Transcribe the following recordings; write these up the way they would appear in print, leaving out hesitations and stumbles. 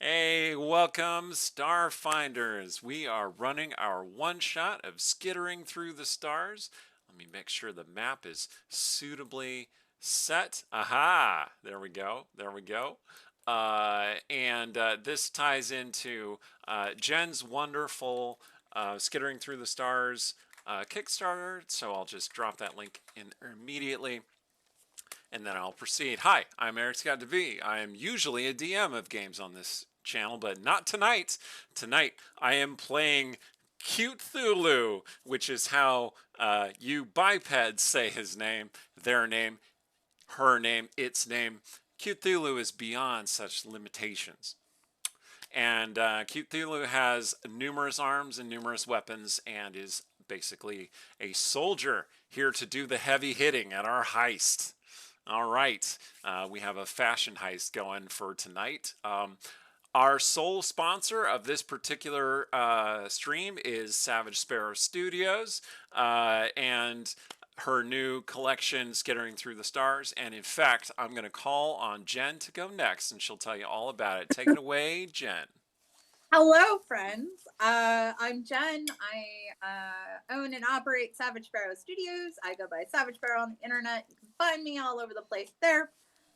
Hey, welcome, Starfinders. We are running our one-shot of Skittering Through the Stars. Let me make sure the map is suitably set. Aha! There we go. There we go. And this ties into Jen's wonderful Skittering Through the Stars Kickstarter. So I'll just drop that link in immediately. And then I'll proceed. Hi, I'm Eric Scott DeVee. I am usually a DM of games on this channel, but not tonight. Tonight, I am playing Cute Thulu, which is how you bipeds say his name, their name, her name, its name. Cute Thulu is beyond such limitations. And Cute Thulu has numerous arms and numerous weapons and is basically a soldier here to do the heavy hitting at our heist. All right, we have a fashion heist going for tonight. Our sole sponsor of this particular stream is Savage Sparrow Studios and her new collection, Skittering Through the Stars. And in fact, I'm going to call on Jen to go next, and she'll tell you all about it. Take it away, Jen. Hello, friends. I'm Jen. I own and operate Savage Sparrow Studios. I go by Savage Sparrow on the internet. You can find me all over the place there.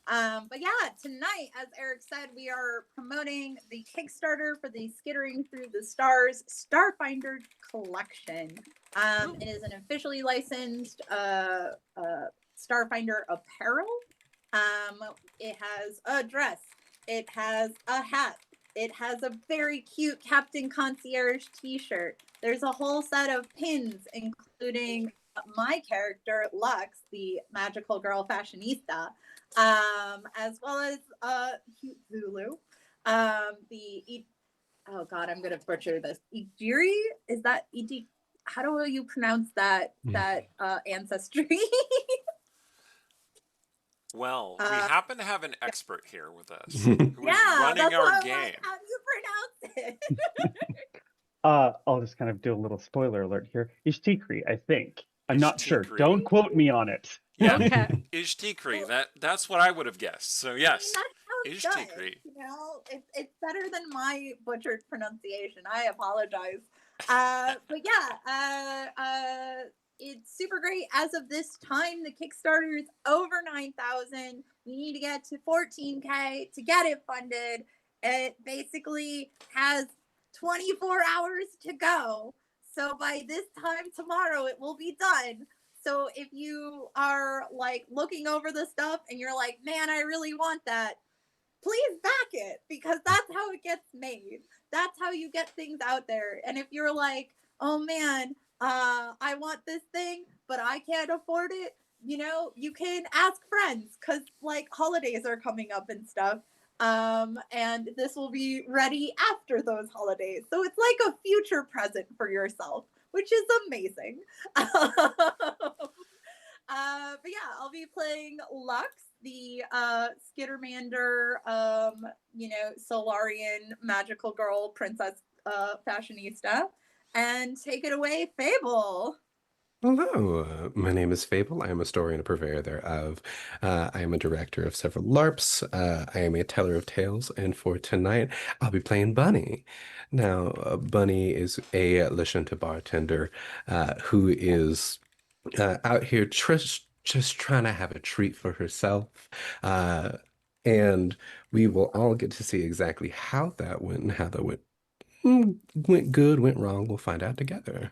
But yeah, tonight, as Eric said, we are promoting the Kickstarter for the Skittering Through the Stars Starfinder collection. It is an officially licensed Starfinder apparel. It has a dress. It has a hat. It has a very cute Captain Concierge t-shirt. There's a whole set of pins, including my character, Lux, the magical girl fashionista, as well as cute Zulu. Oh God, I'm going to butcher this. Ijiri? Is that Iji? How do you pronounce that ancestry? Well, we happen to have an expert here with us who is running our game. Like, how do you pronounce it? I'll just kind of do a little spoiler alert here. Ishtikri, I think. I'm not sure. Don't quote me on it. Yeah, okay. Ishtikri. That's what I would have guessed. So yes, Ishtikri. You know, it's better than my butchered pronunciation. I apologize. But yeah, it's super great. As of this time, the Kickstarter is over 9,000. We need to get to 14K to get it funded. It basically has 24 hours to go. So by this time tomorrow, it will be done. So if you are like looking over the stuff and you're like, man, I really want that, please back it, because that's how it gets made. That's how you get things out there. And if you're like, oh man, I want this thing, but I can't afford it, you know, you can ask friends, because like holidays are coming up and stuff. And this will be ready after those holidays. So it's like a future present for yourself, which is amazing. But yeah, I'll be playing Lux, the Skittermander, Solarian magical girl princess fashionista. And take it away, Fable. Hello, my name is Fable. I am a story and a purveyor thereof. I am a director of several LARPs. I am a teller of tales, and for tonight, I'll be playing Bunny. Now, Bunny is a Lashunta bartender who is out here just trying to have a treat for herself. And we will all get to see exactly how that went and how that went good, went wrong. We'll find out together.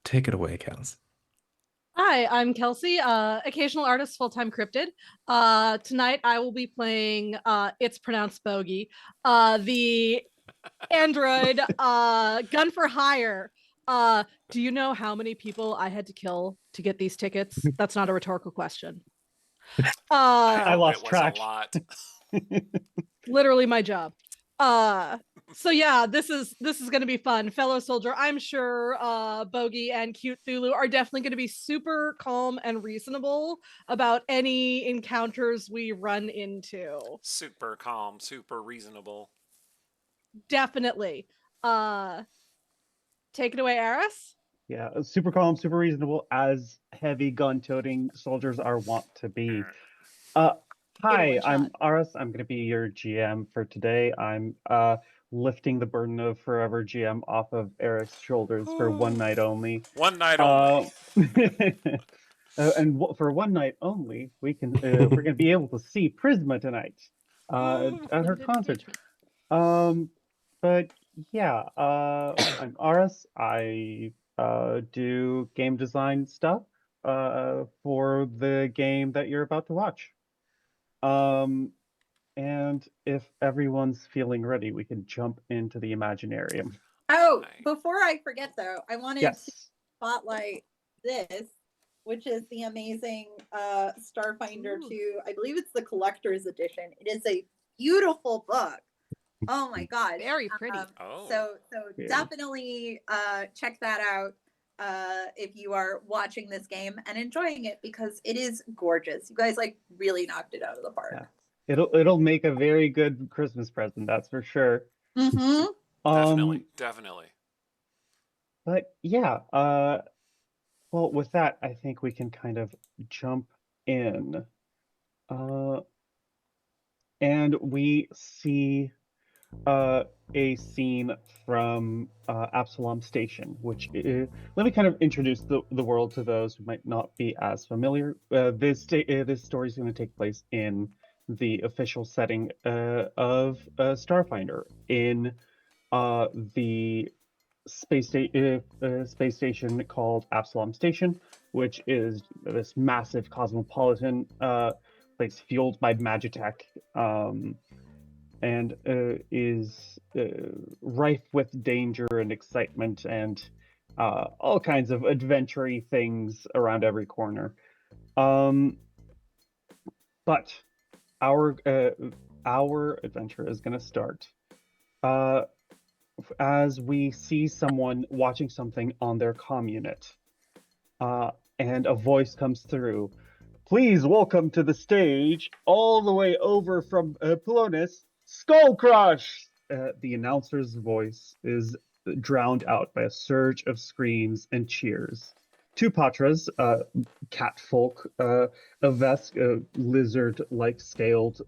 Take it away, Kels. Hi, I'm Kelsey, occasional artist, full-time cryptid. Tonight I will be playing, it's pronounced Bogey, the Android, gun for hire. Do you know how many people I had to kill to get these tickets? That's not a rhetorical question. I hope lost it was track. a lot. Literally my job. So yeah, this is gonna be fun. Fellow soldier, I'm sure Bogey and Cute Thulu are definitely gonna be super calm and reasonable about any encounters we run into. Super calm, super reasonable. Definitely. Take it away, Eris. Yeah, super calm, super reasonable, as heavy gun-toting soldiers are wont to be. Uh, Hi, one I'm shot. Aris. I'm going to be your GM for today. I'm lifting the burden of forever GM off of Eric's shoulders for one night only. One night only. For one night only, we're going to be able to see Prisma tonight at her Limited concert. engagement. But yeah, I'm Aris. I do game design stuff for the game that you're about to watch. Um, and if everyone's feeling ready, we can jump into the Imaginarium. Oh, Nice. before I forget though, I wanted to Yes. spotlight this, which is the amazing Starfinder Ooh. 2. I believe it's the collector's edition. It is a beautiful book. Oh my gosh. Very pretty. Oh. So Yeah. definitely check that out if you are watching this game and enjoying it, because it is gorgeous. You guys like really knocked it out of the park. Yeah. It'll make a very good Christmas present, that's for sure. Mm-hmm. Definitely. But yeah, well, with that, I think we can kind of jump in. And we see a scene from Absalom Station, which let me kind of introduce the world to those who might not be as familiar. This story is going to take place in the official setting of Starfinder in the space station called Absalom Station, which is this massive cosmopolitan place fueled by Magitech. And is rife with danger and excitement and all kinds of adventure-y things around every corner. But our adventure is going to start as we see someone watching something on their comm unit, and a voice comes through. Please welcome to the stage, all the way over from Pelonis, Skull Crush! The announcer's voice is drowned out by a surge of screams and cheers. Two Patras, catfolk, a Vesk, a lizard-like scaled,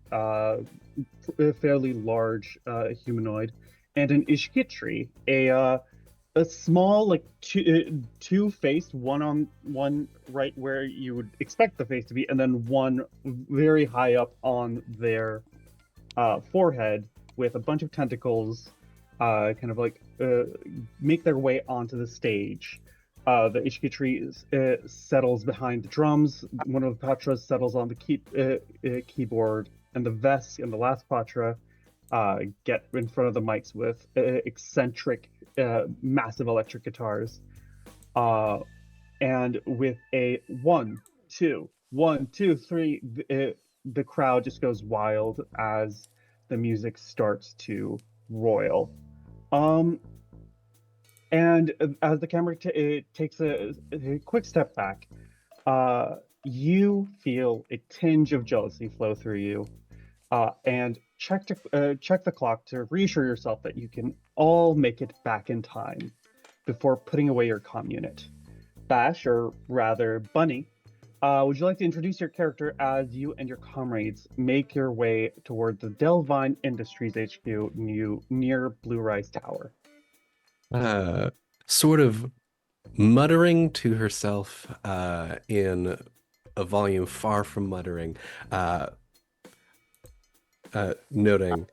fairly large humanoid, and an Ishkitri, a small, like two-faced, one on one right where you would expect the face to be, and then one very high up on their forehead with a bunch of tentacles, kind of like make their way onto the stage. The Ishkitri settles behind the drums. One of the Patras settles on the keyboard, and the Vesk and the last Patra get in front of the mics with eccentric, massive electric guitars, and with a 1, 2, 1, 2, 3, the crowd just goes wild as the music starts to roil. And as the camera takes a quick step back, you feel a tinge of jealousy flow through you, and check the clock to reassure yourself that you can all make it back in time before putting away your comm unit. Bash, or rather Bunny, would you like to introduce your character as you and your comrades make your way toward the Delvine Industries HQ near Blue Rise Tower? Sort of muttering to herself in a volume far from muttering, noting,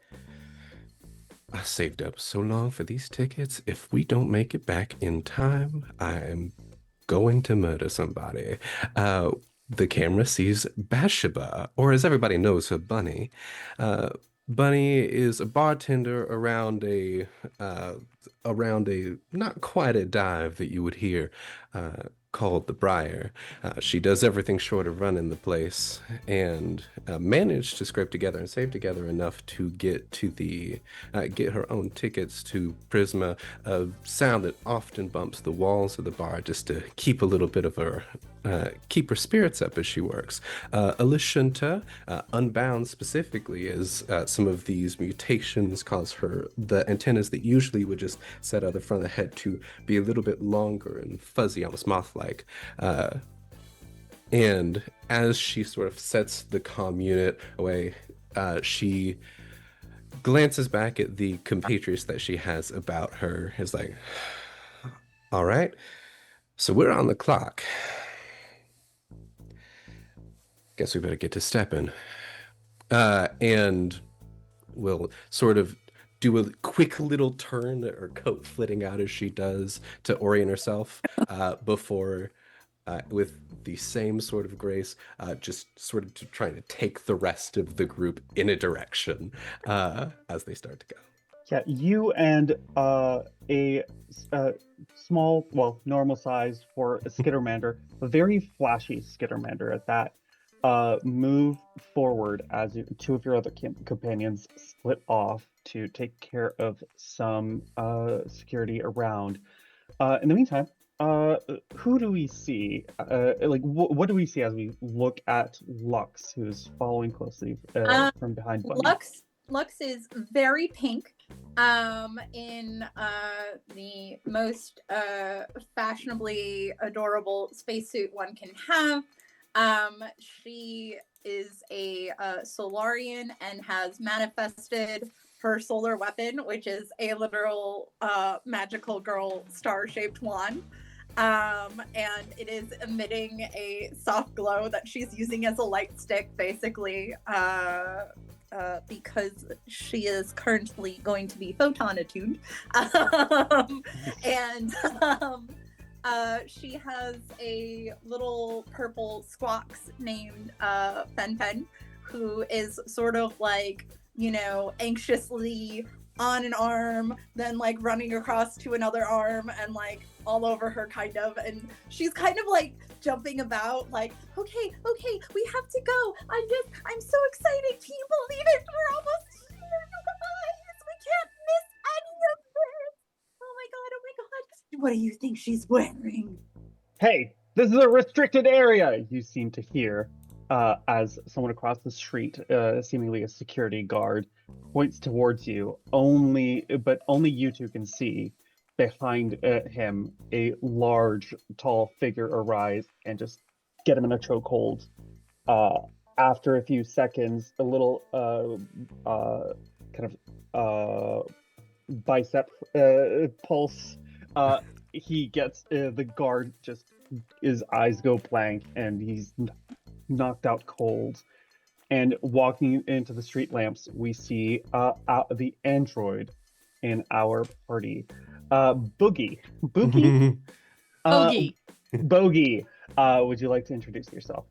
I saved up so long for these tickets. If we don't make it back in time, I am going to murder somebody. The camera sees Bathsheba, or as everybody knows her, Bunny, Bunny is a bartender around a not quite a dive that you would hear called the Briar. She does everything short of running the place and managed to scrape together and save together enough to get her own tickets to Prisma, a sound that often bumps the walls of the bar just to keep a little bit of her keep her spirits up as she works. Alishunta, Unbound specifically, as some of these mutations cause the antennas that usually would just set out the front of the head to be a little bit longer and fuzzy, almost moth-like. And as she sort of sets the comm unit away, she glances back at the compatriots that she has about her, is like, all right, so we're on the clock. Guess we better get to stepping. And we'll sort of do a quick little turn, her coat flitting out as she does to orient herself before, with the same sort of grace, just sort of trying to take the rest of the group in a direction as they start to go. Yeah, you and a small, well, normal size for a Skittermander, a very flashy Skittermander at that, move forward as two of your other companions split off to take care of some security around. In the meantime, who do we see? What do we see as we look at Lux, who's following closely from behind Bunny? Lux is very pink, in the most fashionably adorable spacesuit one can have. She is a Solarian and has manifested her solar weapon, which is a literal magical girl star-shaped wand. And it is emitting a soft glow that she's using as a light stick, basically, because she is currently going to be photon attuned. She has a little purple squawks named Fen Fen, who is sort of like, anxiously on an arm, then like running across to another arm and like all over her kind of, and she's kind of like jumping about like, okay, we have to go. I'm so excited. Can you believe it? We're almost here, you guys. We can't miss any of this. Oh my god. What do you think she's wearing? Hey, this is a restricted area, you seem to hear as someone across the street, seemingly a security guard, points towards you. Only you two can see behind him a large, tall figure arise and just get him in a chokehold. After a few seconds, a little kind of bicep pulse. He gets the guard, just his eyes go blank and he's knocked out cold. And walking into the street lamps, we see the android in our party, Boogie. Bogey. Would you like to introduce yourself?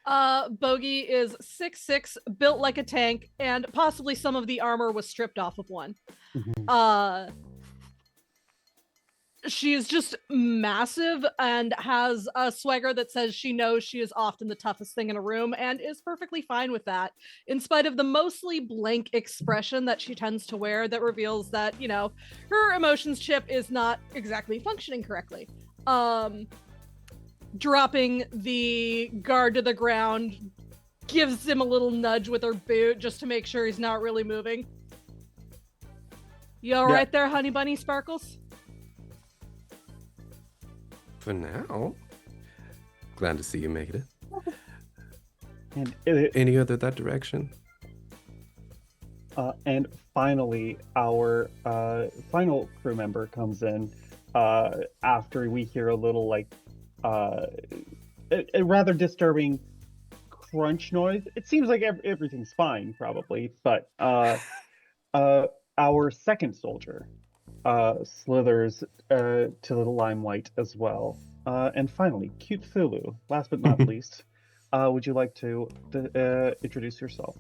Bogey is 6'6", built like a tank, and possibly some of the armor was stripped off of one. She is just massive and has a swagger that says she knows she is often the toughest thing in a room and is perfectly fine with that, in spite of the mostly blank expression that she tends to wear that reveals that, her emotions chip is not exactly functioning correctly. Dropping the guard to the ground, gives him a little nudge with her boot just to make sure he's not really moving. You all right there, honey bunny sparkles? For now. Glad to see you make it. And any other that direction? And finally, our final crew member comes in after we hear a little a rather disturbing crunch noise. It seems like everything's fine, probably, but our second soldier slithers to the limelight as well. And finally, Cute Thulu, last but not least, would you like to introduce yourself?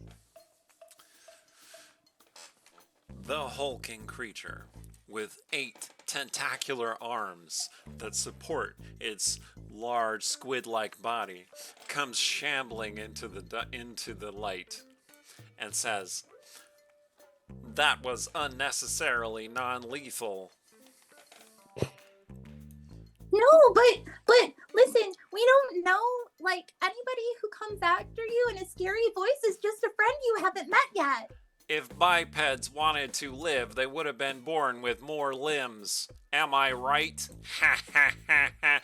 The hulking creature, with 8 tentacular arms that support its large squid-like body, comes shambling into the light and says, "That was unnecessarily non-lethal." No, but listen, we don't know. Like, anybody who comes after you in a scary voice is just a friend you haven't met yet. If bipeds wanted to live, they would have been born with more limbs. Am I right? Ha ha ha ha.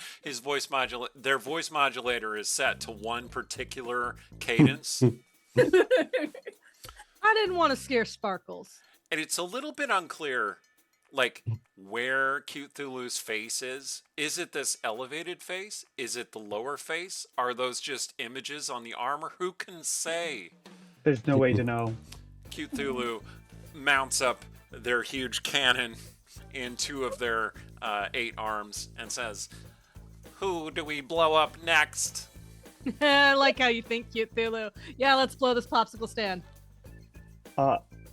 Their voice modulator is set to one particular cadence. I didn't want to scare Sparkles. And it's a little bit unclear, like, where Cute Thulu's face is. Is it this elevated face? Is it the lower face? Are those just images on the armor? Who can say? There's no way to know. Cute Thulu mounts up their huge cannon in 2 of their 8 arms and says, "Who do we blow up next?" I like how you think, Cute Thulu. Yeah, let's blow this popsicle stand.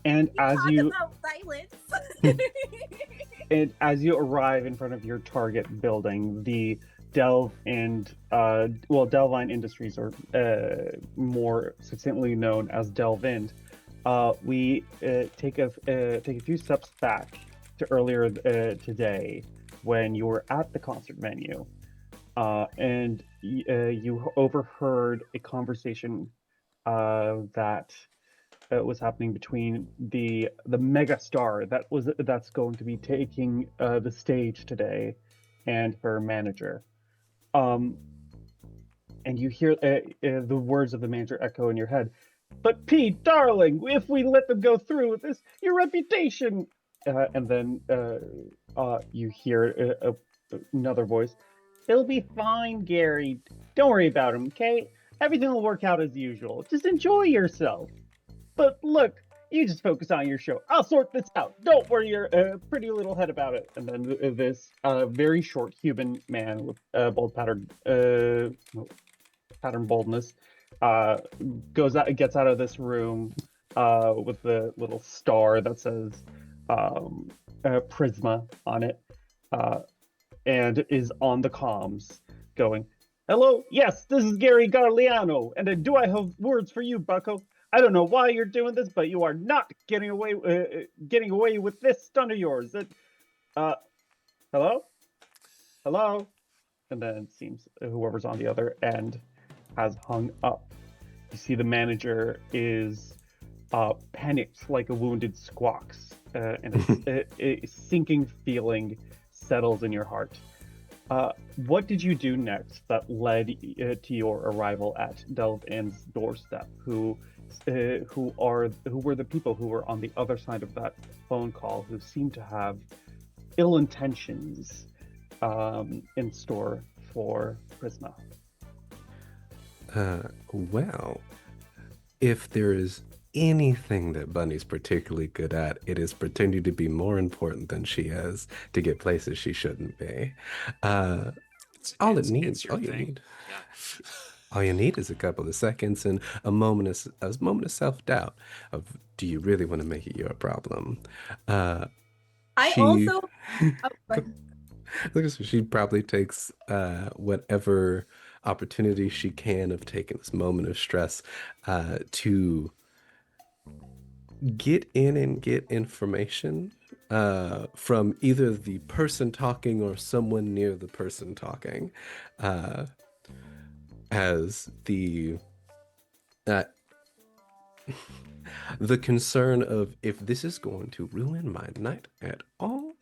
And as Talk you about silence. and as you arrive in front of your target building, the Delvine Industries, or more succinctly known as Delvind, we take a few steps back to earlier today when you were at the concert venue, and you overheard a conversation that was happening between the mega star that's going to be taking the stage today and her manager. And you hear the words of the manager echo in your head. "But Pete, darling, if we let them go through with this, your reputation..." And then you hear another voice. "It'll be fine, Gary. Don't worry about him, okay? Everything will work out as usual. Just enjoy yourself. But look, you just focus on your show. I'll sort this out. Don't worry your pretty little head about it." And then this very short human man with bold pattern baldness gets out of this room with the little star that says Prisma on it, and is on the comms going, "Hello, yes, this is Gary Garliano, and do I have words for you, bucko? I don't know why you're doing this, but you are not getting away with this stunt of yours. Hello? Hello?" And then it seems whoever's on the other end has hung up. You see the manager is panicked like a wounded squawks, and a sinking feeling settles in your heart. What did you do next that led to your arrival at Delvin's doorstep? Who were the people who were on the other side of that phone call, who seemed to have ill intentions in store for Prisma? Well, if there is anything that Bunny's particularly good at, it is pretending to be more important than she is to get places she shouldn't be. All you need is a couple of seconds and a moment of self-doubt of, do you really want to make it your problem? She probably takes whatever opportunity she can of taking this moment of stress to get in and get information from either the person talking or someone near the person talking, as the concern of, if this is going to ruin my night at all.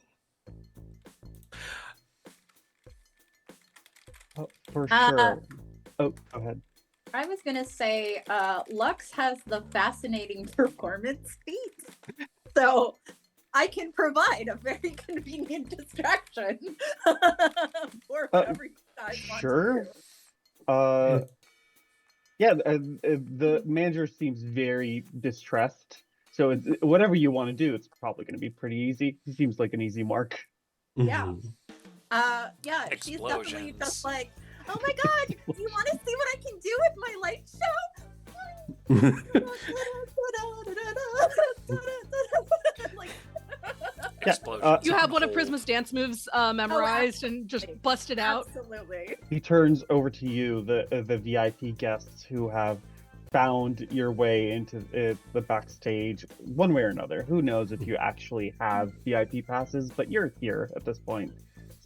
Oh, for sure. Go ahead. I was gonna say, Lux has the fascinating performance feat, so I can provide a very convenient distraction for whatever you guys want. Sure. Yeah, the manager seems very distressed, so whatever you want to do, it's probably going to be pretty easy. It seems like an easy mark. Yeah. Yeah, she's definitely just like, "Oh my god, you want to see what I can do with my light show?" Like explosions. You on have the one of whole- Prisma's dance moves memorized and just bust it out. Absolutely. He turns over to you, the VIP guests who have found your way into the backstage one way or another. Who knows if you actually have VIP passes, but you're here at this point.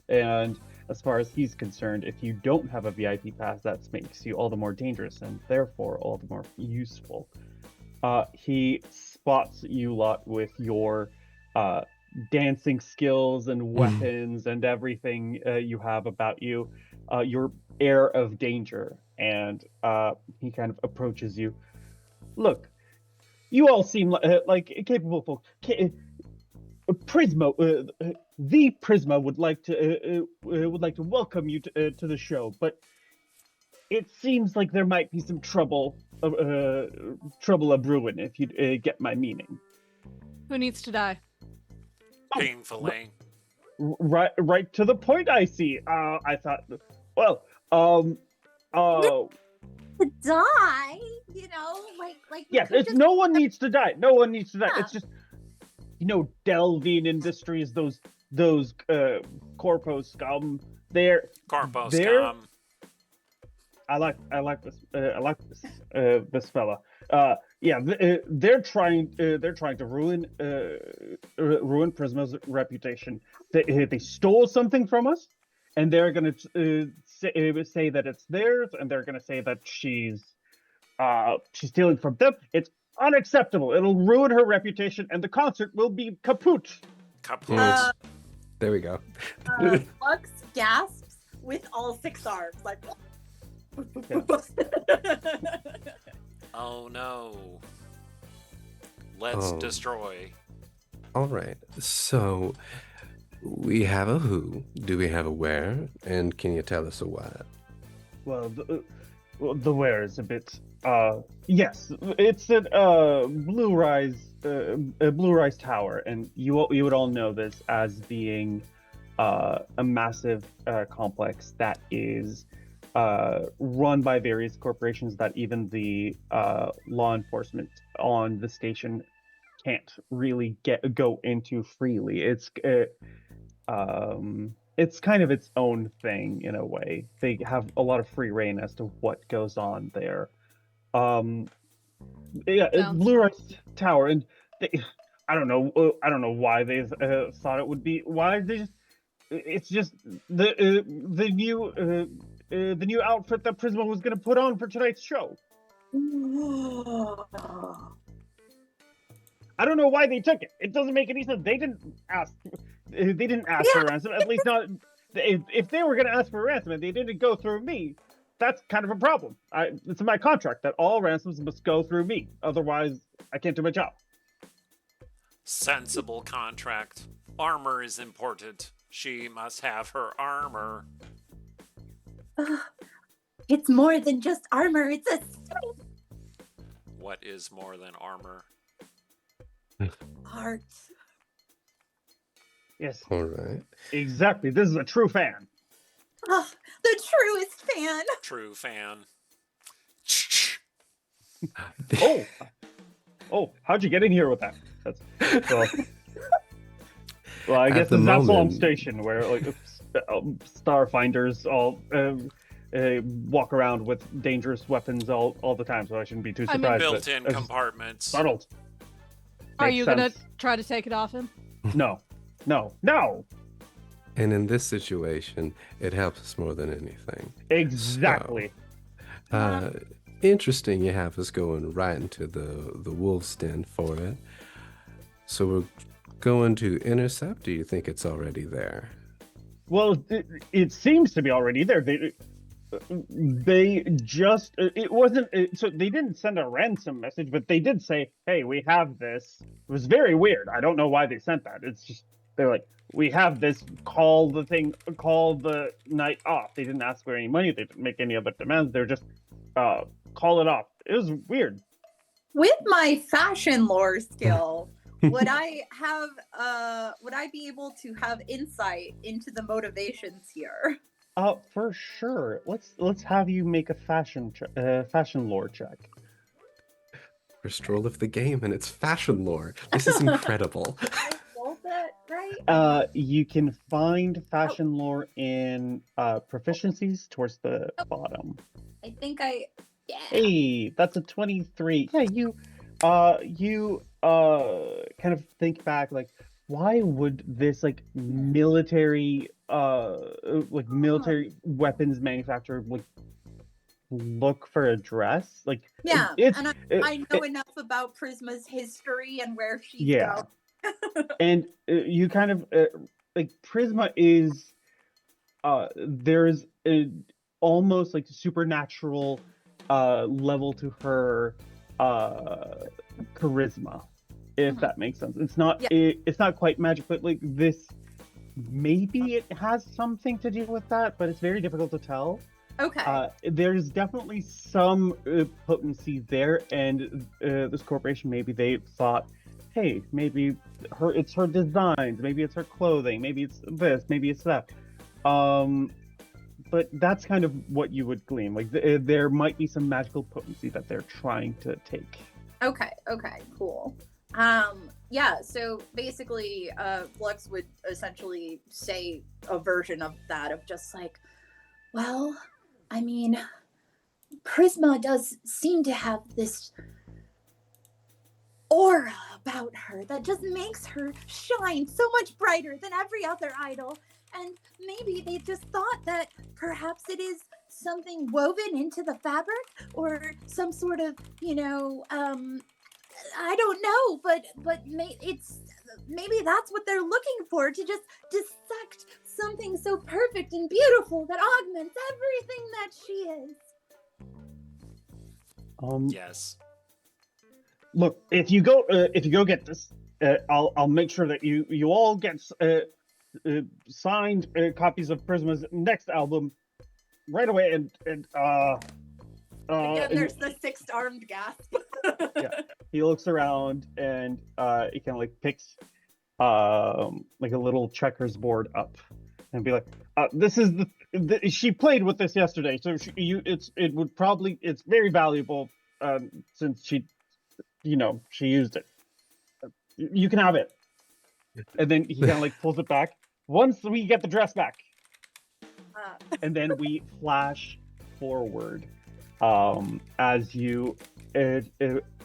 And as far as he's concerned, if you don't have a VIP pass, that makes you all the more dangerous and therefore all the more useful. He spots you lot with your dancing skills and weapons and everything you have about you, your air of danger, and he kind of approaches you. Look, you all seem like capable folk. Prisma, the Prisma would like to welcome you to the show, but it seems like there might be some trouble a brewing, if you get my meaning. Who needs to die? Painfully. Right to the point. I see. I thought, well, To die, like yes, we it's just- no one needs to die. No one needs to die. Yeah. It's just, Delvine Industries, those corpo scum. Corpo They're- scum. I like this fella. Yeah, they're trying to ruin Prisma's reputation. They stole something from us, and they're gonna say that it's theirs, and they're gonna say that she's stealing from them. It's unacceptable. It'll ruin her reputation, and the concert will be kaput. Kaput. Uh, There we go. Lux gasps with all 6 arms, like. Oh no. Let's Oh. destroy. All right. So we have a who. Do we have a where? And can you tell us a what? Well, the where is a bit. Yes, it's at Blue Rise Tower, and you would all know this as being a massive complex that is run by various corporations that even the law enforcement on the station can't really go into freely. It's kind of its own thing in a way. They have a lot of free reign as to what goes on there. Yeah, Sounds Blue fun. Rise Tower, and I don't know why they thought it would be. Why they just? It's just the new outfit that Prisma was going to put on for tonight's show. I don't know why they took it. It doesn't make any sense. They didn't ask. They didn't ask for ransom. At least not. If they were going to ask for ransom and they didn't go through me, that's kind of a problem. It's in my contract that all ransoms must go through me. Otherwise, I can't do my job. Sensible contract. Armor is important. She must have her armor. It's more than just armor. It's a strength What is more than armor? heart. Yes, All right. exactly. This is a true fan. Oh, the truest fan. True fan. Oh, how'd you get in here with that? That's well, I At guess the it's Absalom moment- Station where Starfinders all walk around with dangerous weapons all the time, so I shouldn't be too I mean, surprised. Built-in but I was compartments. startled. Are Makes you gonna sense. try to take it off him? No. And in this situation, it helps us more than anything. Exactly. Interesting you have us going right into the wolf's den for it. So we're going to intercept? Do you think it's already there? Well, it seems to be already there. They just it wasn't so they didn't send a ransom message, but they did say, "Hey, we have this." It was very weird. I don't know why they sent that. It's just they're like, "We have this. Call the night off." They didn't ask for any money. They didn't make any other demands. They're just call it off. It was weird. With my fashion lore skill, would I be able to have insight into the motivations here? For sure. Let's have you make a fashion lore check. We're Stroll of the game and it's fashion lore. This is incredible. I rolled it right. You can find fashion lore in proficiencies towards the bottom. I think yeah. Hey, that's a 23. Yeah, you kind of think back, like, why would this military weapons manufacturer look for a dress? Yeah, it's and I know enough about Prisma's history and where she's yeah. going. And you kind of Prisma is there's a almost supernatural level to her charisma, if that makes sense. It's not it's not quite magic, but this, maybe it has something to do with that, but it's very difficult to tell. Okay. There's definitely some potency there, and this corporation, maybe they thought, hey, maybe it's her designs, maybe it's her clothing, maybe it's this, maybe it's that. But that's kind of what you would glean. There might be some magical potency that they're trying to take. Okay, cool. Yeah, so basically, Flux would essentially say a version of that, of just well, I mean, Prisma does seem to have this aura about her that just makes her shine so much brighter than every other idol. And maybe they just thought that perhaps it is something woven into the fabric, or some sort of, I don't know, but maybe that's what they're looking for, to just dissect something so perfect and beautiful that augments everything that she is. Yes. Look, if you go get this, I'll make sure that you all get signed copies of Prisma's next album right away, and Again, there's the six-armed gasp. Yeah, he looks around and he kind of picks a little checkers board up and be like, this is she played with this yesterday, so it's very valuable since she used it. You can have it. And then he kind of pulls it back once we get the dress back. And then we flash forward as you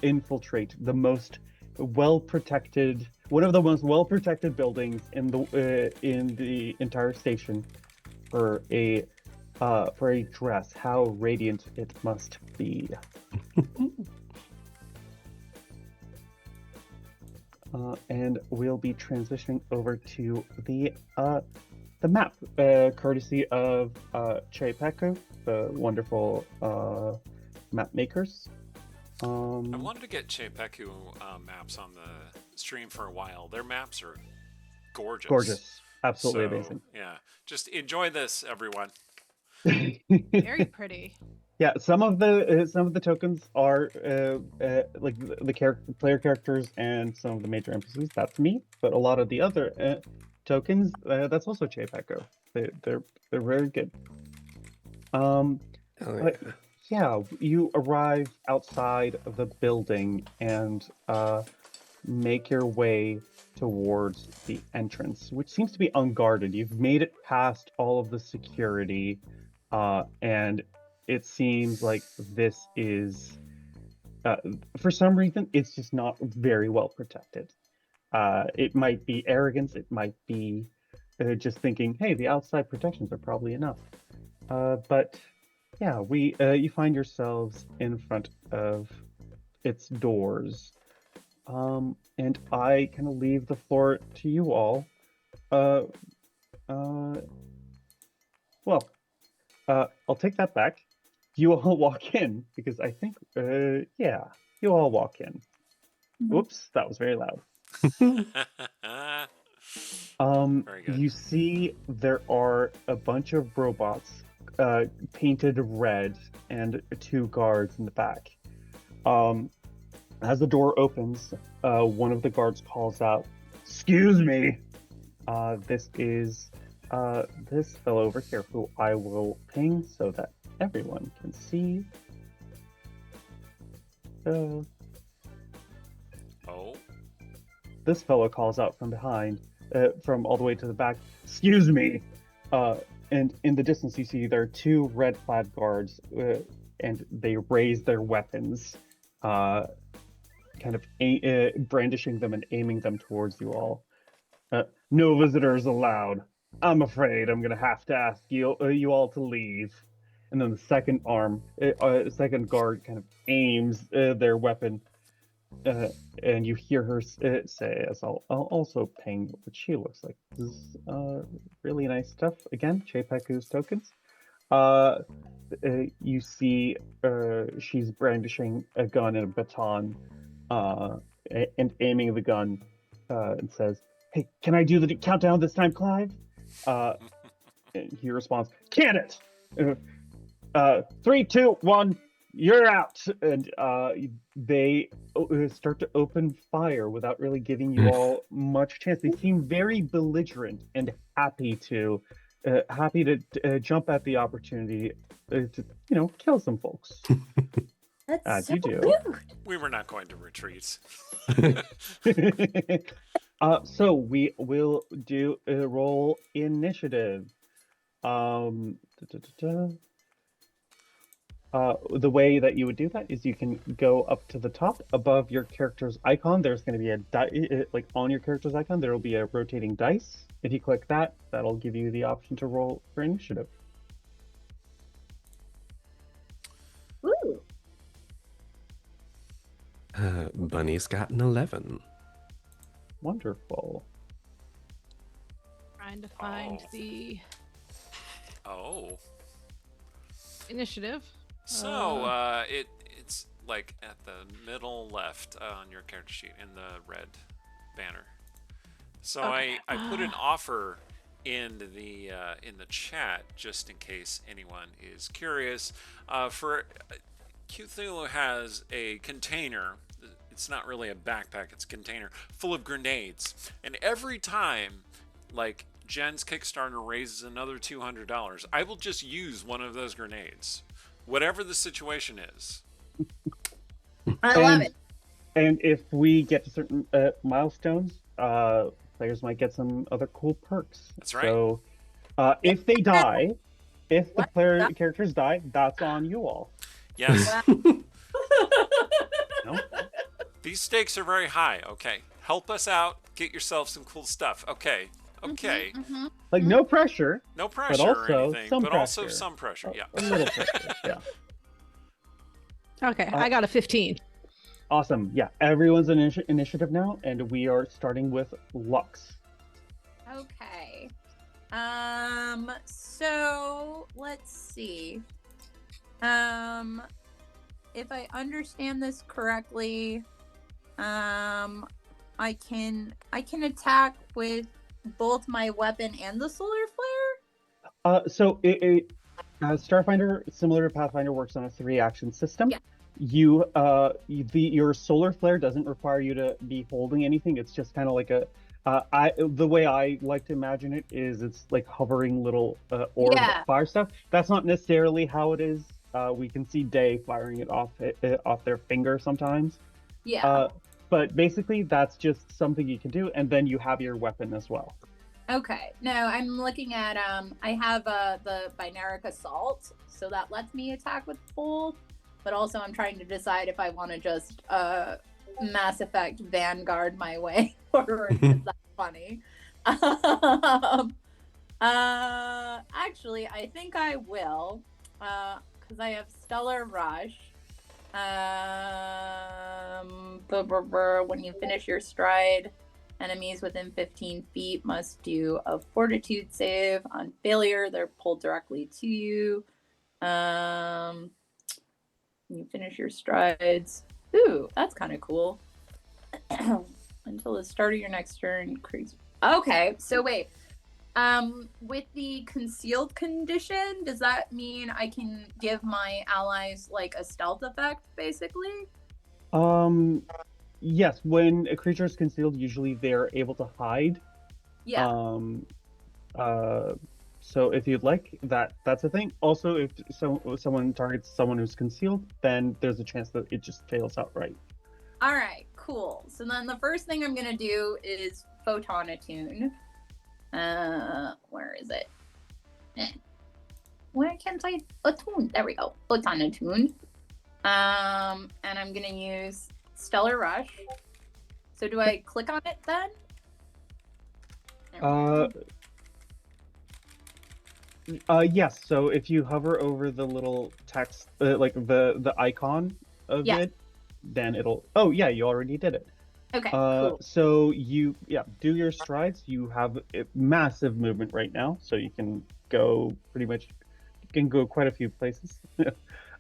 infiltrate the most well-protected, one of the most well-protected buildings in the entire station for a dress. How radiant it must be. And we'll be transitioning over to the map, courtesy of Chepeku, the wonderful map makers. I wanted to get Chepeku maps on the stream for a while. Their maps are gorgeous. Gorgeous. Absolutely amazing. Yeah. Just enjoy this, everyone. Very pretty. Yeah, some of the tokens are the player characters and some of the major NPCs. That's me, but a lot of the other tokens, that's also Chepeku. They're very good. But yeah, you arrive outside of the building and make your way towards the entrance, which seems to be unguarded. You've made it past all of the security, and it seems like this is, for some reason, it's just not very well protected. It might be arrogance, it might be just thinking, hey, the outside protections are probably enough. But yeah, you find yourselves in front of its doors. And I kind of leave the floor to you all. I'll take that back. You all walk in, because I think, yeah, you all walk in. Mhm. Oops, that was very loud. Very good. You see there are a bunch of robots painted red and 2 guards in the back. As the door opens, one of the guards calls out, "Excuse me." This is this fellow over here, who I will ping so that everyone can see. Oh. This fellow calls out from behind, from all the way to the back. Excuse me. And in the distance, you see there are two red-clad guards, and they raise their weapons, kind of brandishing them and aiming them towards you all. No visitors allowed. I'm afraid I'm gonna have to ask you all to leave. And then the second guard kind of aims their weapon, and you hear her say, as I'll also ping what she looks like. This is really nice stuff. Again, Chepeku's tokens. You see she's brandishing a gun and a baton, and aiming the gun, and says, "Hey, can I do the countdown this time, Clive?" And he responds, "Can it? 3, 2, 1, you're out." And they start to open fire without really giving you all much chance. They seem very belligerent and happy to jump at the opportunity to kill some folks. That's As so you do. rude. We were not going to retreat. So we will do a roll initiative. The way that you would do that is you can go up to the top above your character's icon. There's going to be like on your character's icon, there will be a rotating dice. If you click that, that'll give you the option to roll for initiative. Ooh. Bunny's got an 11. Wonderful. Trying to find Oh. the Oh. initiative. So, it's like at the middle left on your character sheet in the red banner. So Okay. I put an offer in the chat just in case anyone is curious. For Cthulhu has a container. It's not really a backpack, it's a container full of grenades. And every time, like, Jen's Kickstarter raises another $200, I will just use one of those grenades, whatever the situation is. I love it. And if we get to certain milestones, players might get some other cool perks. That's right. So if they die, if the What? characters die, that's on you all. Yes, No? these stakes are very high. Okay, help us out. Get yourself some cool stuff. Okay. Mhm. Like, no pressure. No pressure also or anything, some but also pressure. some pressure. Yeah. A little pressure, yeah. Okay, I got a 15. Awesome. Yeah, everyone's initiative now, and we are starting with Lux. Okay. So let's see. If I understand this correctly, I can attack with both my weapon and the solar flare. So Starfinder, similar to Pathfinder, works on a 3-action system. Yeah. Your solar flare doesn't require you to be holding anything. It's just kind of like the way I like to imagine it is it's like hovering little orb Yeah. fire stuff. That's not necessarily how it is. We can see Day firing it off their finger sometimes. Yeah. But basically, that's just something you can do, and then you have your weapon as well. Okay. No, I'm looking at I have the binaric assault, so that lets me attack with both. But also, I'm trying to decide if I want to just Mass Effect Vanguard my way forward. Because that's funny. Actually, I think I will, because I have Stellar Rush. When you finish your stride, enemies within 15 feet must do a fortitude save. On failure, they're pulled directly to you. You finish your strides. Ooh, that's kind of cool. Until the start of your next turn, increase. Okay, so wait. With the concealed condition, does that mean I can give my allies like a stealth effect, basically? Yes, when a creature is concealed, usually they're able to hide. Yeah. So if you'd like, that's a thing. Also, if someone targets someone who's concealed, then there's a chance that it just fails outright. All right, cool. So then the first thing I'm gonna do is photon attune. Where is it? Where can't I attune? There we go. Photon attune. And I'm gonna use Stellar Rush. So do I click on it then? Yes. So if you hover over the little text, like the icon of it, then it'll. Oh yeah, you already did it. Okay. Cool. So you do your strides. You have massive movement right now, so you can go pretty much. You can go quite a few places.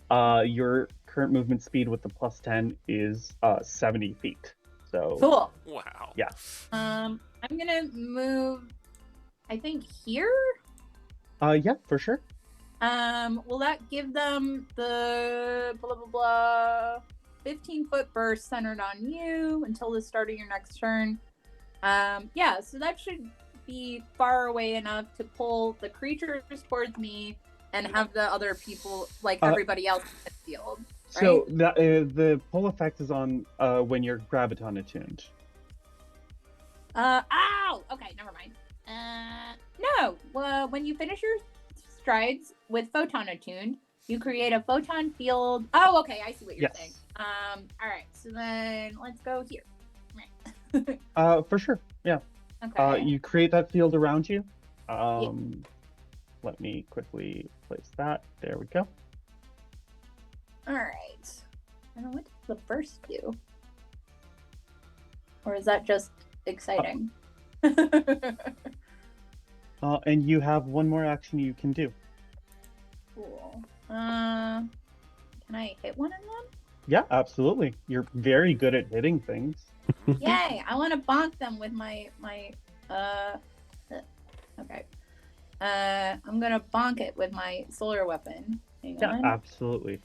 Your current movement speed with the +10 is 70 feet. So Cool. Wow. Yeah. I'm gonna move. I think here. Yeah, for sure. Will that give them the blah blah blah 15-foot burst centered on you until the start of your next turn? Yeah, so that should be far away enough to pull the creatures towards me and have the other people, like everybody else, in the field. Right? So that the pull effect is on when you're graviton attuned. Ow! Okay, never mind. No. When you finish your strides with photon attuned, you create a photon field. Oh, okay, I see what you're saying. All right. So then let's go here. For sure. Yeah. Okay. You create that field around you. Let me quickly place that. There we go. All right. And what does the burst do? Or is that just exciting? And you have one more action you can do. Cool. Can I hit one of them? Yeah, absolutely. You're very good at hitting things. Yay! I want to bonk them with my. Okay. I'm gonna bonk it with my solar weapon. Hang Yeah, on. absolutely.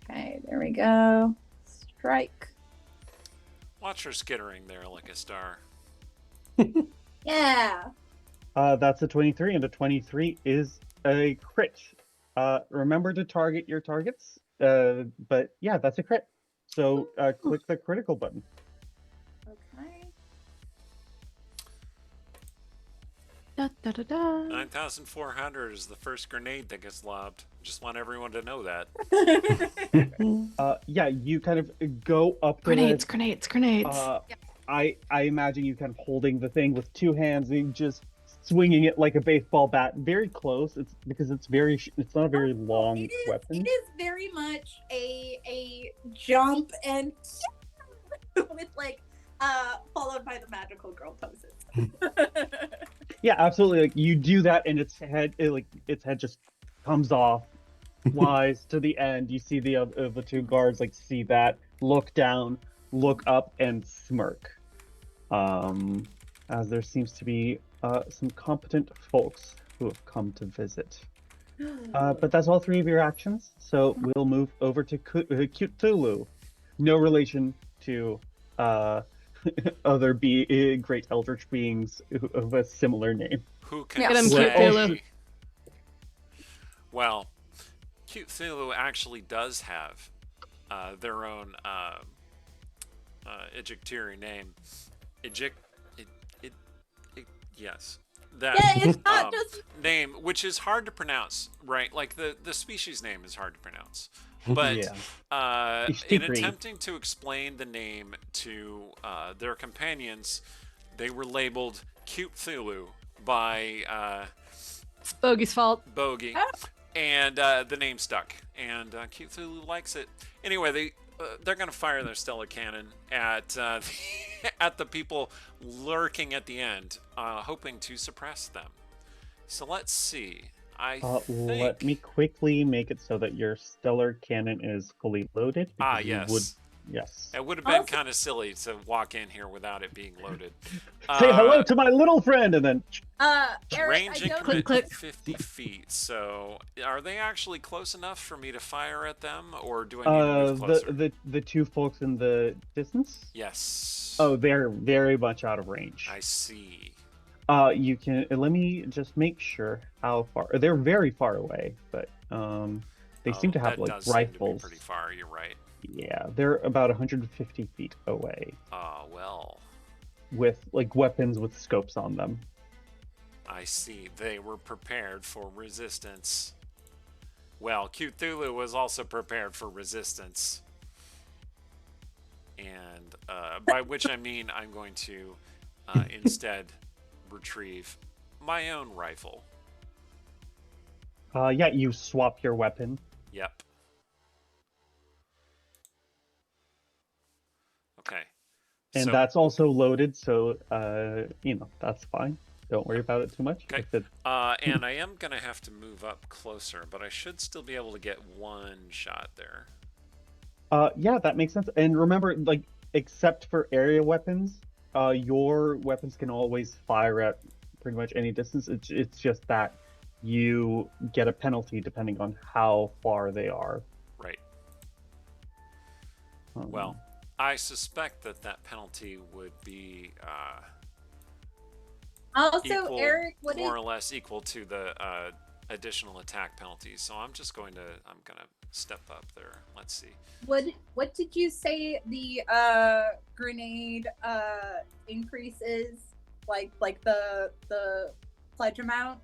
Okay, there we go. Strike. Watch her skittering there like a star. Yeah. That's a 23, and a 23 is a crit. Remember to target your targets. But yeah, that's a crit. So click the critical button. Okay. Da, da, da, da. 9,400 is the first grenade that gets lobbed. Just want everyone to know that. Yeah, you kind of go up Grenades, to grenades, grenades. I imagine you kind of holding the thing with two hands and just swinging it like a baseball bat, very close. It's because it's not a very long weapon. It is very much a jump and with like followed by the magical girl poses. Yeah, absolutely. Like you do that, and its head just comes off, flies to the end. You see the two guards like see that, look down, look up, and smirk. As there seems to be some competent folks who have come to visit. But that's all three of your actions. So we'll move over to Cute Tulu. No relation to other great eldritch beings of a similar name. Who can Get him, say? Cute Thulu. Well, Cute Thulu actually does have their own ejectiri name. Yes. That Yeah, it's not just name, which is hard to pronounce, right? Like the species name is hard to pronounce. But Yeah. in Skittering. attempting to explain the name to their companions, they were labeled Cute Thulu by It's Bogey's fault. Bogey, and the name stuck. And Cute Thulu likes it. Anyway, they're gonna fire their stellar cannon at at the people lurking at the end, hoping to suppress them. So let's see. I think. Let me quickly make it so that your stellar cannon is fully loaded. because you Yes. Yes. It would have been Also- kind of silly to walk in here without it being loaded. Say hello to my little friend, and then Eric, Range I don't increment Click, click. 50 feet. So, are they actually close enough for me to fire at them, or do I need to move closer? the two folks in the distance. Yes. Oh, they're very much out of range. I see. You can let me just make sure how far. They're very far away, but they seem to have that like does seem to be rifles. pretty far. You're right. Yeah, they're about 150 feet away. Well. with like weapons with scopes on them. I see. They were prepared for resistance. Well, Cthulhu was also prepared for resistance. And by which I mean I'm going to instead retrieve my own rifle. Yeah, you swap your weapon. Yep. Okay. And So, that's also loaded, so that's fine. Don't worry about it too much. okay. If it- And I am going to have to move up closer, but I should still be able to get one shot there. yeah, that makes sense. And remember, like, except for area weapons, your weapons can always fire at pretty much any distance. It's just that you get a penalty depending on how far they are. Right. Um, Well, I suspect that penalty would be Also, equal, Eric, what more is or less equal to the additional attack penalties. So I'm gonna step up there. Let's see. what did you say the grenade increases? Like the pledge amount?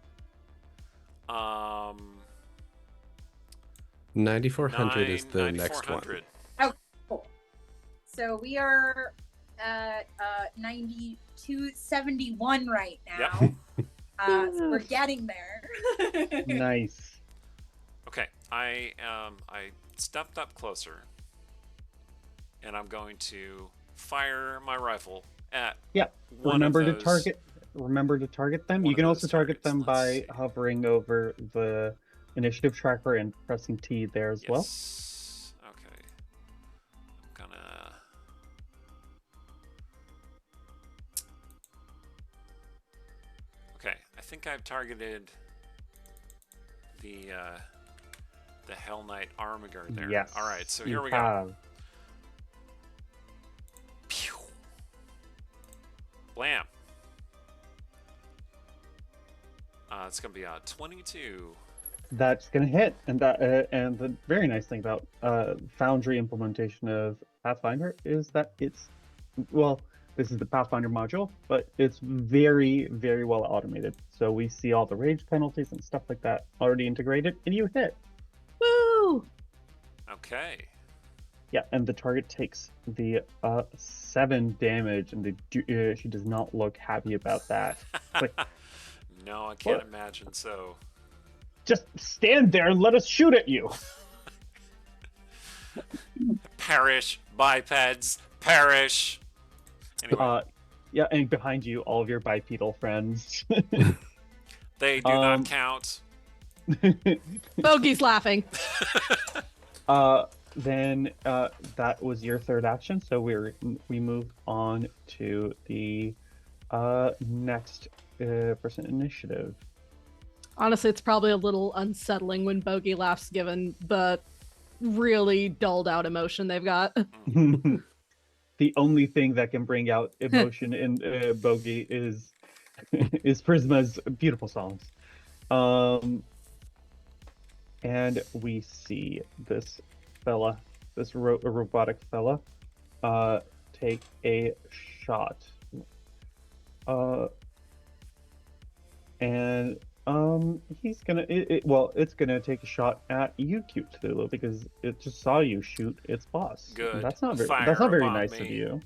9,400 is the next one. 9,400. Cool. So we are at 9271 right now. So we're getting there. nice. Okay, I stepped up closer, and I'm going to fire my rifle at Yeah. one Remember of to those. target. Remember to target them. One You of can those also target targets. them Let's by see. hovering over the initiative tracker and pressing T there as well. Yes. Okay. I'm gonna. Okay, I think I've targeted the Hell Knight Armiger there. Yes. All right, so you here we go. have. Pew. Blam. It's gonna be a 22. That's gonna hit, and the very nice thing about Foundry implementation of Pathfinder is that it's this is the Pathfinder module, but it's very, very well automated. So we see all the rage penalties and stuff like that already integrated, and you hit. Woo! Okay. Yeah, and the target takes the 7 damage, and she does not look happy about that. Like, No, I can't What? imagine so. just stand there and let us shoot at you. Perish, bipeds, perish. Anyway, Yeah, and behind you, all of your bipedal friends. they do not count. Bogey's laughing. Then that was your third action, so we move on to the next person initiative. Honestly, it's probably a little unsettling when Bogey laughs given the really dulled out emotion they've got. The only thing that can bring out emotion in Bogey is Prisma's beautiful songs. And we see this fella, this robotic fella, take a shot. And he's gonna it's gonna take a shot at you, Cute Cthulhu, because it just saw you shoot its boss. Good. That's not very Fire upon nice me. of you.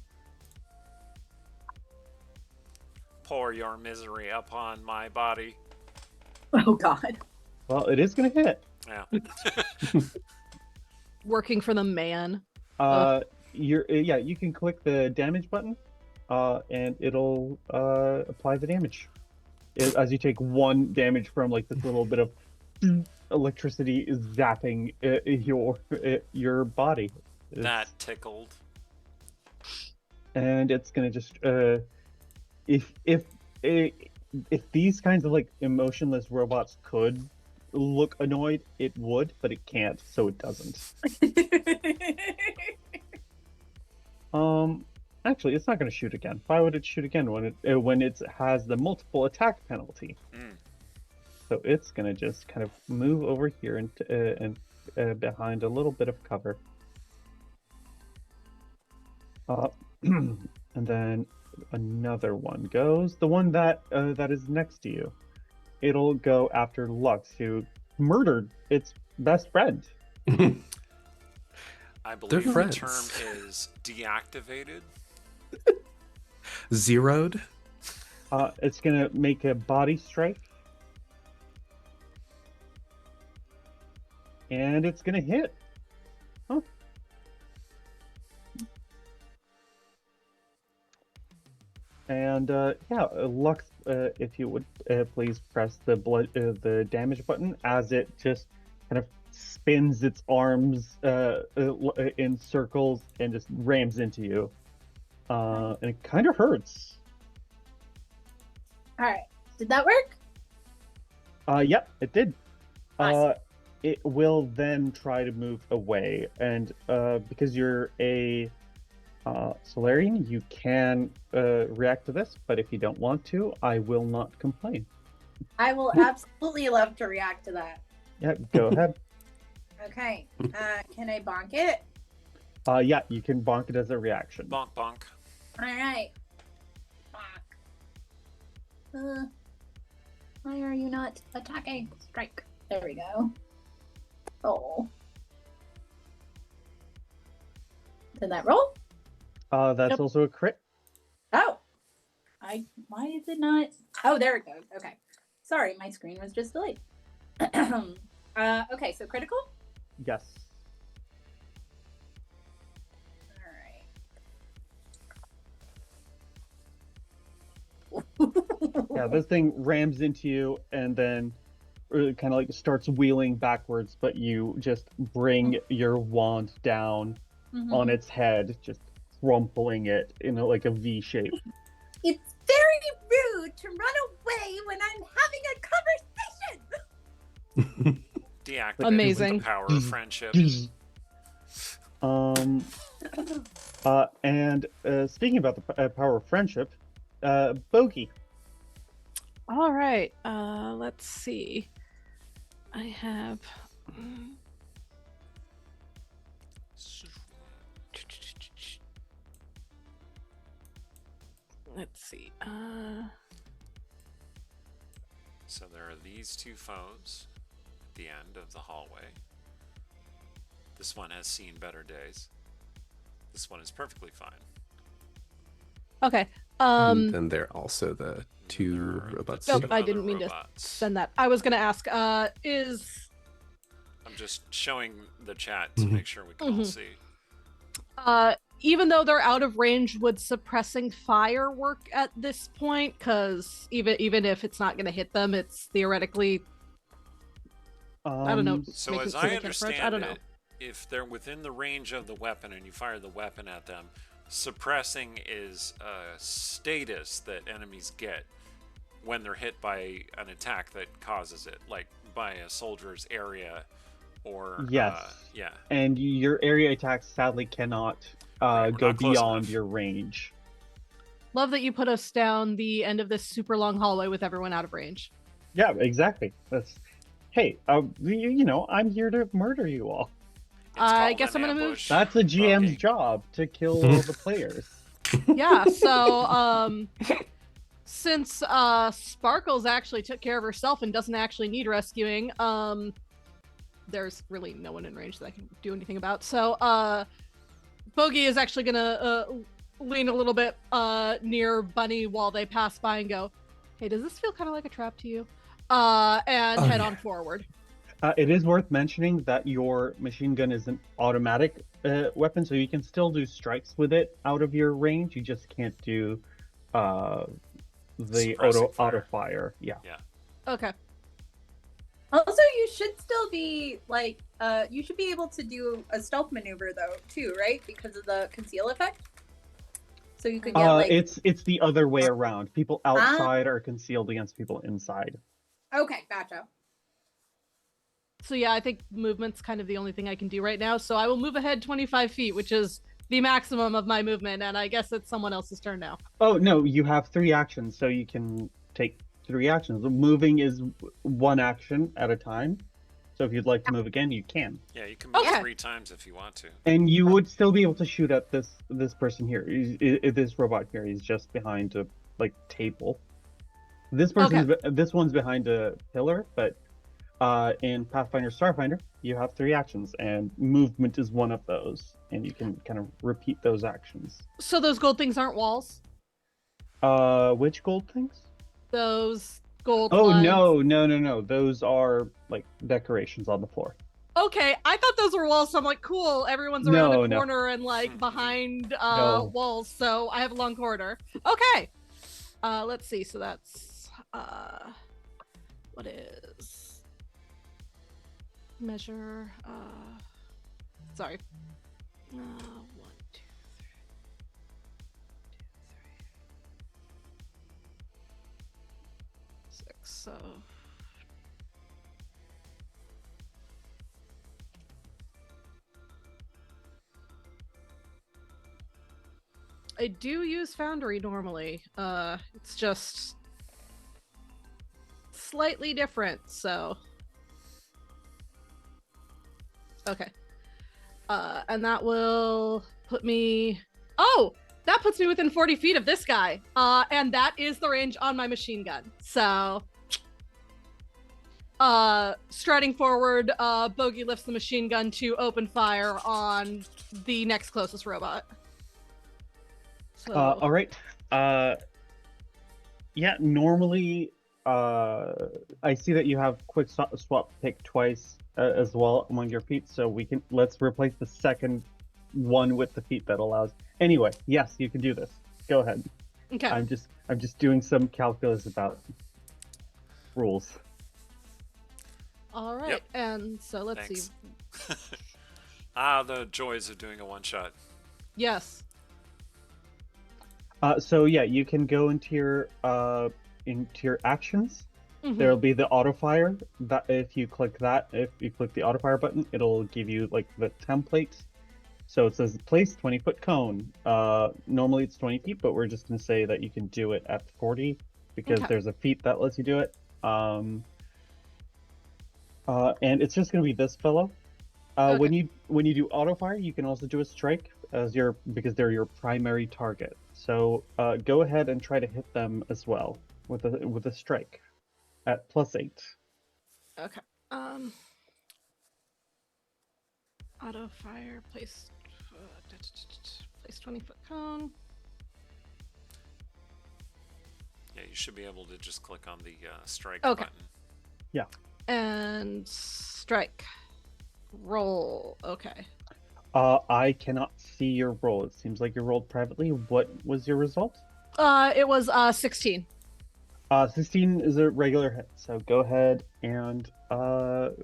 Pour your misery upon my body. Oh God. Well, it is gonna hit. Yeah. Working for the man. You can click the damage button, and it'll apply the damage. As you take 1 damage from like this little bit of electricity is zapping your body. That tickled. And it's gonna just if these kinds of like emotionless robots could look annoyed, it would, but it can't, so it doesn't. Actually, it's not going to shoot again. Why would it shoot again when it has the multiple attack penalty? So it's going to just kind of move over here and behind a little bit of cover. And then another one goes. The one that that is next to you. It'll go after Lux, who murdered its best friend. I believe the friends. term is deactivated. Zeroed. It's gonna make a body strike. And it's gonna hit. Huh. And yeah, Lux, if you would please press the damage button as it just kind of spins its arms in circles and just rams into you. And it kind of hurts. All right. Did that work? Yep, it did. Nice. It will then try to move away, and because you're a Solarian, you can react to this, but if you don't want to, I will not complain. I will absolutely love to react to that. Yeah, go ahead. Okay. Can I bonk it? Yeah, you can bonk it as a reaction. Bonk, bonk. All right. Bonk. Why are you not attacking? Strike. There we go. Oh. Did that roll? That's Yep. also a crit. Oh. Why is it not? Oh, there it goes. Okay. Sorry, my screen was just delayed. Okay, so critical? Yes. All Yeah, right. this thing rams into you and then kind of like starts wheeling backwards, but you just bring your wand down Mhm. on its head, just crumpling it in like a V shape. It's very rude to run away when I'm having a conversation. Deactivated Amazing. with the power of friendship. And speaking about the power of friendship, Bogey. All right. Let's see. I have. Let's see. So there are these two foes at the end of the hallway. This one has seen better days. This one is perfectly fine. Okay. And then there are also the two There are the robots. two Nope, I other didn't mean to robots. send that. I was gonna ask. Is I'm just showing the chat to Mhm. make sure we can all Mhm. see. even though they're out of range, would suppressing fire work at this point? Because even if it's not gonna hit them, it's theoretically. I don't know. So make as it so I they can't approach. understand I don't know. it, if they're within the range of the weapon and you fire the weapon at them, suppressing is a status that enemies get when they're hit by an attack that causes it, like by a soldier's area or Yes. yeah. And your area attacks sadly cannot Right, we're go not close beyond enough. your range. Love that you put us down the end of this super long hallway with everyone out of range. Yeah, exactly. That's. Hey, you know, I'm here to murder you all. It's I called guess an I'm gonna move- ambush, That's a GM's Bogey. job to kill all the players. Yeah. So since Sparkles actually took care of herself and doesn't actually need rescuing, there's really no one in range that I can do anything about. So Bogey is actually gonna lean a little bit near Bunny while they pass by and go, "Hey, does this feel kind of like a trap to you?" And head on forward. It is worth mentioning that your machine gun is an automatic weapon, so you can still do strikes with it out of your range. You just can't do the Suppressing auto fire. fire. Yeah. Okay. Also, you should still be like, you should be able to do a stealth maneuver though, too, right? Because of the conceal effect. So you could get like. It's the other way around. People outside are concealed against people inside. Okay, gotcha. So yeah, I think movement's kind of the only thing I can do right now. So I will move ahead 25 feet, which is the maximum of my movement, and I guess it's someone else's turn now. Oh no, you have 3 actions, so you can take 3 actions. Moving is 1 action at a time. So if you'd like to move again, you can. Yeah, you can move Okay. 3 times if you want to. And you would still be able to shoot at this person here. This robot here. He's just behind a table. This one's behind a pillar, but in Pathfinder Starfinder, you have 3 actions, and movement is one of those, and you can kind of repeat those actions. So those gold things aren't walls? Which gold things? Those gold Oh, ones. no. Those are decorations on the floor. Okay, I thought those were walls, so I'm like, cool, everyone's around a corner and behind walls, so I have a long corridor. Okay. Let's see, so that's what is measure sorry. 1, 2, 3, 6, so I do use Foundry normally. It's just slightly different, so okay. And that will put me. Oh, that puts me within 40 feet of this guy. And that is the range on my machine gun. So, striding forward, Bogey lifts the machine gun to open fire on the next closest robot. So... all right. Yeah, normally, I see that you have quick swap pick twice as well among your feet, so let's replace the second one with the feat that allows. Anyway, yes, you can do this. Go ahead. Okay. I'm just doing some calculus about rules. All right, Yep. and so let's see. Thanks. The joys of doing a one-shot. Yes. So yeah, you can go into your actions. Mhm. There'll be the auto fire. That if you click the auto fire button, it'll give you the template. So it says place 20-foot cone. Normally it's 20 feet, but we're just gonna say that you can do it at 40 because Okay. there's a feat that lets you do it. And it's just gonna be this fellow. When you do auto fire, you can also do a strike because they're your primary target. So go ahead and try to hit them as well with a strike at +8. Okay. Auto fire. Place 20-foot cone. Yeah, you should be able to just click on the strike Okay. button. Yeah. And strike. Roll. Okay. I cannot see your roll. It seems like you rolled privately. What was your result? It was 16. 16 is a regular hit. So go ahead and go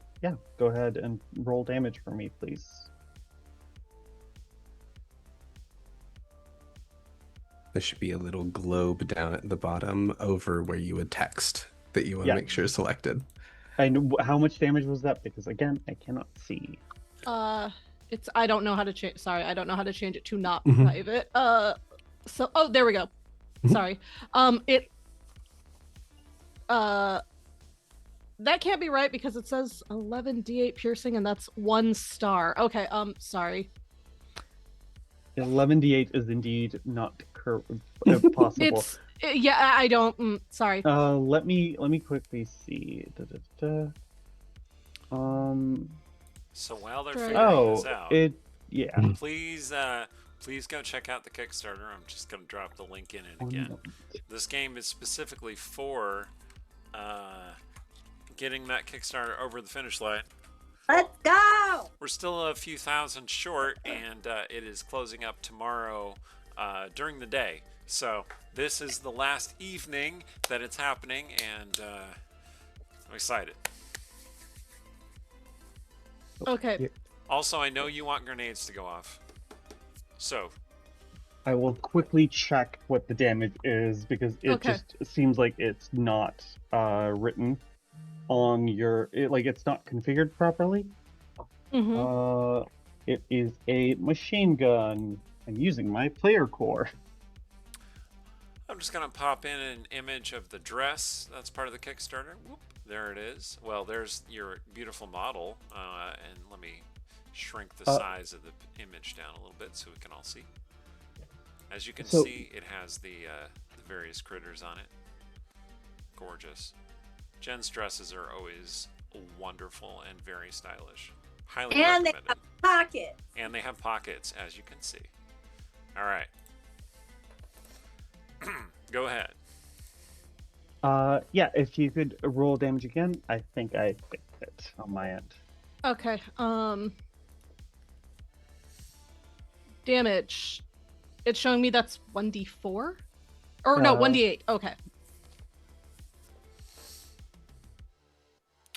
ahead and roll damage for me, please. There should be a little globe down at the bottom over where you would text that you want to make sure is selected. And how much damage was that? Because again, I cannot see. I don't know how to change. Sorry, I don't know how to change it to not Mhm. private. There we go. Mhm. Sorry. That can't be right because it says 11 d8 piercing and that's 1 star. Okay. Sorry. 11d8 is indeed not possible. Yeah. I don't. Sorry. Let me quickly see. So while they're Right. figuring this out, please go check out the Kickstarter. I'm just going to drop the link in it again. This game is specifically for getting that Kickstarter over the finish line. Let's go! We're still a few thousand short, and it is closing up tomorrow during the day. So this is the last evening that it's happening, and I'm excited. Okay. Yeah. Also, I know you want grenades to go off. So I will quickly check what the damage is because it just seems like it's not written on it's not configured properly. Mhm. It is a machine gun. I'm using my player core. I I'm just gonna pop in an image of the dress that's part of the Kickstarter. Whoop, there it is. Well, there's your beautiful model, and let me shrink the size of the image down a little bit so we can all see. As you can see, it has the various critters on it. Gorgeous. Jen's dresses are always wonderful and very stylish. Highly And they recommended. have pockets. And they have pockets, as you can see. All right. Go ahead. Yeah, if you could roll damage again, I think I fixed it on my end. Okay. Damage. It's showing me that's 1d4? Or no, 1d8. Okay.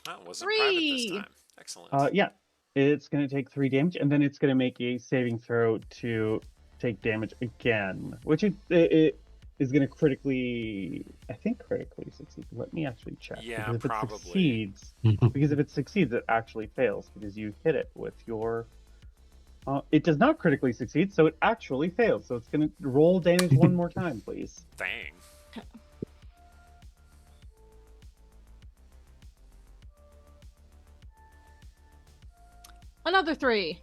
That wasn't private this 3. time. Excellent. Yeah, it's going to take 3 damage, and then it's going to make a saving throw to take damage again, which it is going to critically, I think, critically succeed. Let me actually check. Yeah, because if probably. It succeeds, because if it succeeds, it actually fails because you hit it with your. It does not critically succeed, so it actually fails. So it's going to roll damage one more time, please. Dang. Another 3.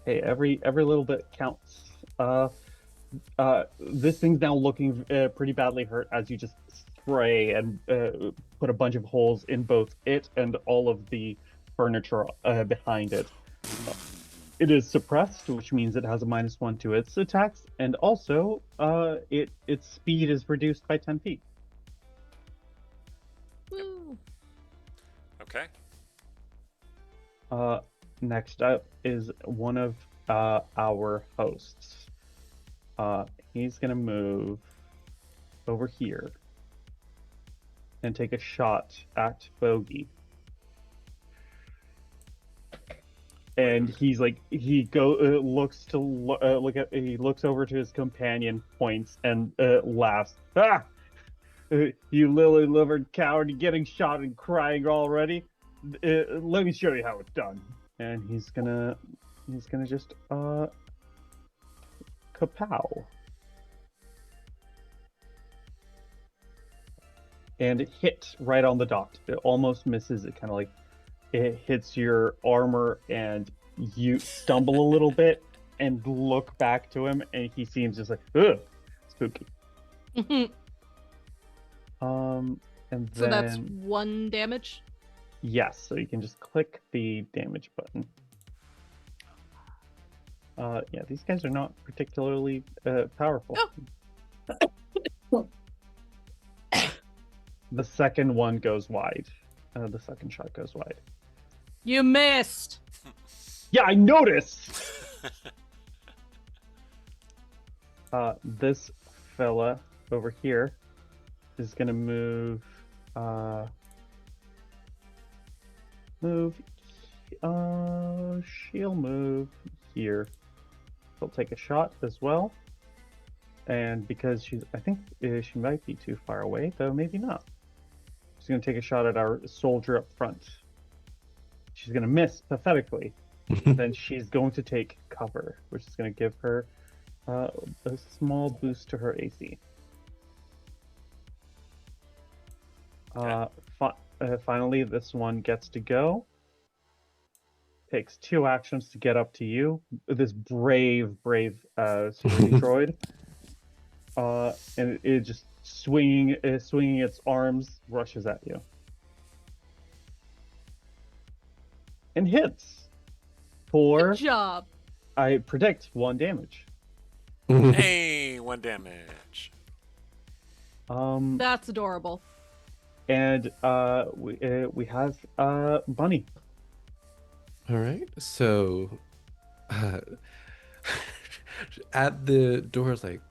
Hey, every little bit counts. This thing's now looking pretty badly hurt as you just spray and put a bunch of holes in both it and all of the furniture behind it. It is suppressed, which means it has a -1 to its attacks, and also its speed is reduced by 10 feet. Woo. Okay. Next up is one of our hosts. He's gonna move over here and take a shot at Bogey. And he's like, he looks over to his companion, points, and laughs. Ah, you lily-livered coward, getting shot and crying already. Let me show you how it's done. And he's gonna just kapow. And it hit right on the dot. It almost misses. It kind of like it hits your armor, and you stumble a little bit and look back to him, and he seems just like, ugh, spooky. And So then that's 1 damage? yes, so you can just click the damage button. Yeah, these guys are not particularly powerful. Oh. The second one goes wide. The second shot goes wide. You missed! Yeah, I noticed! This fella over here is gonna move. She'll move here. She'll take a shot as well. And because I think she might be too far away, though maybe not. She's gonna take a shot at our soldier up front. She's gonna miss pathetically. Then she's going to take cover, which is gonna give her a small boost to her AC. Finally, this one gets to go. Takes 2 actions to get up to you. This brave security droid. And it just swinging its arms, rushes at you. And hits. For, Good job. I predict, 1 damage. Hey, 1 damage. That's adorable. And we have Bunny. All right, so at the door, like,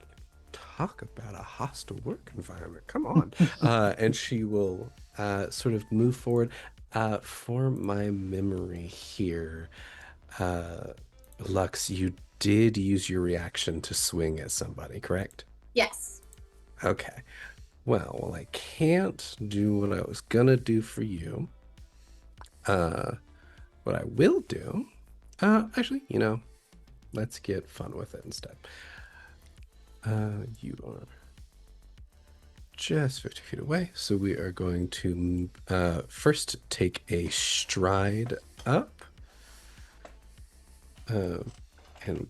talk about a hostile work environment. Come on. And she will sort of move forward. For my memory here, Lux, you did use your reaction to swing at somebody, correct? Yes. Okay. Well, I can't do what I was gonna do for you. What I will do, actually, let's get fun with it instead. You are just 50 feet away. So we are going to first take a stride up. And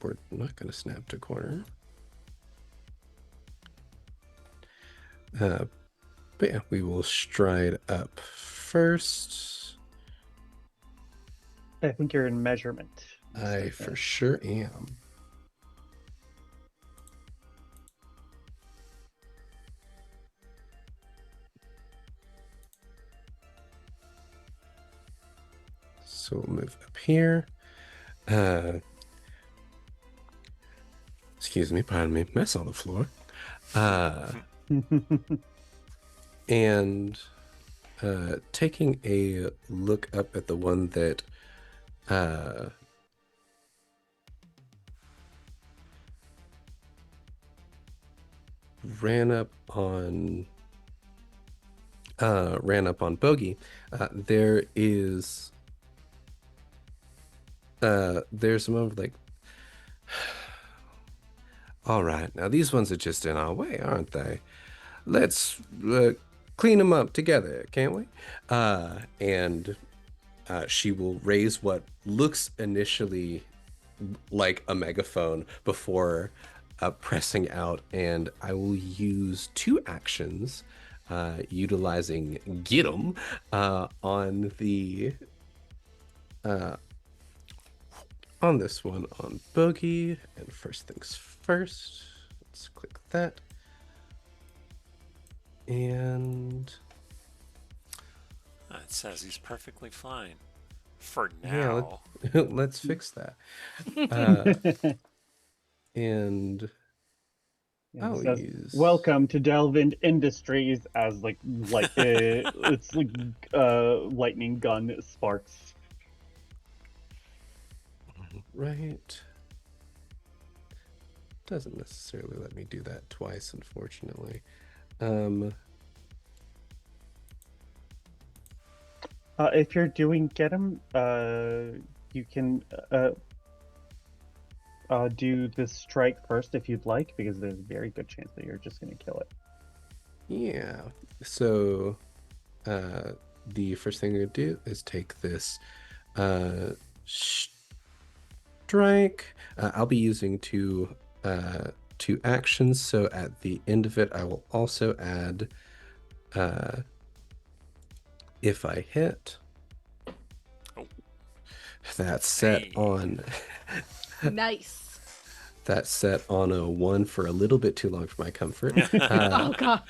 we're not going to snap to corner. But yeah, we will stride up first. I think you're in measurement. I for sure am. So we'll move up here. Excuse me, pardon me, mess on the floor. And taking a look up at the one that ran up on Bogey, there's a moment like, all right, now these ones are just in our way, aren't they? Let's clean them up together, can't we? And she will raise what looks initially like a megaphone before pressing out, and I will use 2 actions utilizing Get 'em on the on this one on Bogey. And first things first, let's click that. And It says he's perfectly fine for yeah, now. let's fix that. And Yeah, I'll it says, use welcome to Delvin Industries, as it's like lightning gun sparks. right. Doesn't necessarily let me do that twice, unfortunately. If you're doing get 'em, you can do the strike first if you'd like, because there's a very good chance that you're just going to kill it. Yeah. So the first thing I'm going to do is take this strike. I'll be using two actions. So at the end of it, I will also add if I hit. Oh. That's set on. Nice. That's set on a 1 for a little bit too long for my comfort. Oh god.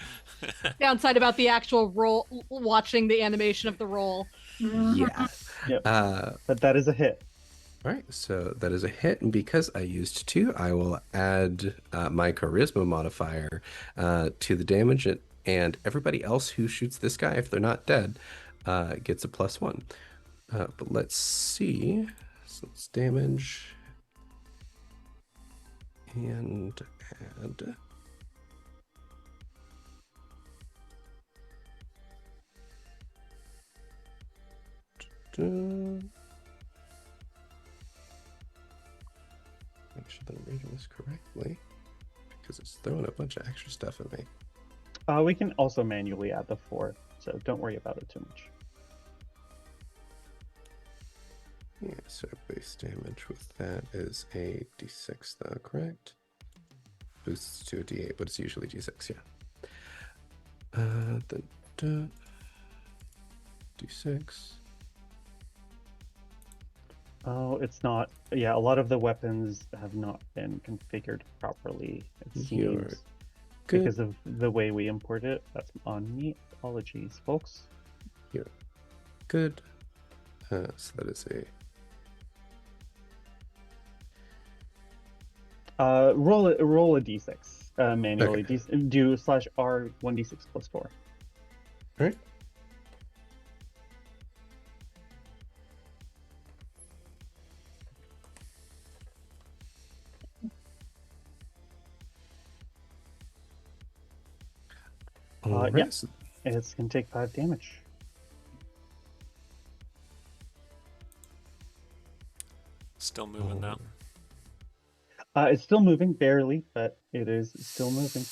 Downside about the actual roll, watching the animation of the roll. Yeah. Yep. But that is a hit. All right, so that is a hit, and because I used 2, I will add my charisma modifier to the damage, and everybody else who shoots this guy, if they're not dead, gets a +1. But let's see. So it's damage and add. Make sure that I'm reading this correctly, because it's throwing a bunch of extra stuff at me. We can also manually add the 4, so don't worry about it too much. Yeah, so base damage with that is a d6 though, correct? Boosts to a d8, but it's usually d6, yeah. Then d6. Oh, it's not. Yeah, a lot of the weapons have not been configured properly, it You're seems, good. because of the way we import it. That's on me. Apologies, folks. You're good. So that is a Roll a d6 manually. Okay. Do /R 1d6 +4. All right. All right. Yeah. It's gonna take 5 damage. Still moving now. It's still moving, barely, but it is still moving.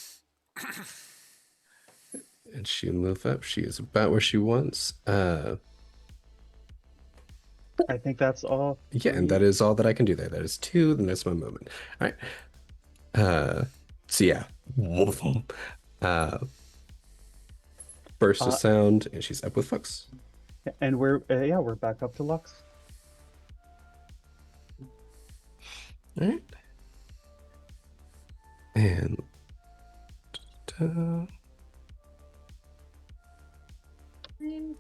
And she'll move up. She is about where she wants. I think that's all. Yeah, and that is all that I can do there. That is 2, then that's my movement. All right. So yeah. Burst of sound, and she's up with Fox. And we're back up to Lux. All right. And I'm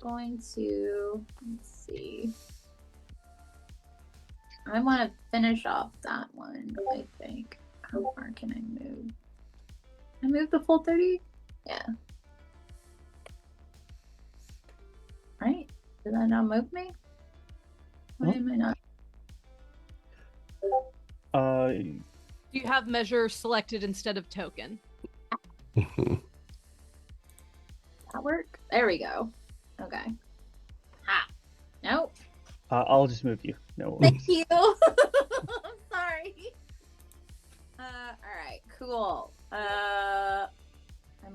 going to, let's see. I want to finish off that one, I think. How far can I move? Can I move the full 30? Yeah. Right? Did that not move me? Why am I not? Do you have measure selected instead of token? That work? There we go. Okay. Ha. Nope. I'll just move you. No. Thank you. I'm sorry. All right. Cool. I'm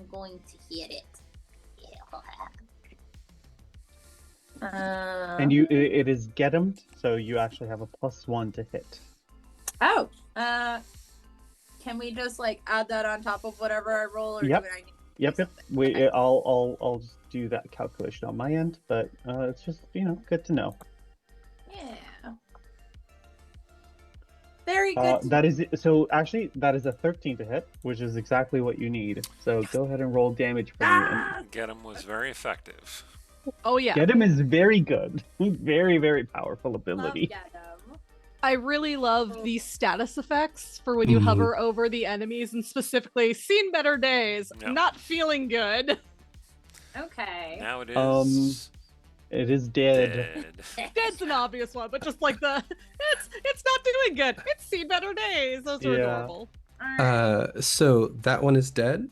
going to hit it. And it is get 'em, so you actually have a +1 to hit. Oh. Can we just like add that on top of whatever I roll, or Yep. do I need? Yep. Okay. I'll just do that calculation on my end, but it's just good to know. Yeah. Very good. That is so. Actually, that is a 13 to hit, which is exactly what you need. So go ahead and roll damage for me. Get him was very effective. Oh yeah. Get him is very good. Very, very powerful Love ability. get 'em. I really love the status effects for when you hover over the enemies, and specifically seen better days, Yep. not feeling good. Okay. Now it is It is dead. dead. Dead's an obvious one, but just like it's not doing good. It's seen better days. Those are Yeah. adorable. All right. So that one is dead.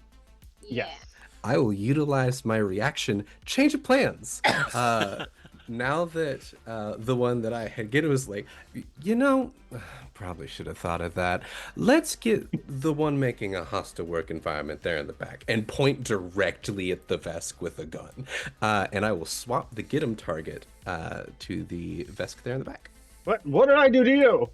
Yeah. Yes. I will utilize my reaction, change of plans. Now that the one that I had get was like, probably should have thought of that. Let's get the one making a hostile work environment there in the back and point directly at the Vesk with a gun. And I will swap the get 'em target to the Vesk there in the back. What did I do to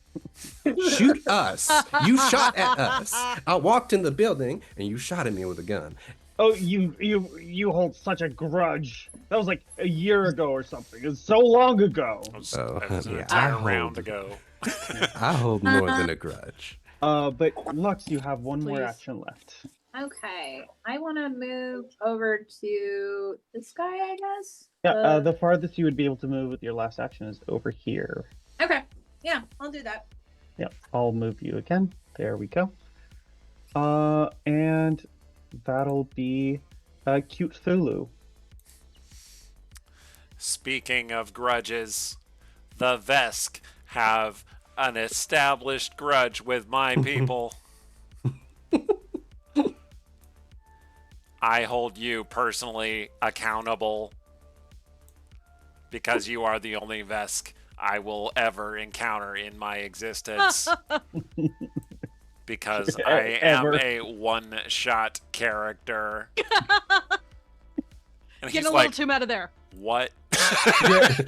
you? Shoot us. You shot at us. I walked in the building and you shot at me with a gun. Oh, you hold such a grudge. That was like a year ago or something. It's so long ago. That was, Oh, that was an yeah, entire I round hold- ago. I hold more than a grudge. But Lux, you have one more Please. action left. Okay. I want to move over to this guy, I guess. Yeah, the farthest you would be able to move with your last action is over here. Okay. Yeah, I'll do that. Yep, I'll move you again. There we go. And that'll be Cute Thulu. Speaking of grudges, the Vesk have an established grudge with my people. I hold you personally accountable because you are the only Vesk I will ever encounter in my existence. Because I am Ever. a one-shot character. And Getting he's a little like, too meta there. what?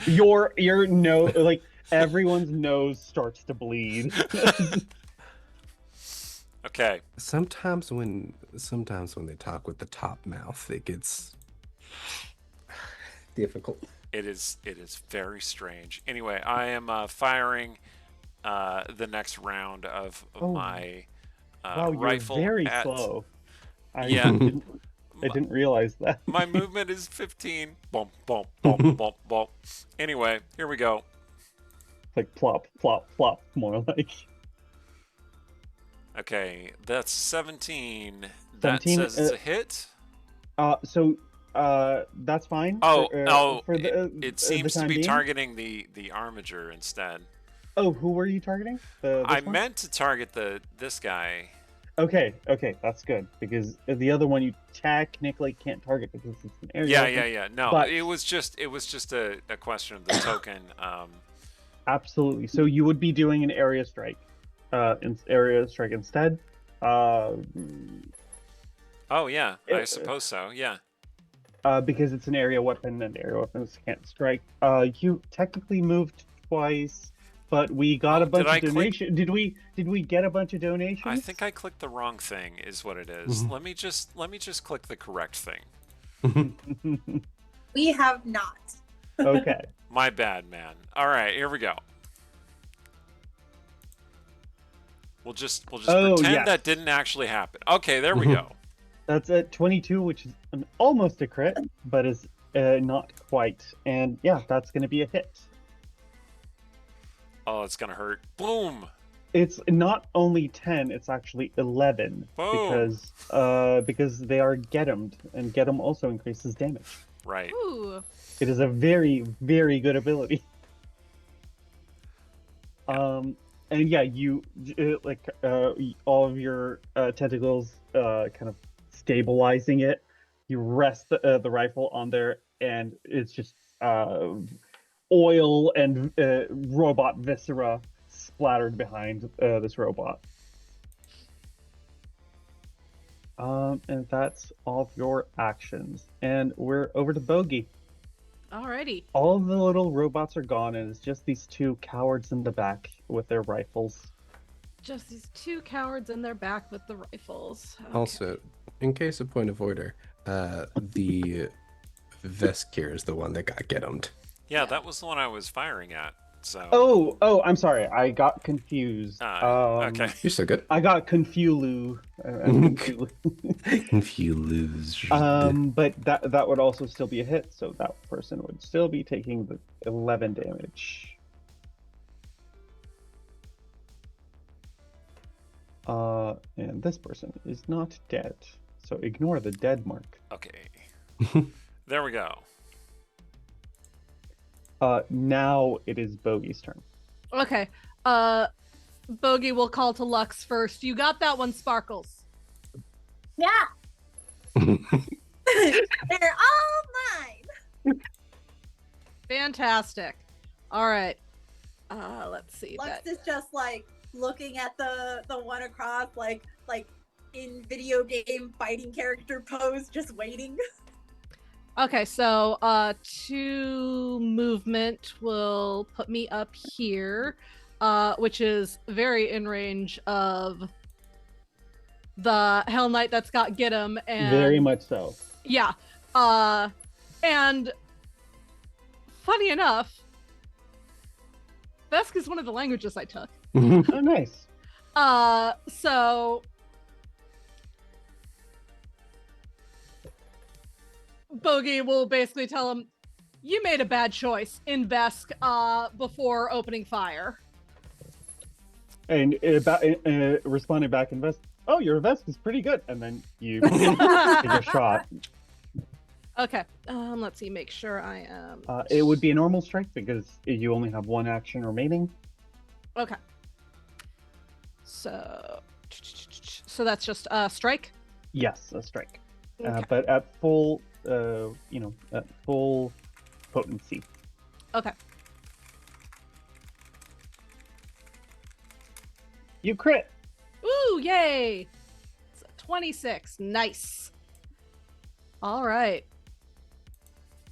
Your nose, like everyone's nose starts to bleed. Okay. Sometimes when they talk with the top mouth, it gets difficult. It is very strange. Anyway, I am firing the next round of Oh. my Wow, rifle. you're very at, slow. I Yeah. didn't realize that. My movement is 15. Bump, bump, bump, bump, bump. Anyway, here we go. Like plop, plop, plop, more like. Okay, that's 17. 17, That says it's a hit. So that's fine. Oh, for the, it the seems to time be being? targeting the armiger instead. Oh, who were you targeting? This I one? meant to target this guy. Okay, that's good because the other one you technically can't target because it's an area. Yeah. No, But- it was just a question of the token. Absolutely. So you would be doing an area strike, instead. Oh yeah, I Yeah. suppose so. Yeah. because it's an area weapon and area weapons can't strike. You technically moved twice, but we got a bunch of donations. Did we get a bunch of donations? I think I clicked the wrong thing, is what it is. Let me just click the correct thing. We have not. Okay. My bad, man. All right, here we go. We'll just pretend that didn't actually happen. Okay, there we go. That's at 22, which is almost a crit, but is not quite. And yeah, that's going to be a hit. Oh, it's gonna hurt. Boom. It's not only 10; it's actually 11 Boom. because they are Get'emed, and Get'em also increases damage. Right. Ooh. It is a very, very good ability. And yeah, you all of your tentacles kind of stabilizing it. You rest the rifle on there, and it's just oil and robot viscera splattered behind this robot. And that's all of your actions. And we're over to Bogey. Alrighty. All of the little robots are gone, and it's just these two cowards in the back with their rifles. Just these two cowards in their back with the rifles. Okay. Also, in case of point of order, the Veskir is the one that got Get'emed. Yeah, that was the one I was firing at. So. Oh, I'm sorry. I got confused. Okay. You're so good. I got confused. Confused. But that would also still be a hit, so that person would still be taking the 11 damage. And this person is not dead, so ignore the dead mark. Okay. There we go. Now it is Bogey's turn. Okay. Bogey will call to Lux first. You got that one, Sparkles. Yeah. They're all mine. Fantastic. All right. Let's see. Lux is just like looking at the one across, like in video game fighting character pose, just waiting. Okay, so 2 movement will put me up here, which is very in range of the Hell Knight that's got Get'em, and Very much so. yeah. And funny enough, Vesk is one of the languages I took. Oh, nice. So Bogey will basically tell him, you made a bad choice in Vesk before opening fire. And responding back in Vest, oh, your vest is pretty good. And then you take a shot. Okay, let's see, make sure I am... It would be a normal strike because you only have 1 action remaining. Okay. So that's just a strike? Yes, a strike. Okay. But at full, at full potency. Okay. You crit. Ooh, yay! It's 26. Nice. All right.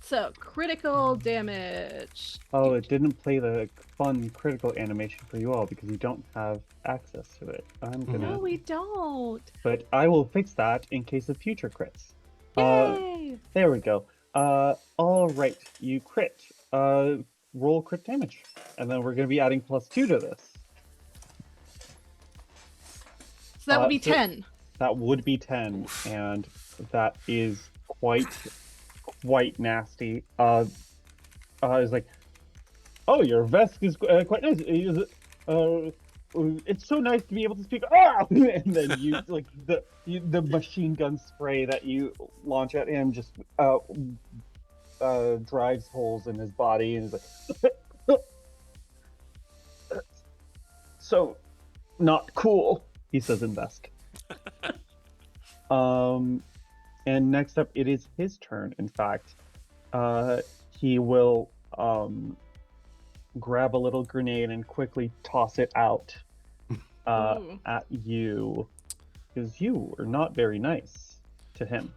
So, critical damage. Oh, it didn't play the fun critical animation for you all because you don't have access to it. I'm gonna. No, we don't. But I will fix that in case of future crits. Yay! There we go. All right, you crit. Roll crit damage, and then we're gonna be adding +2 to this. So that would be 10. That would be 10, and that is quite nasty. It's like, oh, your vest is quite nice. It's so nice to be able to speak. Ah! And then you like the machine gun spray that you launch at him just drives holes in his body, and he's like, so not cool, he says in Vesk. And next up, it is his turn. In fact, he will grab a little grenade and quickly toss it out at you, because you were not very nice to him,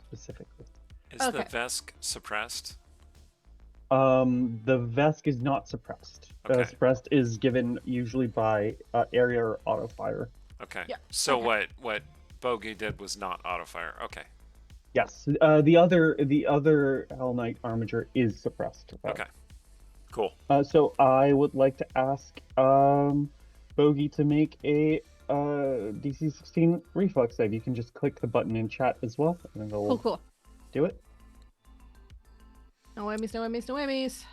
specifically. Is the Okay. Vesk suppressed? The Vesk is not suppressed. Okay. Suppressed is given usually by area or auto fire. Okay. Yeah, So okay. what Bogey did was not auto fire. Okay. Yes. The other Hell Knight Armiger is suppressed. Okay. Cool. So I would like to ask Bogey to make a DC 16 reflex save. You can just click the button in chat as well, and it'll Cool. do it. No whammies, no whammies, no whammies.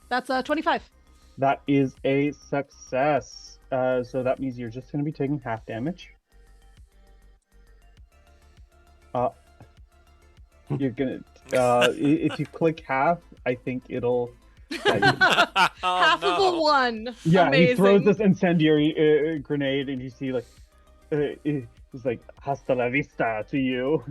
That's 25. That is a success. So that means you're just going to be taking half damage. You're gonna if you click half, I think it'll. Oh, Half of a 1. Yeah, Amazing. he throws this incendiary grenade, and you see like it's like "Hasta la vista" to you,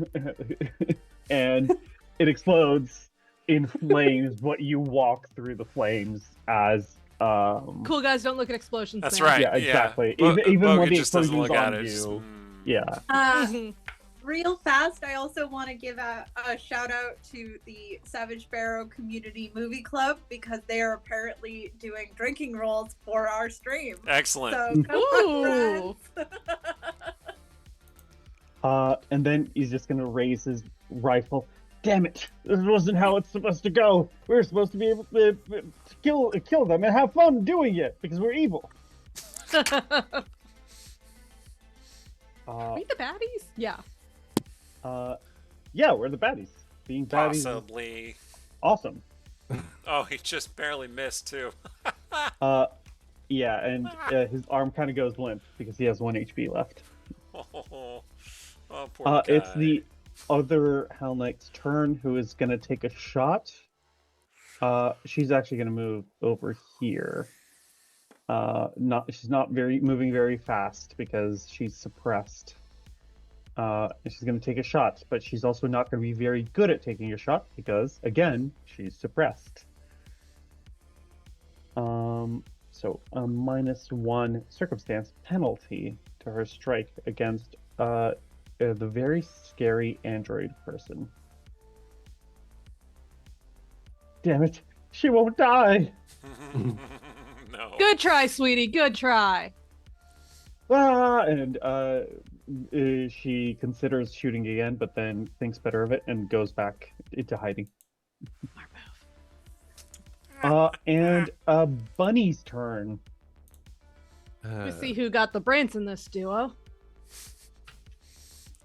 and it explodes in flames. But you walk through the flames as Cool guys don't look at explosions. That's man. right. Yeah, exactly. Bo- Even when Bogey the just doesn't explosion's look at on it. Just, you, yeah. Mhm. Real fast, I also want to give a shout out to the Savage Barrow Community Movie Club because they are apparently doing drinking rolls for our stream. Excellent. So come on, Ooh. friends. And then he's just gonna raise his rifle. Damn it! This wasn't how it's supposed to go. We were supposed to be able to kill them and have fun doing it because we're evil. Are we the baddies? Yeah. Yeah, we're the baddies. Being baddies is Possibly. awesome. Oh, he just barely missed too. Yeah, and his arm kind of goes limp because he has 1 HP left. Oh, poor guy. It's the other Hell Knight's turn, who is gonna take a shot. She's actually gonna move over here. She's not moving very fast because she's suppressed. She's gonna take a shot, but she's also not gonna be very good at taking a shot because, again, she's suppressed. So a -1 circumstance penalty to her strike against the very scary android person. Damn it, she won't die. No. Good try, sweetie. Good try. And she considers shooting again, but then thinks better of it and goes back into hiding. And Bunny's turn. Let's see who got the brains in this duo.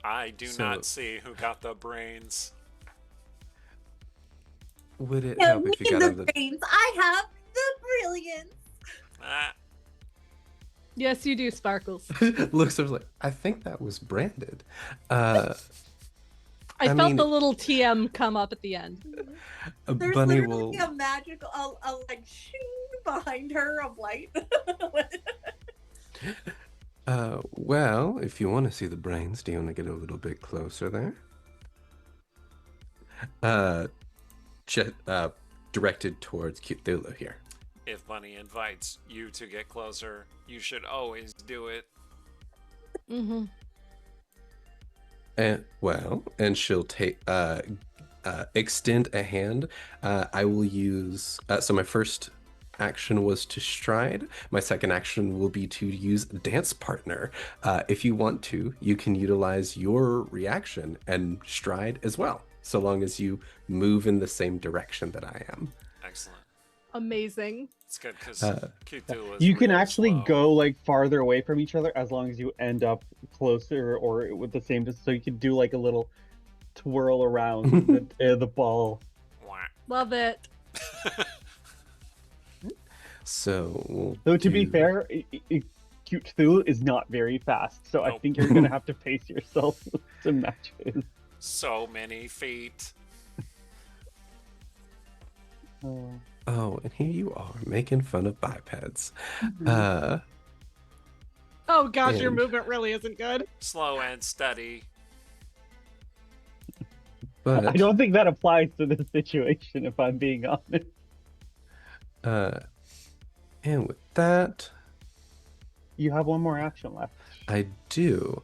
I do So- not see who got the brains. Would it Don't help if you need got the out of the brains. I have the brilliance. Ah, Yes, you do, Sparkles. looks like I think that was branded. I felt mean- the little TM come up at the end. There's Bunny literally will. a magical, like shing behind her of light. Well, if you want to see the brains, do you want to get a little bit closer there? Directed towards Cthulhu here. if Bunny invites you to get closer, you should always do it. Mm-hmm. And she'll take extend a hand. I will use so my first action was to stride. My second action will be to use dance partner. If you want to, you can utilize your reaction and stride as well, so long as you move in the same direction that I am. Excellent. Amazing. It's good because Cthulhu is You can real actually slow. go like farther away from each other as long as you end up closer or with the same distance. So you could do like a little twirl around the ball. Wah. Love it. So we'll Though to be do- fair, Cute Cthulhu is not very fast, so I Nope. think you're gonna have to pace yourself to match his. So many feet. Oh, and here you are making fun of bipeds. Oh gosh, your And- movement really isn't good. Slow and steady. But I don't think that applies to this situation, if I'm being honest. and with that, You have one more action left. I do.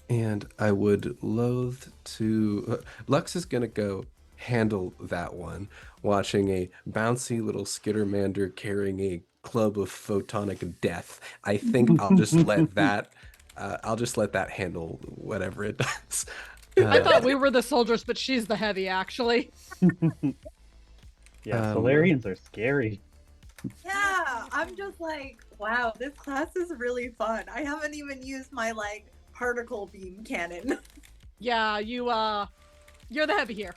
And I would loathe to. Lux is gonna go handle that one, watching a bouncy little Skittermander carrying a club of photonic death. I think I'll just let that. I'll just let that handle whatever it does. I thought we were the soldiers, but she's the heavy, actually. Yeah, Solarians are scary. Yeah, I'm just like, wow, this class is really fun. I haven't even used my like particle beam cannon. Yeah, you're the heavy here.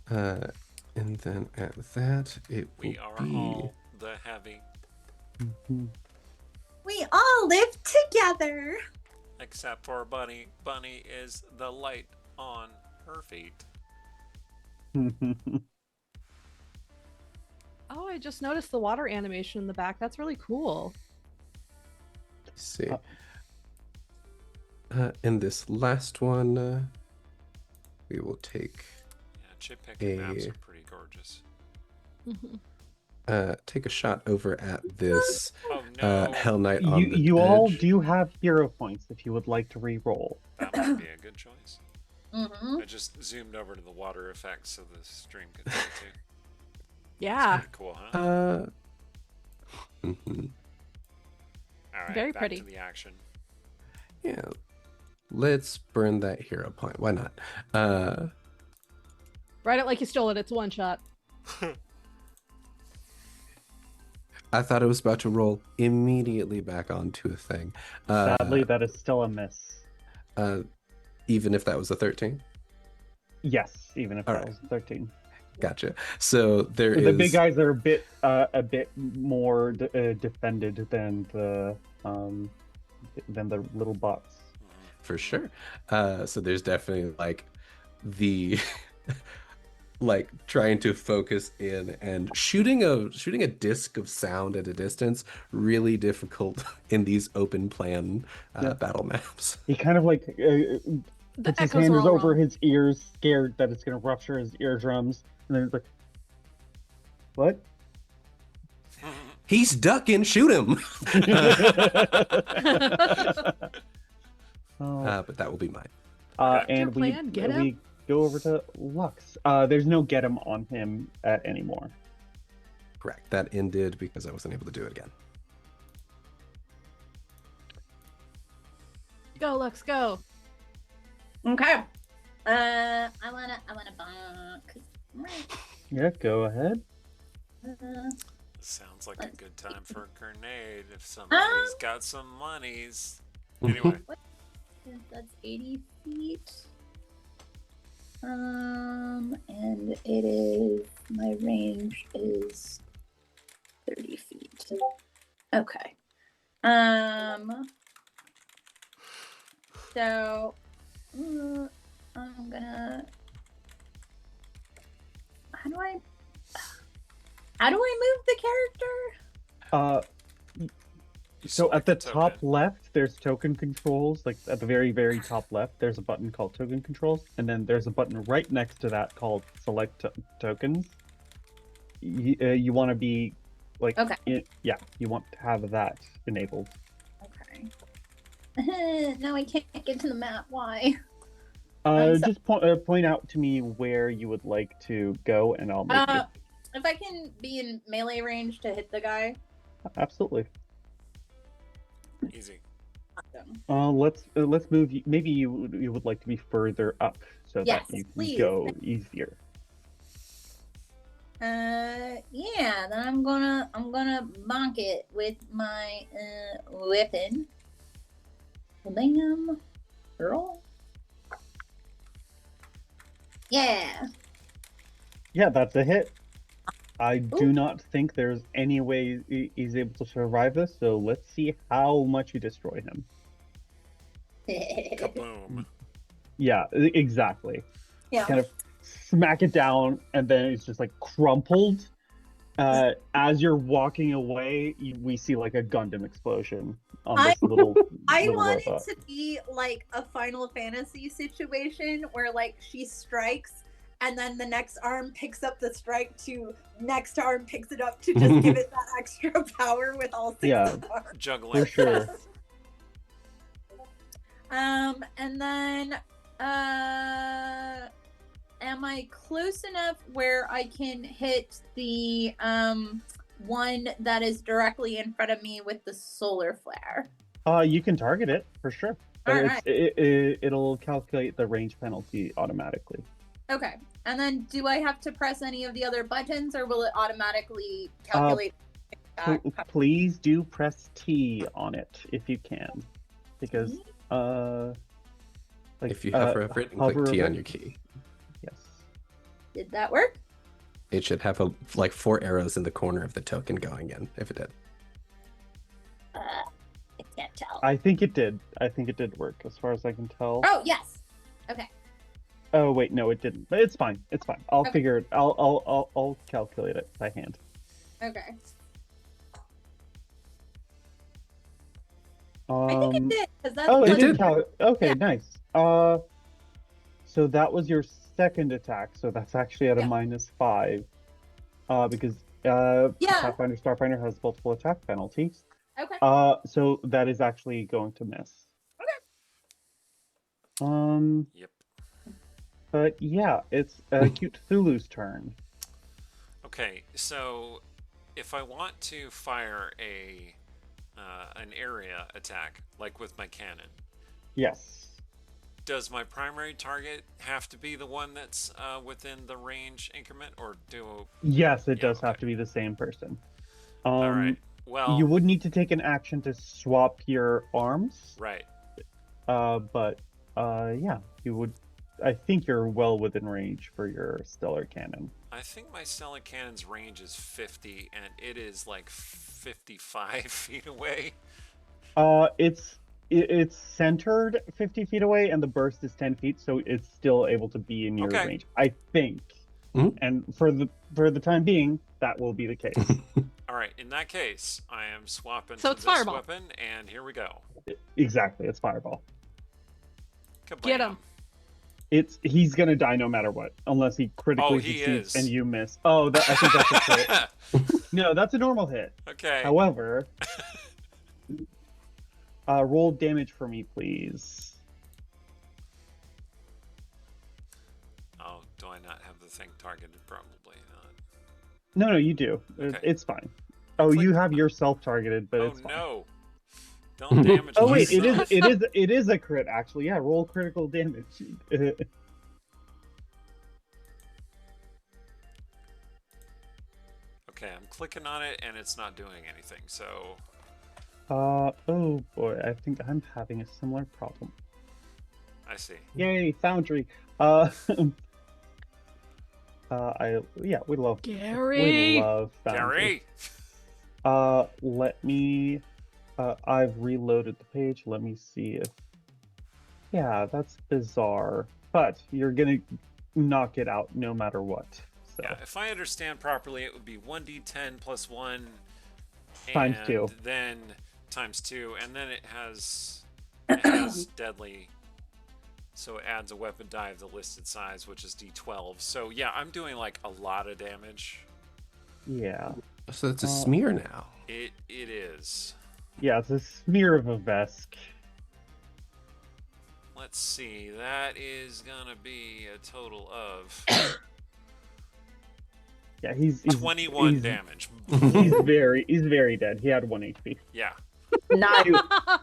And then at that, it will We are be. all the heavy, We all live together. except for Bunny. Bunny is the light on her feet. Oh, I just noticed the water animation in the back. That's really cool. Let's see. In this last one, we will take Yeah, chip picking maps are pretty gorgeous. take a shot over at this Oh no, Hell Knight on the You all edge. do have hero points if you would like to re-roll. that might be a good choice. Mm-hmm. I just zoomed over to the water effects so the stream could see it too. Yeah. Pretty cool, huh? Mhm. All right, very back pretty. to the action. Yeah. Let's burn that hero point. Why not? Write it like you stole it. It's one shot. I thought it was about to roll immediately back onto a thing. Sadly, that is still a miss. Even if that was a 13. Yes, even if All that right. was 13. Gotcha. So there The is big guys are a bit more defended than the little bots. for sure. So there's definitely like the like trying to focus in and shooting a disc of sound at a distance really difficult in these open plan battle maps. He kind of like The puts his echoes hand are all over wrong. his ears, scared that it's gonna rupture his eardrums, and then it's like, "What?" He's ducking, shoot him. But that will be mine. And we plan, get him? we go over to Lux. There's no get him on him anymore. Correct. That ended because I wasn't able to do it again. Go, Lux, go. Okay. I wanna bonk. Yeah, go ahead. Sounds like a good time for a grenade if somebody's got some monies. Anyway, That's 80 feet. And it is, my range is 30 feet. Okay. So, I'm gonna, how do I move the character? you So at the select a top token. left, there's token controls. Like at the very, very top left, there's a button called token controls, and then there's a button right next to that called select tokens. You want to be like, Okay. yeah, you want to have that enabled. Okay. Now I can't get to the map. Why? Just point out to me where you would like to go, and I'll make it. If I can be in melee range to hit the guy. Absolutely. Easy. Let's move. Maybe you would like to be further up so Yes, that you can please. go easier. Yeah. Then I'm gonna bonk it with my weapon. Bam. Roll. Yeah. Yeah, that's a hit. I do Ooh. not think there's any way he's able to survive this, so let's see how much you destroy him. Kaboom. Yeah, exactly. Yeah. Kind of smack it down, and then it's just like crumpled. As you're walking away, we see like a Gundam explosion on this little. I little want robot. it to be like a Final Fantasy situation where like she strikes and then the next arm picks up the strike to next arm picks it up to just give it that extra power with all six Yeah. of arms. Juggling. For sure. And then, am I close enough where I can hit the one that is directly in front of me with the solar flare? You can target it for sure, but All right. it'll calculate the range penalty automatically. Okay. And then, do I have to press any of the other buttons, or will it automatically calculate? Please do press T on it if you can, because like If you hover over it and click T on your key, yes. Did that work? it should have like 4 arrows in the corner of the token going in. If it did, I can't tell. I think it did. I think it did work, as far as I can tell. Oh, yes. Okay. Oh wait, no, it didn't. But it's fine. It's fine. I'll Okay. figure it. I'll calculate it by hand. Okay. I think it did, because that's Oh, it what- did. Okay, Yeah. nice. So that was your second attack. So that's actually at a Yeah. -5. Because Yeah. Starfinder has multiple attack penalties. Okay. So that is actually going to miss. Yep. But yeah, it's Cute Thulu's turn. Okay, so if I want to fire an area attack, like with my cannon, Yes. does my primary target have to be the one that's within the range increment, or do? Yes, it Yeah, does have okay. to be the same person. All right. Well, You would need to take an action to swap your arms. right. But yeah, you would. I think you're well within range for your stellar cannon. I think my stellar cannon's range is 50, and it is like 55 feet away. It's centered 50 feet away, and the burst is 10 feet, so it's still able to be in your Okay. range. I think. Mhm. And for the time being, that will be the case. All right. In that case, I am swapping So to it's this fireball. weapon, and here we go. Exactly, it's fireball. Kablam. Get him. He's gonna die no matter what, unless he critically Oh, he succeeds is. and you miss. Oh, I think that's a crit. No, that's a normal hit. Okay. However, roll damage for me, please. Oh, do I not have the thing targeted? Probably not. No, you do. Okay. It's fine. Oh, Click- you have yourself targeted, but Oh it's fine. no! Don't damage. Oh wait, myself. it is a crit actually. Yeah, roll critical damage. Okay, I'm clicking on it and it's not doing anything. So Oh boy, I think I'm having a similar problem. I see. Yay, Foundry. We love Gary. Foundry. Gary. Let me. I've reloaded the page. Let me see if. Yeah, that's bizarre. But you're gonna knock it out no matter what. So Yeah, if I understand properly, it would be 1d10 plus 1 Times and 2. then times 2, and then it has deadly. So it adds a weapon die of the listed size, which is d12. So yeah, I'm doing like a lot of damage. yeah, so it's a smear now. It is. yeah, it's a smear of a Vesk. Let's see. That is gonna be a total of Yeah, he's 21 he's, damage. He's very dead. He had 1 HP. Yeah. Nice.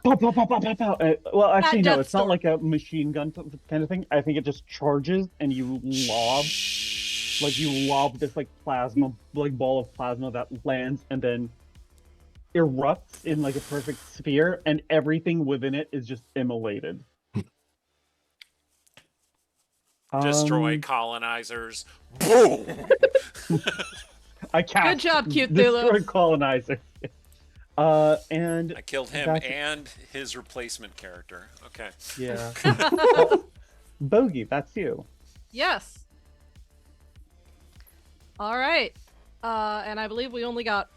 Pow, pow, pow, pow, pow, pow. Well, actually, no, death it's not storm. like a machine gun kind of thing. I think it just charges and you lob this like plasma, like ball of plasma that lands and then erupts in like a perfect sphere, and everything within it is just immolated. Destroy colonizers. Boom. I cast. Good job, Cute Destroy Thulu. colonizer. And I killed him That's- and his replacement character. Okay. yeah, Bogey, that's you. Yes. All right. And I believe we only got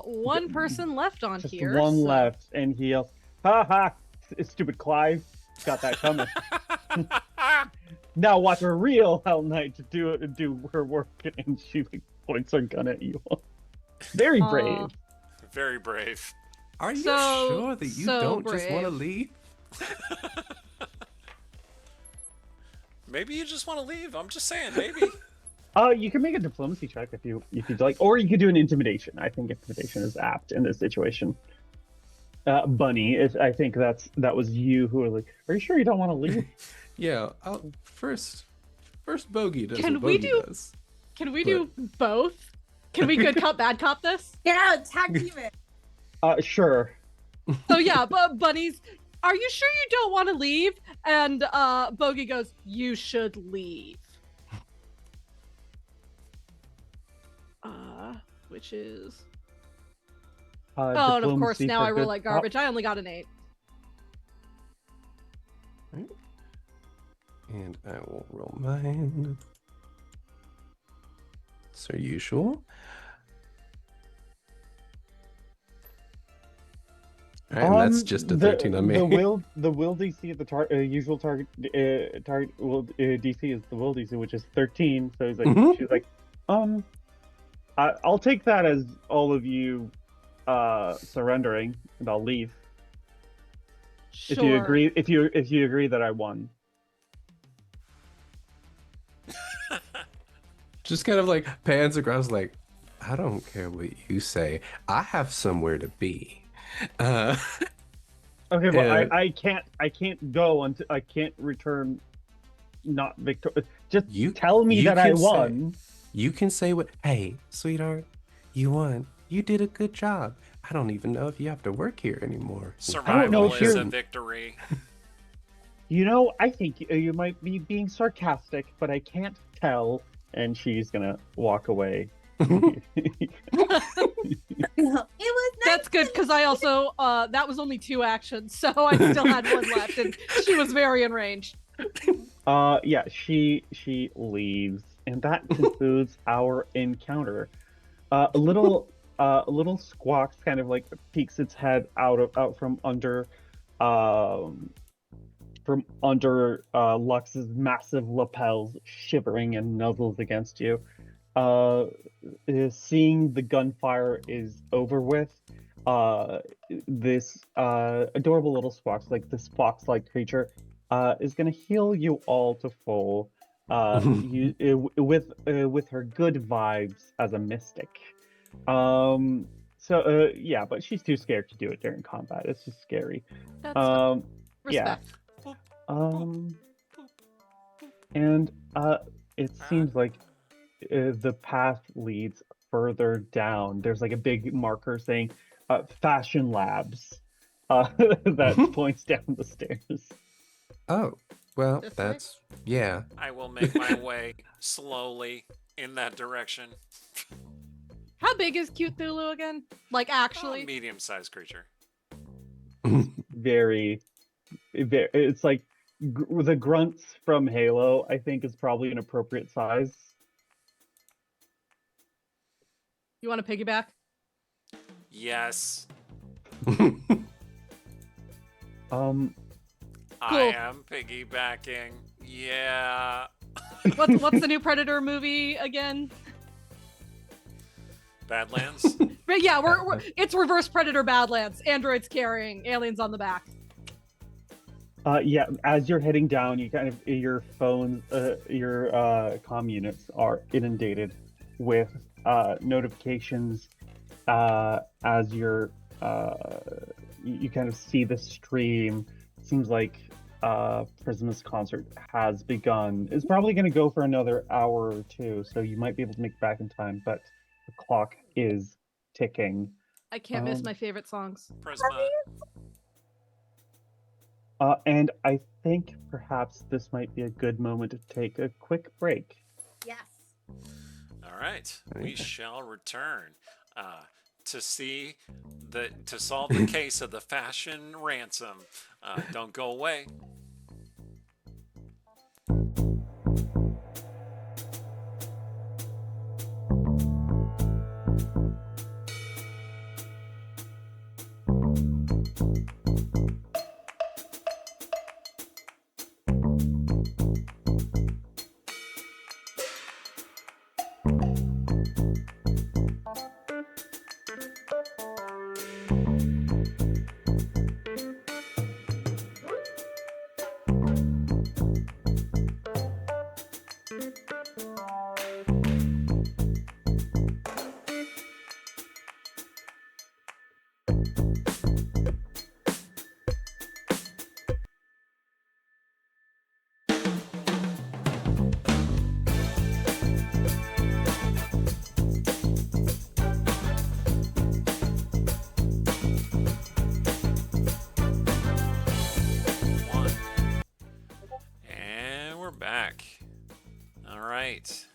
one person left on Just here. one so- left, and he yells, "Ha ha! Stupid Clive, got that coming." Now watch a real Hell Knight to do her work, and she like points her gun at you. Very brave. Very brave. Are you So- sure that you so don't just want to brave. leave? Maybe you just want to leave. I'm just saying, maybe. You can make a diplomacy check if you'd like, or you could do an intimidation. I think intimidation is apt in this situation. Bunny, I think that was you who were like, "Are you sure you don't want to leave?" Yeah, first Bogey does Can what we Bogey do- does. Can we do both? Can we good cop, bad cop this? Yeah, tag team it. Sure. So yeah, but Bunny's, are you sure you don't want to leave? And Bogey goes, you should leave. Which is oh, and of course Diplomacy now for I roll good like cop. garbage. I only got an 8. And I will roll mine. So usual. All right, and that's just a 13 on me. The will DC at the usual target will DC is the will DC, which is 13. So he's like, Mhm. she's like, I'll take that as all of you surrendering, and I'll leave. Sure. If you agree, if you agree that I won. Just kind of like pans across, like, I don't care what you say. I have somewhere to be. Okay, but Yeah. I can't go until I can't return. Not victorious. Just tell me you that I can say- won. You can say what, hey, sweetheart, you won. You did a good job. I don't even know if you have to work here anymore. I don't know Survival if is you're- a victory. You know, I think you might be being sarcastic, but I can't tell. And she's gonna walk away. It was nice. That's good because I also that was only 2 actions, so I still had 1 left, and she was very in range. Yeah, she leaves, and that concludes our encounter. A little Squawks kind of like peeks its head out from under Lux's massive lapels, shivering, and nuzzles against you. Seeing the gunfire is over with, this adorable little Squawks, like this fox-like creature, is gonna heal you all to full, with her good vibes as a mystic. Yeah, but she's too scared to do it during combat. It's just scary. That's Yeah. respect. And it seems like the path leads further down. There's like a big marker saying Fashion Labs that points down the stairs. Oh, well, This way? that's, yeah. I will make my way slowly in that direction. How big is Cute Thulu again? Like actually? Medium-sized creature. Very, it's like the grunts from Halo, I think, is probably an appropriate size. You want to piggyback? Yes, I am piggybacking. Yeah. What's the new Predator movie again? Badlands. But yeah, we're it's reverse Predator Badlands. Androids carrying aliens on the back. Yeah, as you're heading down, you kind of your phone, your comm units are inundated with notifications as you're you kind of see the stream. Seems like Prisma's concert has begun. It's probably going to go for another hour or two, so you might be able to make it back in time, but the clock is ticking. I can't miss my favorite songs. Prisma. And I think perhaps this might be a good moment to take a quick break. Yes. All right, we shall return to solve the case of the fashion ransom. Don't go away. One. And we're back. All right.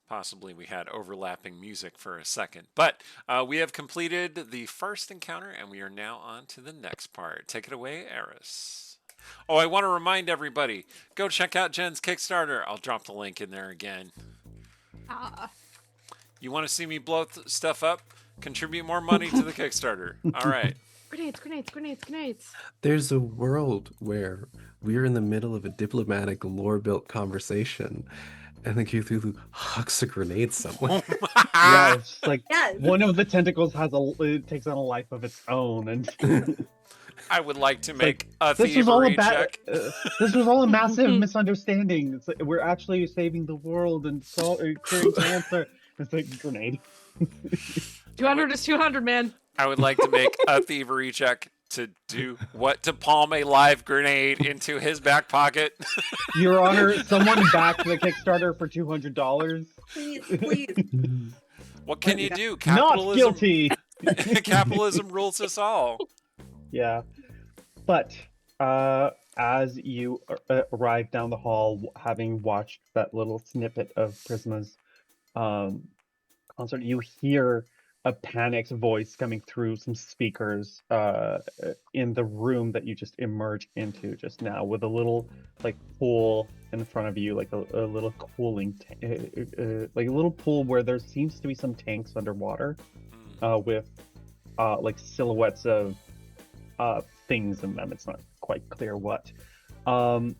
Possibly we had overlapping music for a second, but we have completed the first encounter and we are now on to the next part. Take it away, Eris. Oh, I want to remind everybody, go check out Jen's Kickstarter. I'll drop the link in there again. You want to see me blow stuff up? Contribute more money to the Kickstarter. All right. Grenades, grenades, grenades, grenades. There's a world where we're in the middle of a diplomatic, lore-built conversation, and then Cthulhu hucks a grenade somewhere. Yeah, it's like Yes. one of the tentacles it takes on a life of its own, and I would like to make like, a this was all a thievery check. this was all a massive misunderstanding. It's like, we're actually saving the world and curing cancer. It's like grenade. 200 is 200, man. I would like to make a thievery check to do what? To palm a live grenade into his back pocket. Your Honor, someone backed the Kickstarter for $200. Please, please. What can you do? Not Capitalism, guilty. capitalism rules us all. Yeah, but as you arrive down the hall, having watched that little snippet of Prisma's concert, you hear a panicked voice coming through some speakers in the room that you just emerged into just now, with a little like pool in front of you, like a little cooling like a little pool where there seems to be some tanks underwater with like silhouettes of things in them. It's not quite clear what. And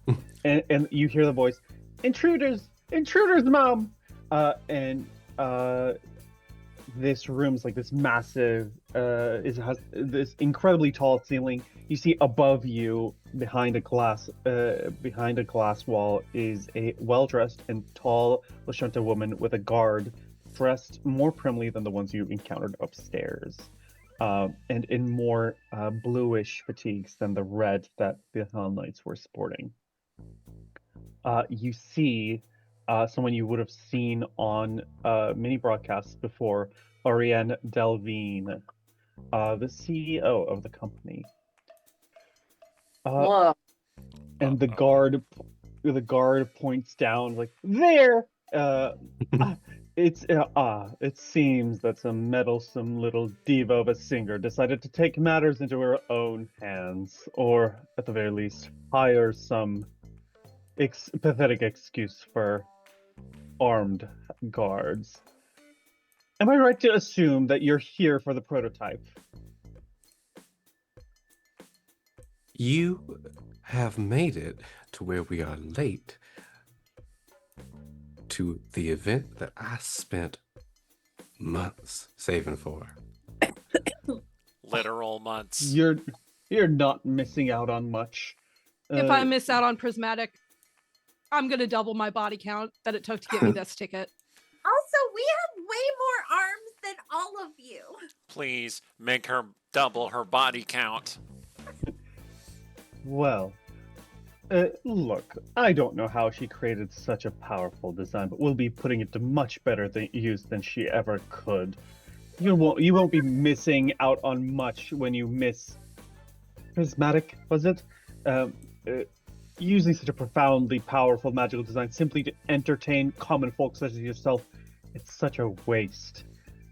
you hear the voice, intruders, Mom. And this room's like this massive, it has this incredibly tall ceiling. You see above you, behind a glass wall, is a well-dressed and tall Lashunta woman with a guard, dressed more primly than the ones you encountered upstairs, and in more bluish fatigues than the red that the Hell Knights were sporting. You see someone you would have seen on mini broadcasts before, Ariane Delvine, the CEO of the company. Whoa. And the guard points down, like, there. It seems that some meddlesome little diva of a singer decided to take matters into her own hands, or at the very least, hire some pathetic excuse for armed guards. Am I right to assume that you're here for the prototype? You have made it to where we are late to the event that I spent months saving for. Literal months. You're not missing out on much. If I miss out on Prismatic, I'm gonna double my body count that it took to get me this ticket. Also, we have way more arms than all of you. Please make her double her body count. Well, look, I don't know how she created such a powerful design, but we'll be putting it to much better use than she ever could. You won't be missing out on much when you miss Prismatic, was it? Using such a profoundly powerful magical design simply to entertain common folk such as yourself, it's such a waste.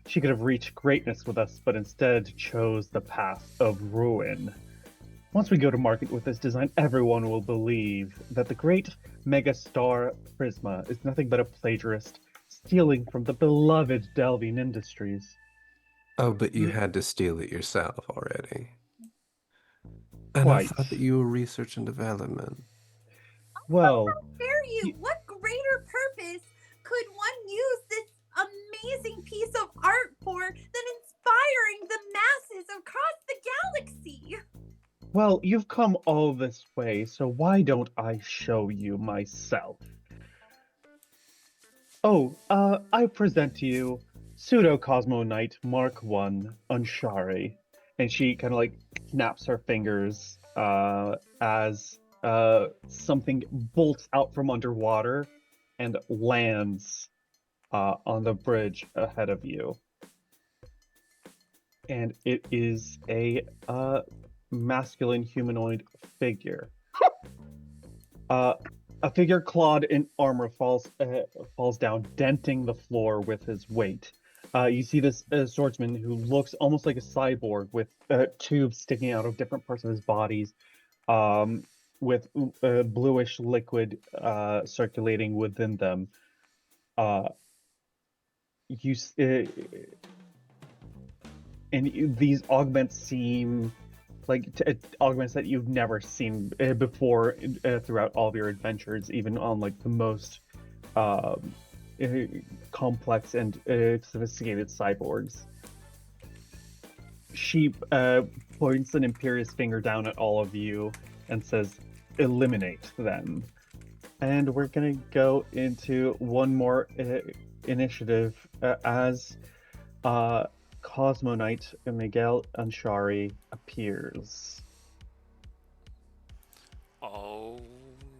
She could have reached greatness with us, but instead chose the path of ruin. Once we go to market with this design, everyone will believe that the great megastar Prisma is nothing but a plagiarist, stealing from the beloved Delvine Industries. Oh, but you had to steal it yourself already. And Quite. I thought that you were research and development. Well, Dare you? What greater purpose could one use this amazing piece of art for than inspiring the masses across the galaxy? Well, you've come all this way, so why don't I show you myself? Oh, I present to you Pseudo Cosmo Knight Mark 1 Unshari. And she kind of like snaps her fingers as something bolts out from underwater and lands on the bridge ahead of you. And it is a masculine humanoid figure. A figure clad in armor falls down, denting the floor with his weight. You see this swordsman who looks almost like a cyborg with tubes sticking out of different parts of his bodies, with bluish liquid circulating within them. These augments seem like augments that you've never seen before throughout all of your adventures, even on like the most complex and sophisticated cyborgs. She points an imperious finger down at all of you and says, "Eliminate them." And we're gonna go into one more initiative as Cosmonite Miguel Anshari appears. Oh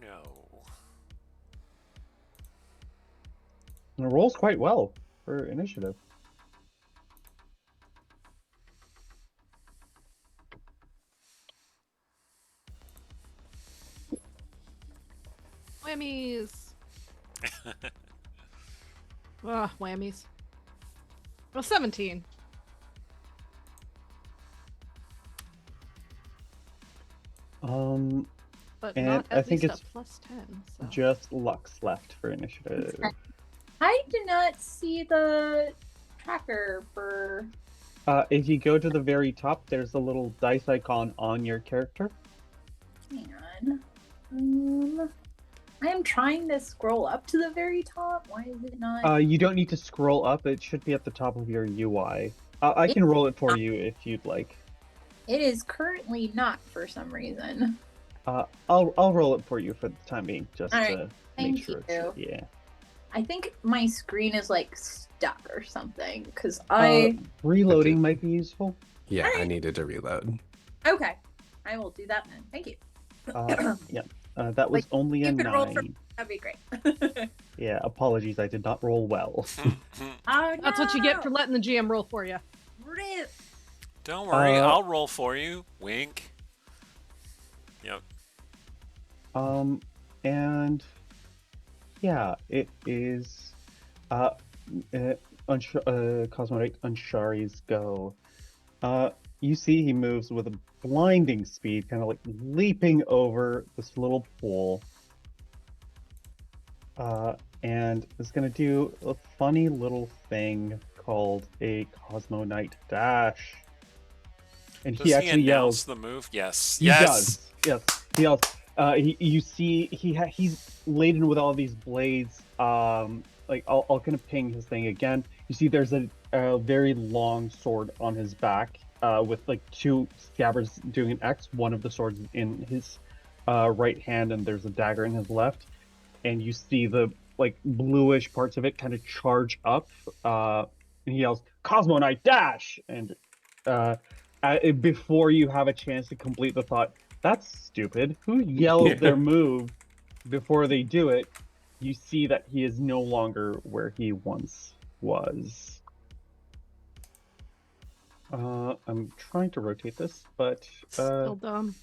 no. And it rolls quite well for initiative. Whammies. Whammies. Well, 17. But And not I at think least it's a plus 10. So. just Lux left for initiative. I did not see the tracker for. If you go to the very top, there's a little dice icon on your character. Hang on. I am trying to scroll up to the very top. Why is it not? You don't need to scroll up. It should be at the top of your UI. I can roll it for you if you'd like. It is currently not for some reason. I'll roll it for you for the time being, just All right. to Thank make sure. you. Yeah. I think my screen is like stuck or something because Reloading might be useful. Yeah, I Alright. needed to reload. Okay, I will do that then. Thank you. Yeah. That was only a you could roll for- 9. That'd be great. Yeah, apologies, I did not roll well. Oh, That's what you get for no! letting the GM roll for you. Rip. Don't worry, I'll roll for you. Wink. Yep. And yeah, it is Cosmonite Anshari's go. You see he moves with a blinding speed, kind of like leaping over this little pool. And is going to do a funny little thing called a Cosmonite Dash. And Does he actually yells. the move? Yes. He does. Yes, he yells. You see, he's laden with all these blades. Like I'll kind of ping his thing again. You see, there's a very long sword on his back, with like 2 scabbards doing an X. One of the swords in his right hand, and there's a dagger in his left. And you see the like bluish parts of it kind of charge up. And he yells, "Cosmonite Dash!" And before you have a chance to complete the thought, "That's stupid. Who yells their move before they do it?" You see that he is no longer where he once was. I'm trying to rotate this, but Still dumb.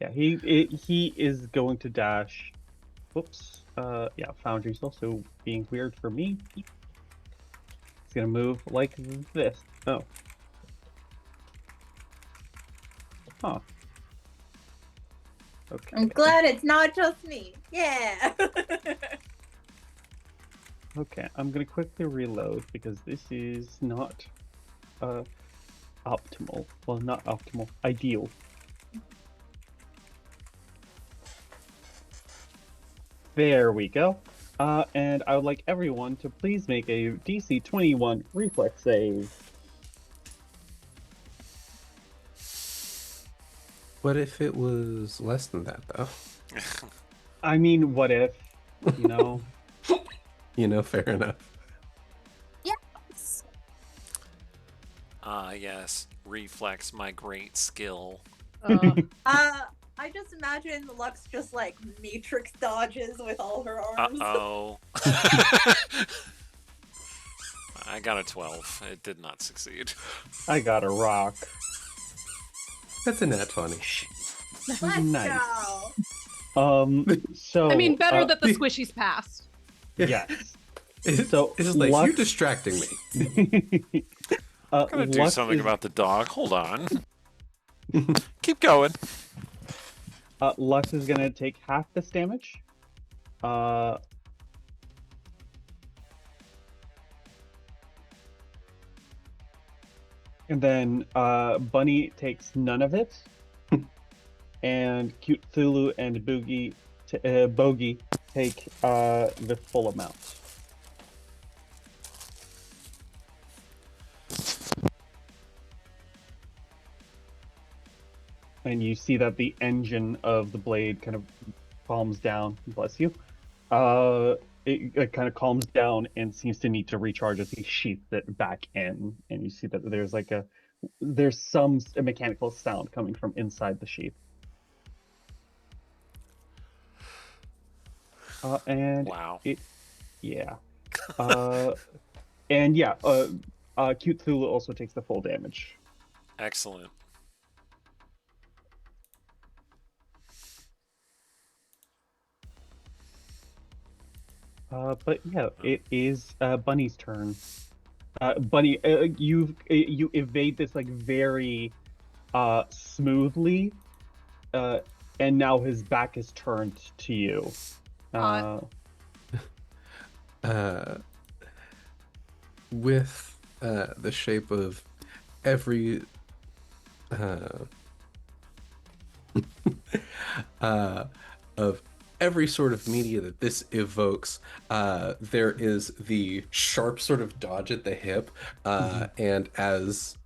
yeah, he is going to dash. Whoops. Yeah, Foundry's also being weird for me. He's gonna move like this. Oh. Huh. Okay. I'm glad it's not just me. Yeah. Okay, I'm gonna quickly reload because this is not optimal. Well, not optimal. Ideal. There we go. And I would like everyone to please make a DC 21 reflex save. What if it was less than that, though? I mean, what if, you know? Fair enough. Yes. Yes. Reflex, my great skill. I just imagine Lux just like matrix dodges with all her arms. Uh-oh. I got a 12. It did not succeed. I got a rock. That's a nat 20. Let's Nice. go. So I mean, better that the squishies passed. yes. It's So, just like, Lux- you're distracting me. I'm gonna do Lux something is- about the dog. Hold on. Keep going. Lux is gonna take half this damage. And then Bunny takes none of it, and Cute Thulu and Bogey take the full amount. And you see that the engine of the blade kind of calms down. Bless you. It kind of calms down and seems to need to recharge as he sheaths it back in. And you see that there's some mechanical sound coming from inside the sheath. And Wow. yeah. And yeah, Cute Thulu also takes the full damage. Excellent. But yeah, it is Bunny's turn. Bunny, you evade this like very smoothly, and now his back is turned to you. With the shape of every of every sort of media that this evokes, there is the sharp sort of dodge at the hip, and as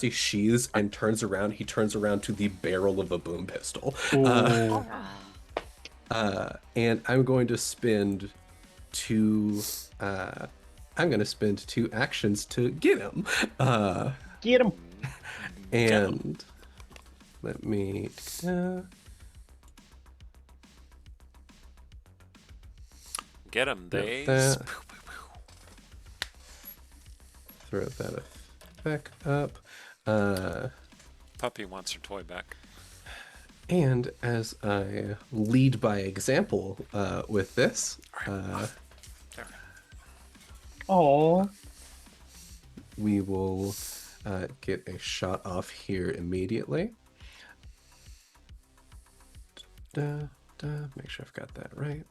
he sheathes and turns around, he turns around to the barrel of a boom pistol. Ooh. And I'm going to spend two actions to get him. Get him! And let me Get him, Days. throw that back up. Puppy wants her toy back. And as I lead by example with this, Aww. we will get a shot off here immediately. Make sure I've got that right.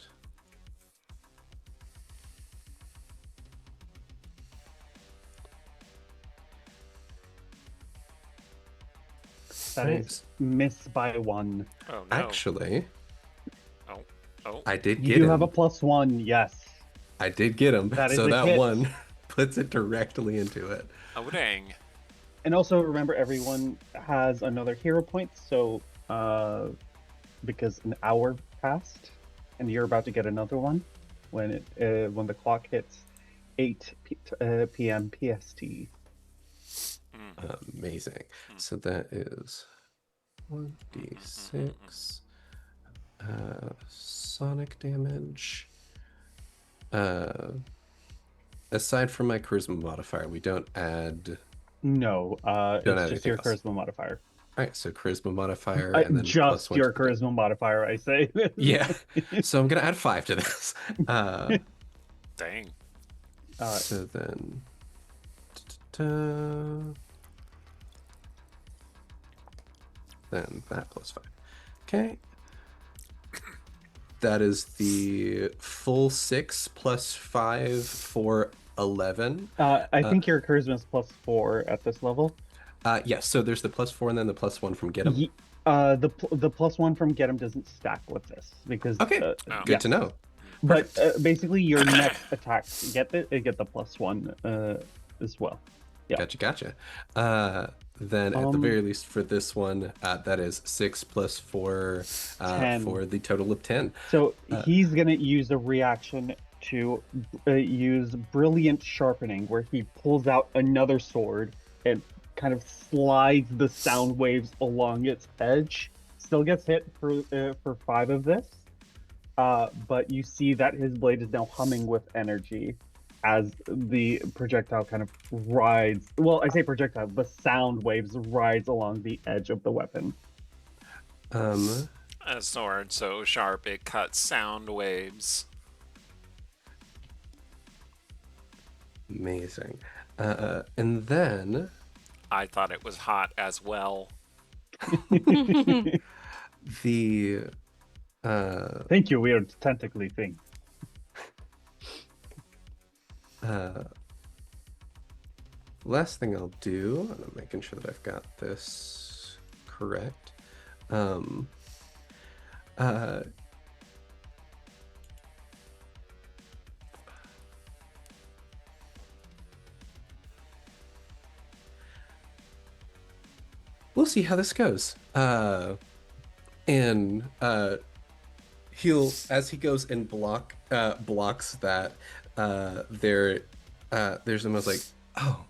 That is miss by 1. Oh no. Actually, Oh. I did You get do him. have a +1, yes. I did get him. That is so a that hit. one puts it directly into it. Oh dang. And also remember, everyone has another hero point, so because an hour passed, and you're about to get another one when the clock hits 8 p.m. PST. Amazing. So that is 1d6 sonic damage. Aside from my charisma modifier, we don't add. No, Don't it's add just your anything else. charisma modifier. All right, so charisma modifier and then Just +1 your to the- charisma modifier, I say. Yeah. So I'm gonna add 5 to this. Dang. So then. Then that +5. Okay. That is the full 6 plus 5 for 11. I think your charisma is +4 at this level. Yes, so there's the +4 and then the +1 from Get 'em. The +1 from Get 'em doesn't stack with this because Okay, good yeah. to know. But basically, your next attacks get the +1 as well. Yeah. Gotcha. Then at the very least for this one, that is 6 plus 4 10. for the total of 10. So he's gonna use a reaction to use Brilliant Sharpening, where he pulls out another sword and kind of slides the sound waves along its edge. Still gets hit for 5 of this, but you see that his blade is now humming with energy as the projectile kind of rides. Well, I say projectile, the sound waves rides along the edge of the weapon. A sword so sharp it cuts sound waves. Amazing. And then I thought it was hot as well. the Thank you, weird tentacly thing. last thing I'll do, and I'm making sure that I've got this correct. We'll see how this goes. And he'll, as he goes and blocks that, there's almost like, oh,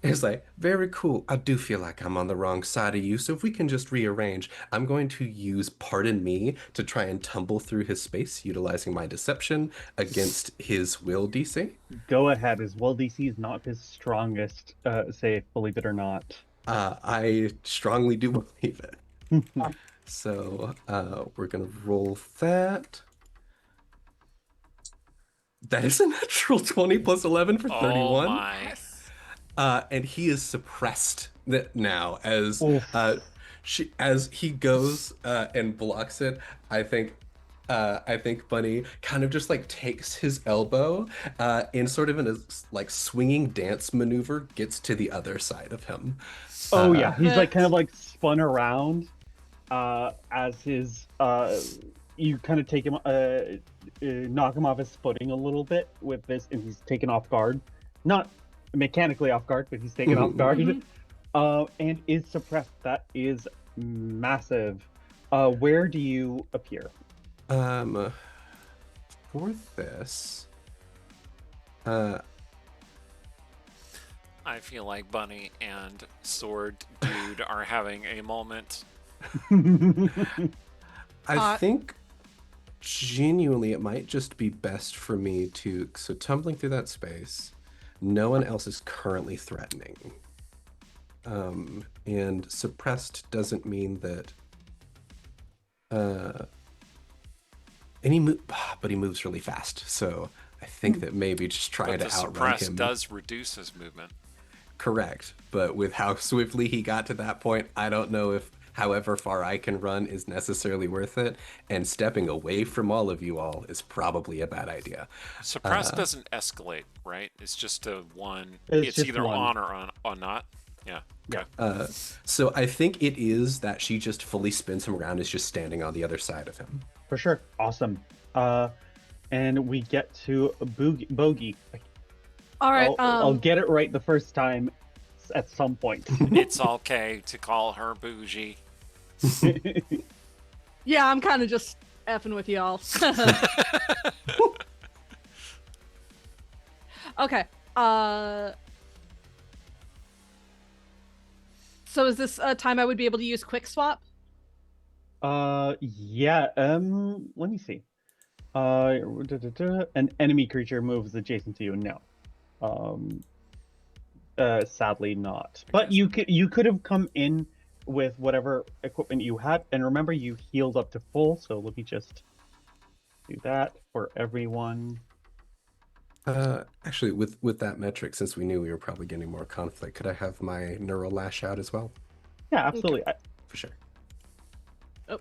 it's like, very cool. I do feel like I'm on the wrong side of you. So if we can just rearrange, I'm going to use Pardon Me to try and tumble through his space, utilizing my deception against his will DC. Go ahead. His will DC is not his strongest save, believe it or not. I strongly do believe it. So we're gonna roll that. That is a natural 20 plus 11 for 31. Oh my. And he is suppressed now as Oof. as he goes and blocks it. I think Bunny kind of just like takes his elbow in sort of in a like swinging dance maneuver, gets to the other side of him. Oh yeah, he's like kind of like spun around as his you kind of take him knock him off his footing a little bit with this, and he's taken off guard. Not mechanically off guard, but he's taken off guard. And is suppressed. That is massive. Where do you appear? For this, I feel like Bunny and Sword Dude are having a moment. I think genuinely it might just be best for me to, so tumbling through that space, no one else is currently threatening. And suppressed doesn't mean that but he moves really fast, so I think that maybe just trying But to the outrun suppress him. does reduce his movement. Correct, but with how swiftly he got to that point, I don't know if however far I can run is necessarily worth it, and stepping away from all of you all is probably a bad idea. Suppress doesn't escalate, right? It's just a one. It's It's just either one. on or not. Yeah. Okay. So I think it is that she just fully spins him around, is just standing on the other side of him. For sure. Awesome. And we get to Bogey. All right. I'll get it right the first time at some point. It's okay to call her bougie. Yeah, I'm kind of just effing with y'all. Okay. So is this a time I would be able to use quick swap? Yeah. Let me see. An enemy creature moves adjacent to you. No. Sadly not. But you could have come in with whatever equipment you had, and remember you healed up to full. So let me just do that for everyone. Actually, with that metric, since we knew we were probably getting more conflict, could I have my neural lash out as well? Yeah, absolutely. For sure. Oh.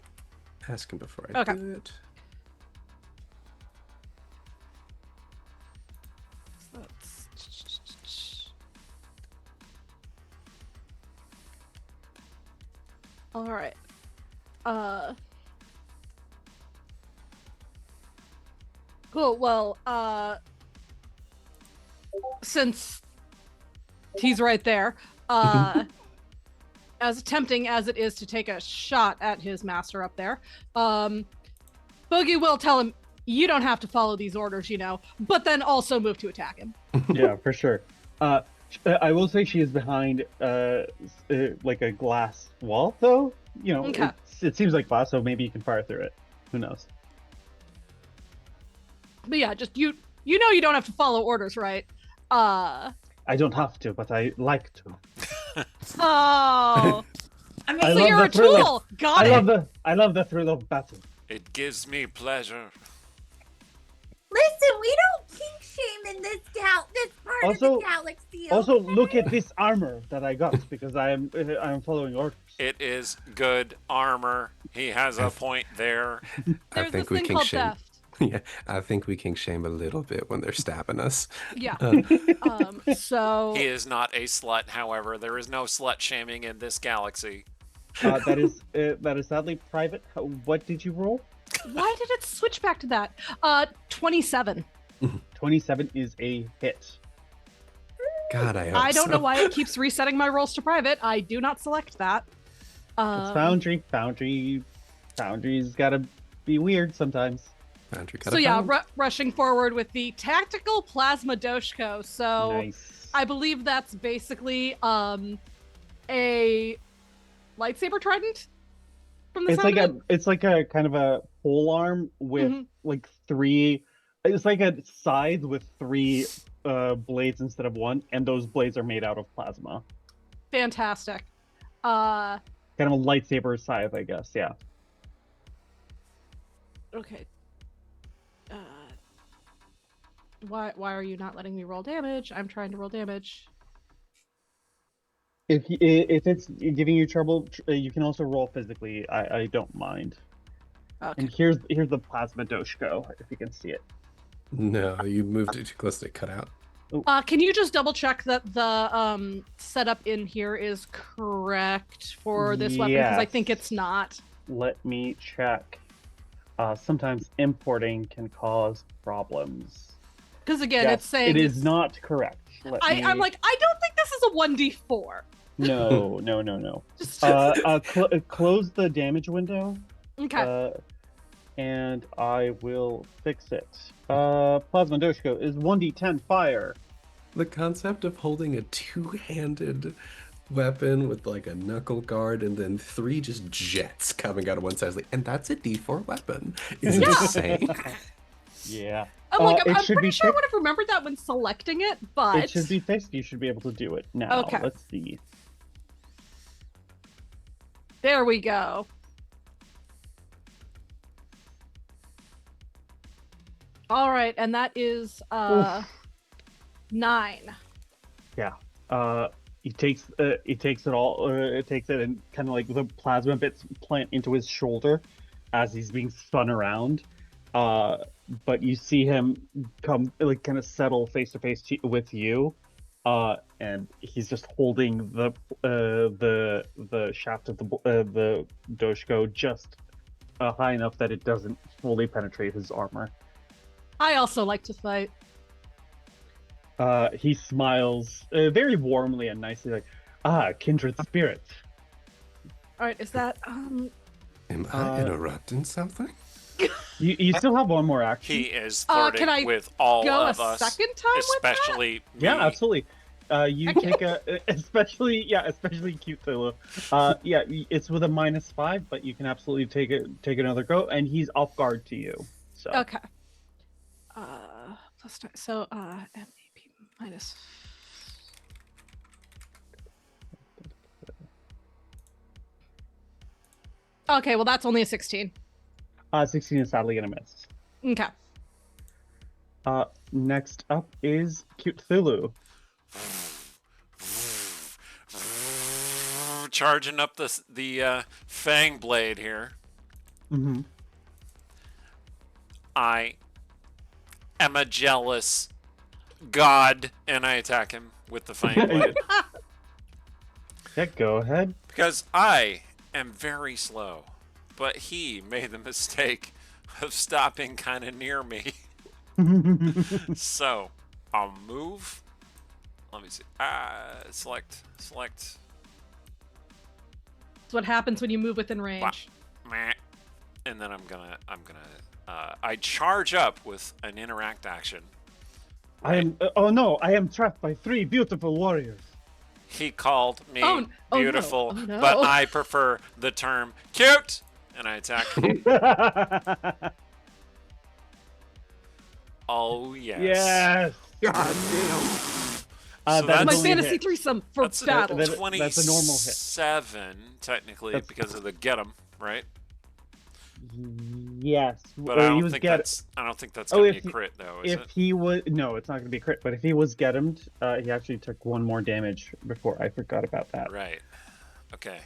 Ask him before I Okay. do it. All right. Cool. Well, since he's right there, as tempting as it is to take a shot at his master up there, Boogie will tell him, you don't have to follow these orders, but then also move to attack him. Yeah, for sure. I will say she is behind like a glass wall, though. Okay. It seems like glass, so maybe you can fire through it. Who knows? But yeah, just you don't have to follow orders, right? I don't have to, but I like to. Oh, I mean, I so love you're the a thrill of- tool. Got it. I love the thrill of battle. It gives me pleasure. listen, we don't kink shame in this part of Also- the galaxy. Also, okay? look at this armor that I got because I'm following orders. It is good armor. He has a point there. I There's this think we thing can called shame. theft. Yeah, I think we can shame a little bit when they're stabbing us. Yeah. Uh, So He is not a slut, however. There is no slut shaming in this galaxy. That is sadly private. What did you roll? why did it switch back to that? 27. 27 is a hit. God, I hope I don't know so. why it keeps resetting my rolls to private. I do not select that. It's Foundry. Foundry's gotta be weird sometimes. Foundry cut So a yeah, pound. rushing forward with the tactical plasma doshko. So Nice. I believe that's basically a lightsaber trident from the It's sound like of it. it's like a kind of a pole arm with Mhm. like three. It's like a scythe with three blades instead of one, and those blades are made out of plasma. Fantastic. Kind of a lightsaber scythe, I guess. Yeah. Okay. Why are you not letting me roll damage? I'm trying to roll damage. If it's giving you trouble, you can also roll physically. I don't mind. Okay. And here's the plasma doshko, if you can see it. No, you moved it too close to cut out. Can you just double check that the setup in here is correct for this weapon? Because I think Yes. it's not. Let me check. Sometimes importing can cause problems. Because again, Yes, it's saying it is not correct. I'm like, I don't think this is a 1d4. No. Just Close the damage window, okay. and I will fix it. Plasma Doshko is 1d10 fire. The concept of holding a two-handed weapon with like a knuckle guard and then three just jets coming out of one side, and that's a D4 weapon is Yeah. insane. Yeah. I'm like, it I'm should pretty be sure I fixed. would have remembered that when selecting it, but It should be fixed. You should be able to do it now. Okay. Let's see. there we go. All right, and that is 9. He takes it all. It takes it and kind of like the plasma bits plant into his shoulder as he's being spun around. But you see him come like kind of settle face to face with you, and he's just holding the shaft of the doshko just high enough that it doesn't fully penetrate his armor. I also like to fight. He smiles very warmly and nicely, like, kindred spirits. All right, is that Am I interrupting something? You still have one more action. He is can flirting I with all go of a us, second time with that? especially Yeah, me. absolutely. You Okay. take especially cute Thulu. It's with a -5, but you can absolutely take another go, and he's off guard to you. So Okay. Plus 9. So MAP minus. Okay, well that's only a 16. 16 is sadly gonna miss. Okay. Next up is cute Thulu. Charging up the fang blade here. Mm-hmm. I am a jealous god, and I attack him with the fang blade Yeah, go ahead. because I am very slow. But he made the mistake of stopping kind of near me. So I'll move. Let me see. Select. what happens when you move within range. Meh. And then I charge up with an interact action. I am. Oh no! I am trapped by 3 beautiful warriors. He called me Oh, no. beautiful, Oh, no. but I prefer the term cute, and I attack. Oh yes. Yes. God damn. So That that's is My only a fantasy hit. threesome for That's battle. That's a normal hit. 27 technically That's- because of the get 'em, right? Yes. But Or I he don't was think get. that's Oh, gonna if be a he- crit though, is If it? he was no, it's not gonna be a crit. But if he was get him, he actually took 1 more damage before. I forgot about that. Right. Okay.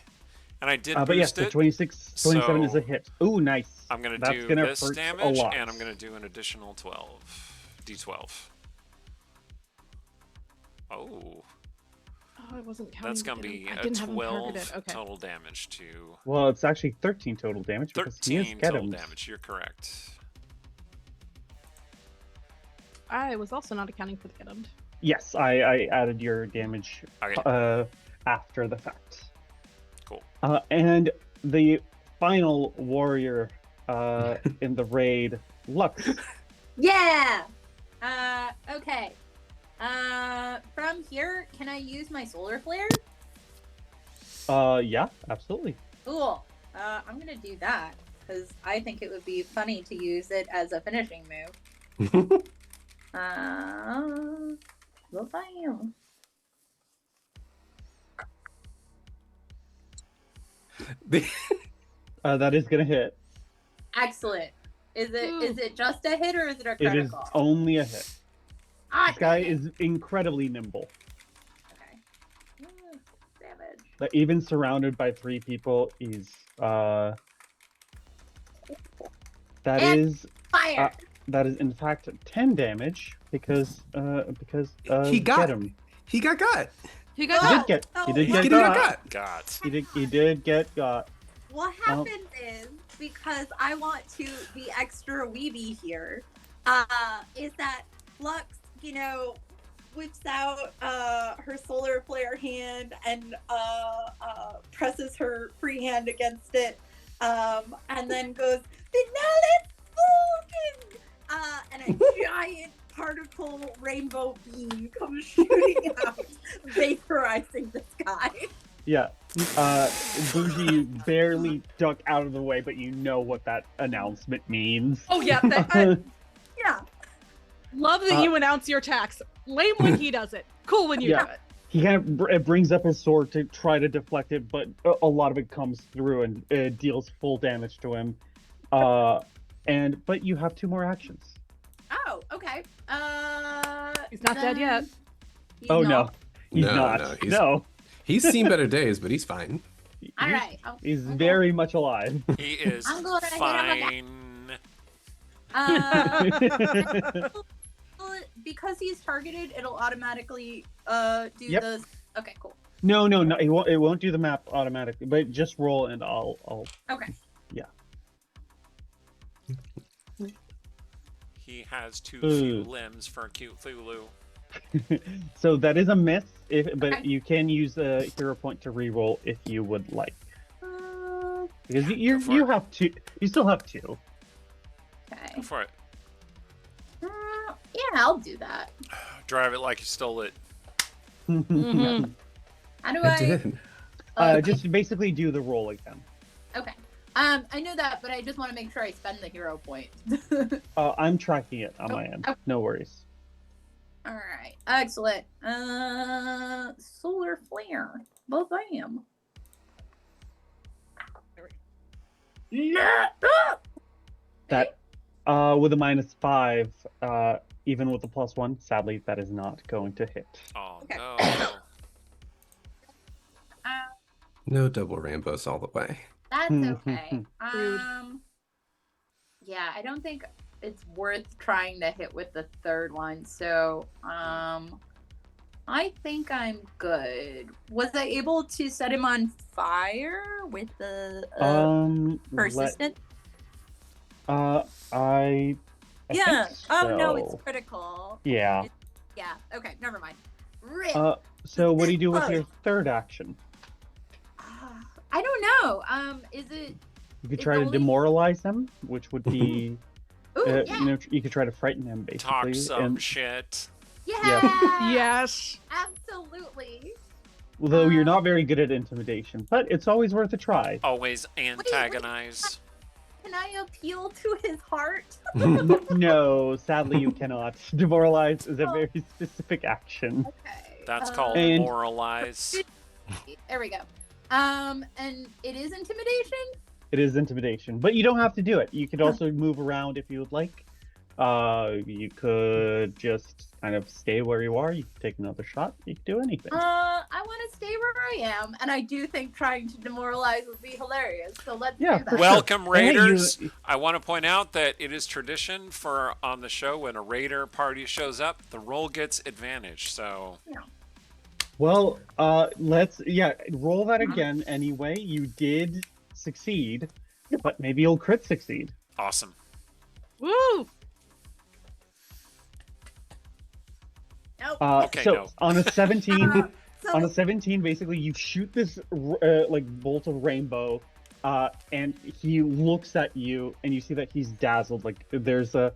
And I did But yes, boost the it. 27 is a so hit. Ooh, nice. I'm gonna That's do gonna this hurt a damage, lot. and I'm gonna do an additional 12, d12. Oh, Oh, I wasn't counting. that's the gonna get 'em. be I a didn't have 'em 12 targeted. Okay. total damage to Well, it's actually 13 total damage because he is 13 get total him. damage. You're correct. I was also not accounting for the get 'em. Yes, I added your damage Okay. after the fact. Cool. And the final warrior in the raid, Lux. Yeah. Okay. From here, can I use my solar flare? Yeah, absolutely. Cool. I'm gonna do that because I think it would be funny to use it as a finishing move. Well, bam. That is gonna hit. Excellent. Is it just a hit or is it a It critical? is only a hit. Ah, This guy damn it. is incredibly nimble. Okay. Damage. But even surrounded by 3 people, he's that And- is Fire. that is in fact 10 damage because He got get him. He got got. You He guys, did get Oh, he did oh, get He got. got. Got. He did get got. What happens is, because I want to be extra weeby here, is that Lux, whips out her solar flare hand and presses her free hand against it, and then goes, "Vanilla spoken!" And a giant particle rainbow beam comes shooting out, vaporizing the sky. Yeah. Bougie barely duck out of the way, but you know what that announcement means. oh yeah, that, Yeah. love that you announce your attacks. Lame when he does it. Cool when you Yeah. do it. He kind of brings up his sword to try to deflect it, but a lot of it comes through and deals full damage to him. But you have 2 more actions. Oh, okay. He's not dead yet. He's Oh not. no, he's No, not. no, No, He's seen better days, but he's fine. All right. He's very much alive. He is I'm gonna hit him fine. Because he's targeted, it'll automatically do Yep. the. Okay, cool. No, it won't do the map automatically, but just roll and I'll. Okay. He has too Ooh. few limbs for a cute Thulu. So that is a miss, but Okay. you can use a hero point to reroll if you would like, because Go for you it. have 2. You still have 2. Go Okay. for it. Yeah, I'll do that. Drive it like you stole it. Mhm. How do I I? did. Just basically do the roll again. Okay. I know that, but I just want to make sure I spend the hero point. I'm tracking it on Oh, my end. oh. No worries. All right. Excellent. Solar flare. Both I am. Yeah. That with a -5, even with a +1, sadly that is not going to hit. Oh Okay. no. No double rainbows all the way. That's okay. Rude. Yeah, I don't think it's worth trying to hit with the third one. So, I think I'm good. Was I able to set him on fire with the persistent? I Yeah. think Oh no, so. it's critical. Yeah. Yeah. Okay. Never mind. Rip. So what do you do with your Close. third action? I don't Oh no. Is it? You could It's try to only- demoralize him, which would be, Ooh, yeah. you know, you could try to frighten him Talk basically. some And shit. Yeah. Yes. Absolutely. although you're not very good at intimidation, but it's always worth a try. Always antagonize. Can I appeal to his heart? No, sadly you cannot. Demoralize is a Oh. very specific action. Okay. That's called And- moralize. There we go. And it is intimidation. It is intimidation, but you don't have to do it. You could also move around if you would like. You could just kind of stay where you are. You could take another shot. You could do anything. I want to stay where I am, and I do think trying to demoralize would be hilarious. So let's Yeah, do for that. sure. Welcome, And hey, Raiders. I want to point out that it is tradition for on the show when a Raider party shows up, the roll gets advantage. So Well, let's roll that again anyway. You did succeed, but maybe you'll crit succeed. awesome. Woo! Nope. Okay, so no. on a 17, So on a 17, basically you shoot this like bolt of rainbow, and he looks at you, and you see that he's dazzled. Like there's a,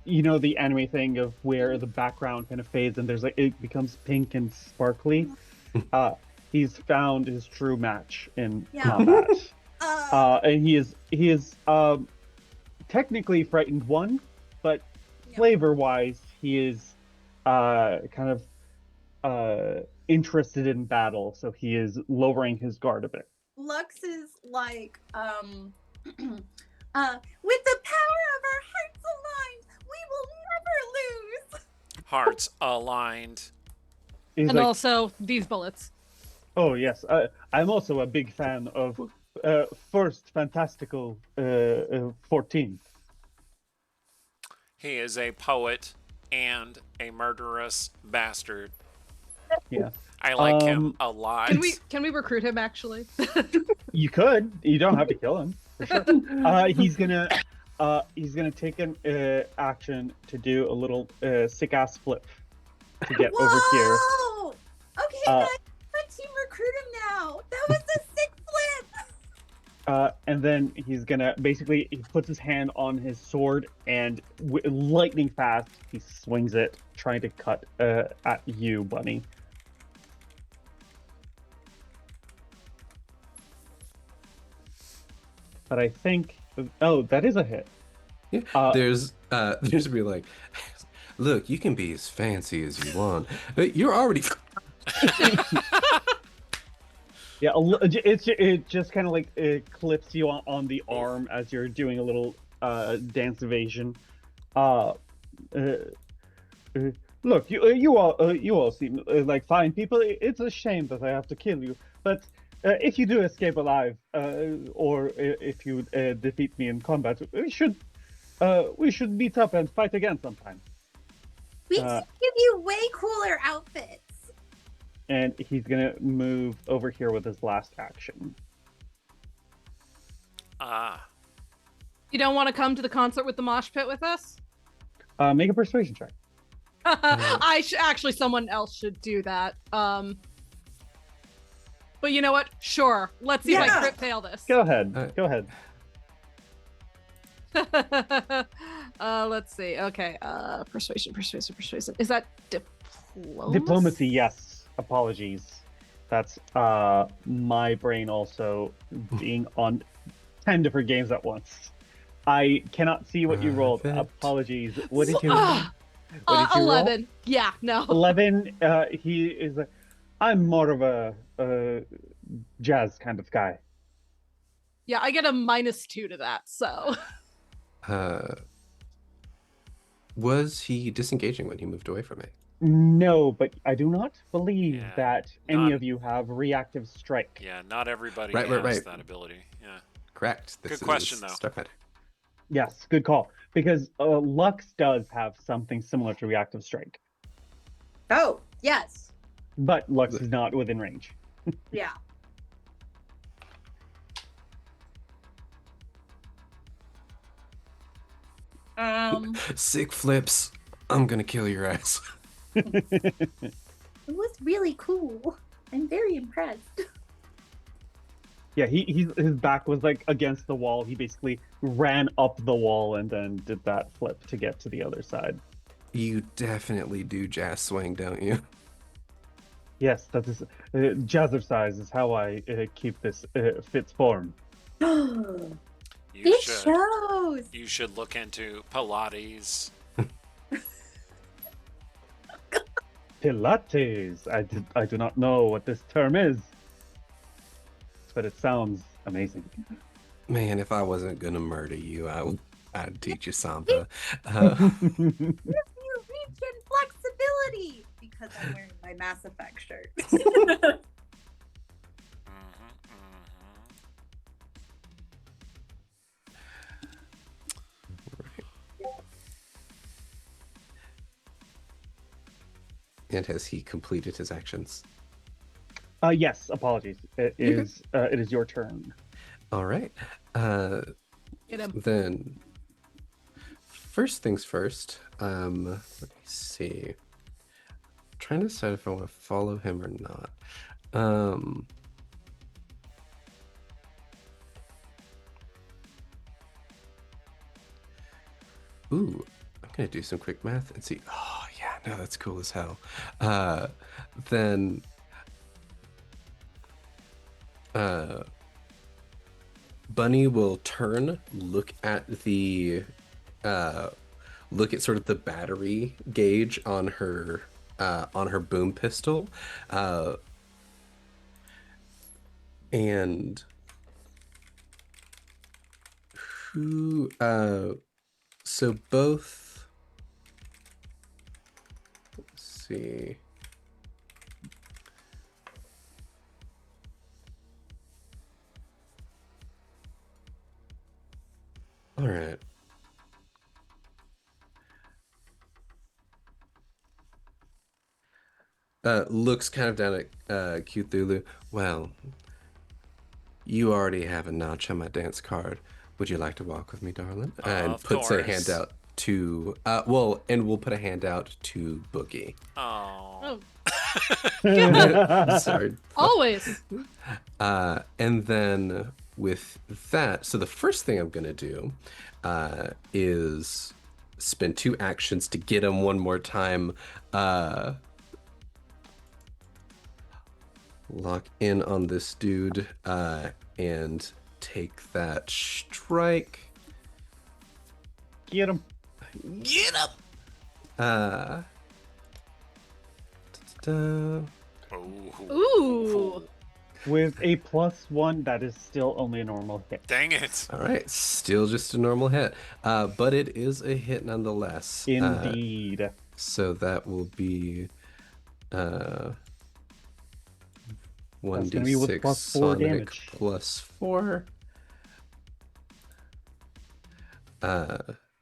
you know, the anime thing of where the background kind of fades and there's like it becomes pink and sparkly. He's found his true match in Yeah. combat. uh, And he is technically frightened one, but Yeah. flavor-wise, he is kind of interested in battle, so he is lowering his guard a bit. Lux is like, with the power of our hearts aligned, we will never lose. Hearts aligned. He's And like, also these bullets. oh yes, I'm also a big fan of First Fantastical 14. He is a poet and a murderous bastard. Yeah, I like him Um, a lot. Can we recruit him actually? you could. You don't have to kill him for sure. He's gonna take an action to do a little sick ass flip to get over here. Whoa! Okay, guys, let's team recruit him now. That was a sick flip. And then he's gonna basically he puts his hand on his sword and lightning fast he swings it, trying to cut at you, Bunny. But I think that is a hit. Yeah, there's be like, look, you can be as fancy as you want, but you're already. Yeah, it just kind of like it clips you on the arm as you're doing a little dance evasion. Look, you all seem like fine people. It's a shame that I have to kill you, but if you do escape alive, or if you defeat me in combat, we should meet up and fight again sometime. We can give you way cooler outfits. And he's gonna move over here with his last action. You don't want to come to the concert with the mosh pit with us? Make a persuasion check. Actually, someone else should do that. But you know what? Sure. Let's see if I Yeah. crit fail this. Go ahead. Go ahead. Let's see. Okay. Persuasion. Is that diplomacy? Diplomacy, yes. Apologies. That's my brain also being on 10 different games at once. I cannot see what you rolled. Perfect. Apologies. What did you? Ah, what did you roll? 11. Yeah, no. 11. He is. I'm more of a jazz kind of guy. Yeah, I get a -2 to that. So Was he disengaging when he moved away from me? No, but I do not believe Yeah, that any not- of you have reactive strike. Yeah, not everybody Right, has right. that ability. Yeah. Correct. This Good question, is though. Starfinder. Yes, good call. Because Lux does have something similar to reactive strike, Oh, yes. but Lux is not within range. Yeah. Sick flips. I'm gonna kill your ass. It was really cool. I'm very impressed. Yeah, his back was like against the wall. He basically ran up the wall and then did that flip to get to the other side. You definitely do jazz swing, don't you? Yes, that is jazzercise is how I keep this fits form. You It should. shows. You should look into Pilates. Pilates. I do not know what this term is, but it sounds amazing. Man, if I wasn't gonna murder you, I'd teach you Samba. Gives you reach and flexibility because I'm wearing my Mass Effect shirt. And has he completed his actions? Yes, apologies. It is your turn. All right. Get him. Then, first things first. Let me see. I'm trying to decide if I want to follow him or not. Ooh, I'm gonna do some quick math and see. Oh yeah, no, that's cool as hell. Then, Bunny will turn, look at sort of the battery gauge on her boom pistol, and who so both, let's see. All right. Looks kind of down at Cthulhu. Well, you already have a notch on my dance card. Would you like to walk with me, darling? And Of puts a course. hand out to and we'll put a hand out to Boogie. Oh. Oh, Sorry. always. And then with that, so the first thing I'm gonna do is spend 2 actions to get him one more time. Lock in on this dude and take that strike. Get him. Get him! Da-da-da. Oh. Ooh. With a +1, that is still only a normal hit. Dang it. All right, still just a normal hit, but it is a hit nonetheless. Indeed. So that will be That's gonna be with 1d6 +4 sonic damage. +4.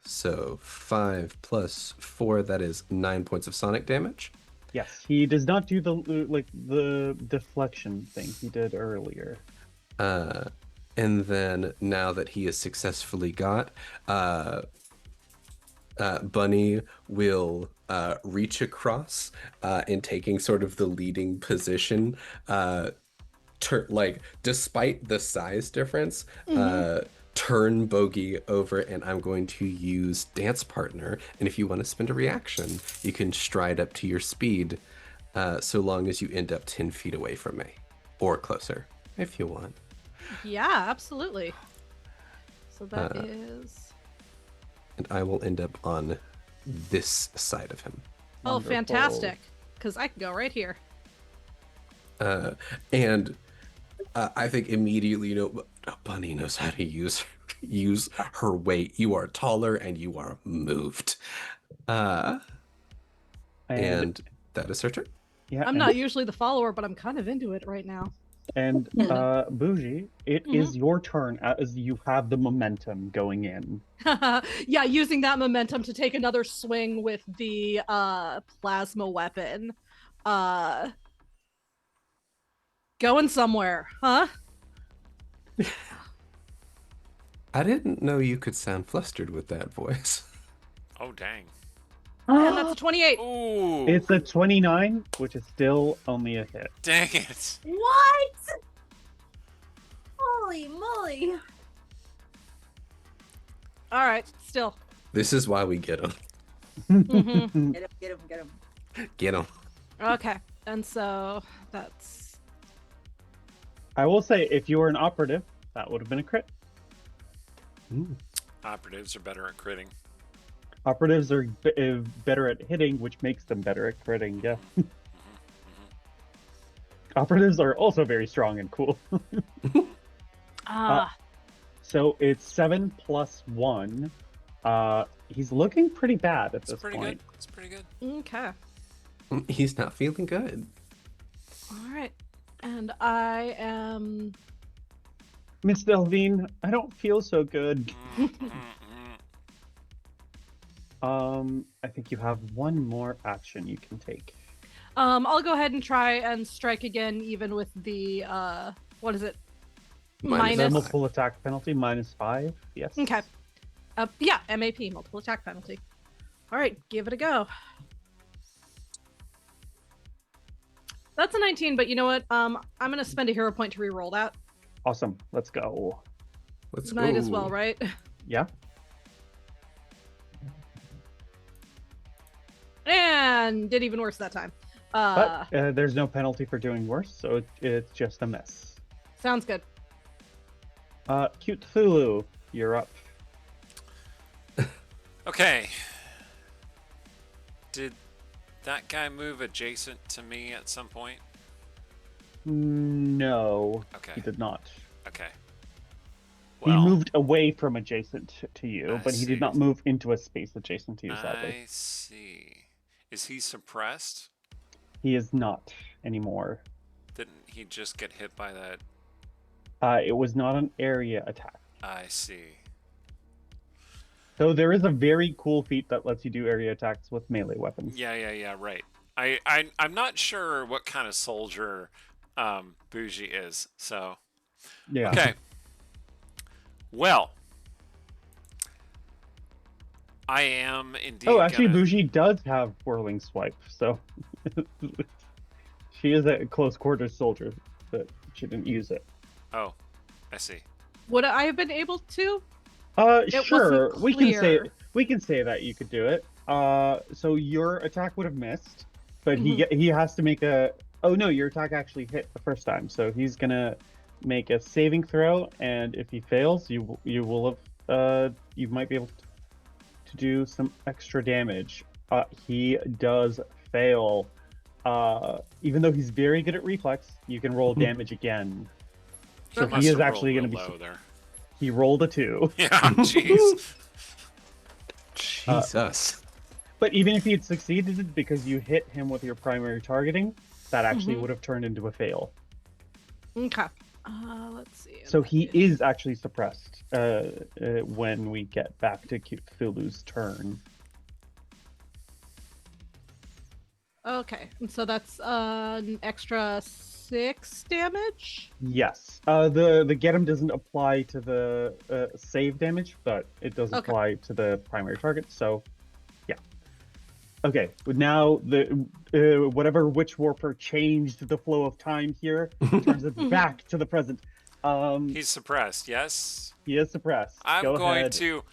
So 5 + 4, that is 9 points of sonic damage. Yes, he does not do the deflection thing he did earlier. And then now that he has successfully got, Bunny will reach across and taking sort of the leading position, despite the size difference, turn Bogey over, and I'm going to use Dance Partner. And if you want to spend a reaction, you can stride up to your speed, so long as you end up 10 feet away from me, or closer, if you want. Yeah, absolutely. So that is. And I will end up on this side of him. Oh, Wonderful. fantastic. Because I can go right here. And I think immediately, Bunny knows how to use her weight. You are taller and you are moved. And that is her turn. Yeah, I'm not usually the follower, but I'm kind of into it right now. And Bougie, it is your turn as you have the momentum going in. Yeah, using that momentum to take another swing with the plasma weapon. Going somewhere, huh? I didn't know you could sound flustered with that voice. Oh, dang. And that's a 28. Ooh. It's a 29, which is still only a hit. Dang it. What? Holy moly! All right, still. This is why we get them. Mhm. Get him, get him, get him. Get them. Okay, and so that's I will say, if you were an operative, that would have been a crit. Operatives are better at critting. Operatives are better at hitting, which makes them better at critting. Yeah. Operatives are also very strong and cool. So it's 7 plus 1. He's looking pretty bad at It's this pretty point. good. It's pretty good. okay. He's not feeling good. All right, and I am. Miss Delvine, I don't feel so good. I think you have one more action you can take. I'll go ahead and try and strike again, even with the what is it? Minus Minus. Multiple attack penalty -5. Yes. Okay. Yeah, MAP, multiple attack penalty. All right, give it a go. That's a 19, but you know what? I'm gonna spend a hero point to re-roll that. Awesome. Let's go. Let's Might go. as well, right? Yeah. And did even worse that time. But there's no penalty for doing worse, so it's just a miss. Sounds good. Cute Thulu, you're up. Okay. Did that guy move adjacent to me at some point? No, Okay. he did not. Okay. He moved away from adjacent to you, I but he see. did not move into a space adjacent to you, sadly. I see. Is he suppressed? He is not anymore. Didn't he just get hit by that? It was not an area attack. I see. So there is a very cool feat that lets you do area attacks with melee weapons. Yeah, right. I'm not sure what kind of soldier Bougie is, so Yeah. okay. Well, I am indeed. Oh, actually, gonna... Bougie does have whirling swipe, so she is a close quarters soldier, but she didn't use it. Oh, I see. Would I have been able to? It Sure. wasn't We clear. can say that you could do it. So your attack would have missed, but Mm-hmm. he has to make a. Oh no, your attack actually hit the first time, so he's gonna make a saving throw, and if he fails, you will have you might be able to do some extra damage. He does fail. Even though he's very good at reflex, you can roll damage again. So That must he is have actually rolled going to real be. low there. He rolled a 2. Yeah, jeez. Jesus. But even if he'd succeeded, because you hit him with your primary targeting, that actually Mhm. would have turned into a fail. Okay. Let's see. So he is actually suppressed when we get back to Cthulhu's turn. Okay, and so that's an extra 6 damage. Yes. The get him doesn't apply to the save damage, but it does Okay. apply to the primary target. So, yeah. Okay. But now the whatever Witch Warper changed the flow of time here turns it back to the present. He's suppressed, yes? He is suppressed. I'm Go going ahead. to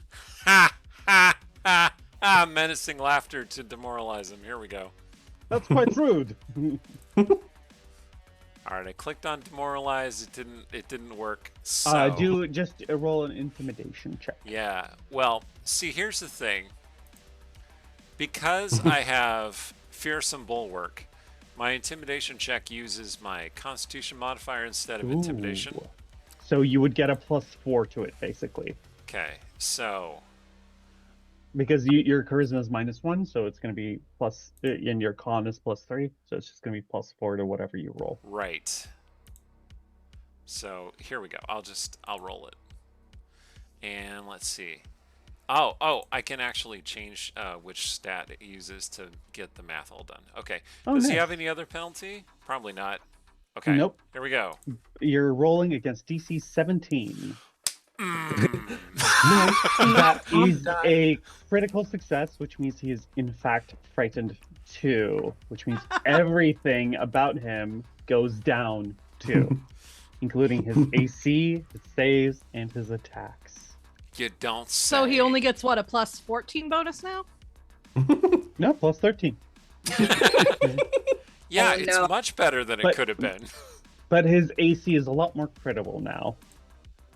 menacing laughter to demoralize him. Here we go. That's quite rude. Alright, I clicked on demoralize, it didn't work. So Do just roll an intimidation check. yeah. Well, see, here's the thing. Because I have fearsome bulwark, my intimidation check uses my constitution modifier instead of intimidation. Ooh. So you would get a +4 to it, basically. Okay, so Because your charisma is -1, so it's going to be plus, and your con is +3, so it's just going to be +4 to whatever you roll. right. So here we go. I'll roll it. And let's see. Oh, I can actually change which stat it uses to get the math all done. Okay. Oh, Does he nice. have any other penalty? Probably not. Okay. Nope. Here we go. You're rolling against DC 17. Mm. That is a critical success, which means he is in fact frightened 2, which means everything about him goes down 2. including his AC, his saves, and his attacks. You don't say. So he only gets what, a plus 14 bonus now? No, plus 13. Yeah, Oh, it's no. much better than it But- could have been. But his AC is a lot more critical now.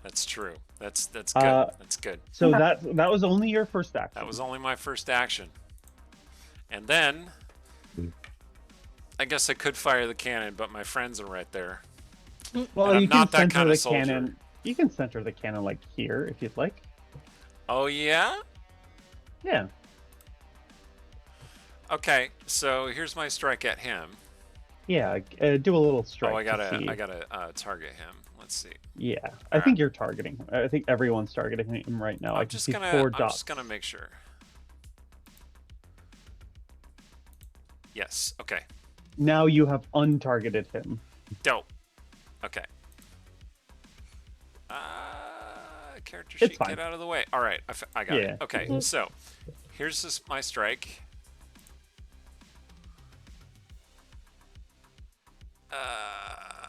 That's true. That's good. That's good. So that was only your first action. That was only my first action. And then, I guess I could fire the cannon, but my friends are right there. Well, and I'm you not that can center kinda the soldier. cannon. You can center the cannon like here if you'd like. Oh yeah? Yeah. Okay, so here's my strike at him. Yeah. Do a little strike. Oh, I to see. gotta target him. Let's see. Yeah, I think you're targeting. I think everyone's targeting him right now. I I'm can just see gonna. 4 I'm dots. just gonna make sure. Yes. Okay. Now you have untargeted him. Dope. Okay. Character It's sheet, fine. get out of the way. All right, I got Yeah. it. Okay, so here's my strike.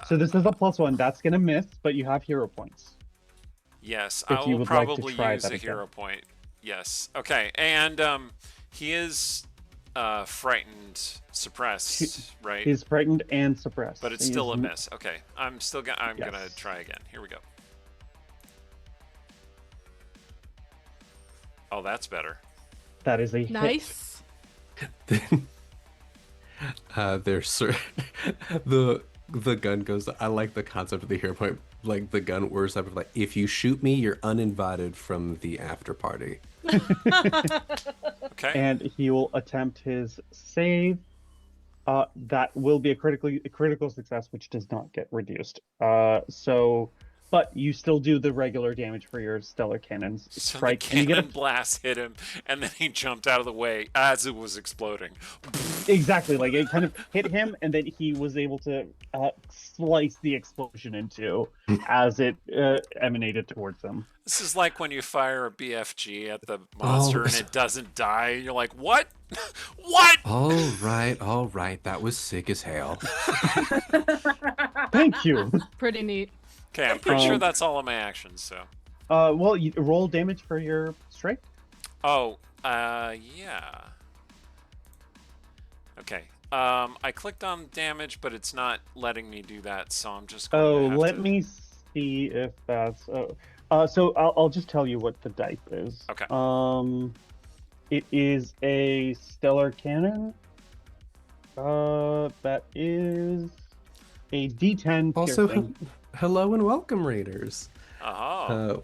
So this is a +1. That's gonna miss, but you have hero points. Yes, If I you will would like to probably try use that a again. hero point. Yes. Okay, and he is frightened, suppressed, right? He's frightened and suppressed. But it's He's still a n- miss. Okay, I'm gonna Yes. try again. Here we go. Oh, that's better. That is a hit. Nice. There's the gun goes. I like the concept of the hero point. Like the gun words up like, if you shoot me, you're uninvited from the after party. Okay. And he will attempt his save. That will be a critical success, which does not get reduced. But you still do the regular damage for your stellar cannons So strike, the and you get cannon blast hit him, and then he jumped out of the way as it was exploding. exactly like it kind of hit him, and then he was able to slice the explosion in two as it emanated towards him. This is like when you fire a BFG at the monster and it doesn't die. You're like, what? What? All right. That was sick as hell. Thank you. Pretty neat. Okay, I'm pretty sure Um, that's all of my actions. So. Well, you roll damage for your strike. Oh, yeah. Okay. I clicked on damage, but it's not letting me do that, so I'm just going Oh, to have let to... me see if that's. So I'll just tell you what the dice is. Okay. It is a stellar cannon. That is a D10 Also, piercing. hello and welcome, Raiders. Oh.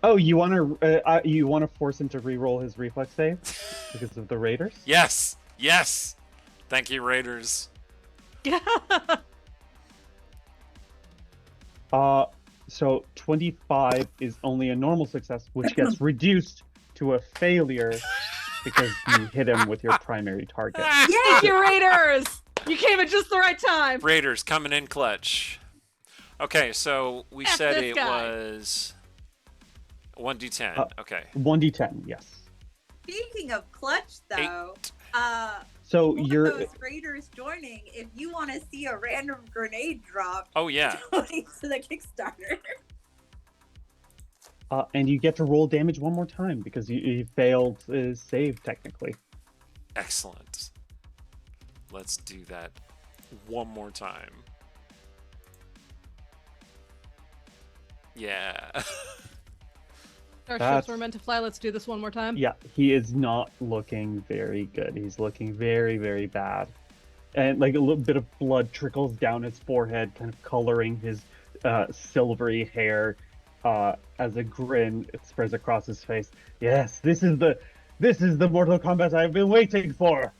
Oh, you want to force him to re-roll his reflex save because of the Raiders? Yes! Yes! Thank you, Raiders. So 25 is only a normal success, which gets reduced to a failure because you hit him with your primary target. Thank you, Raiders! You came at just the right time. Raiders coming in clutch. Okay, so we F said this it guy. was 1d10. Okay. 1d10, yes. Speaking of clutch, though, So one you're of those raiders joining, if you want to see a random grenade drop, Oh, yeah. donate to the Kickstarter. and you get to roll damage one more time because you failed save technically. Excellent. Let's do that one more time. Yeah. Starships That's- were meant to fly. Let's do this one more time. Yeah, he is not looking very good. He's looking very, very bad. And like a little bit of blood trickles down his forehead, kind of coloring his silvery hair as a grin spreads across his face. Yes, this is the Mortal Kombat I've been waiting for.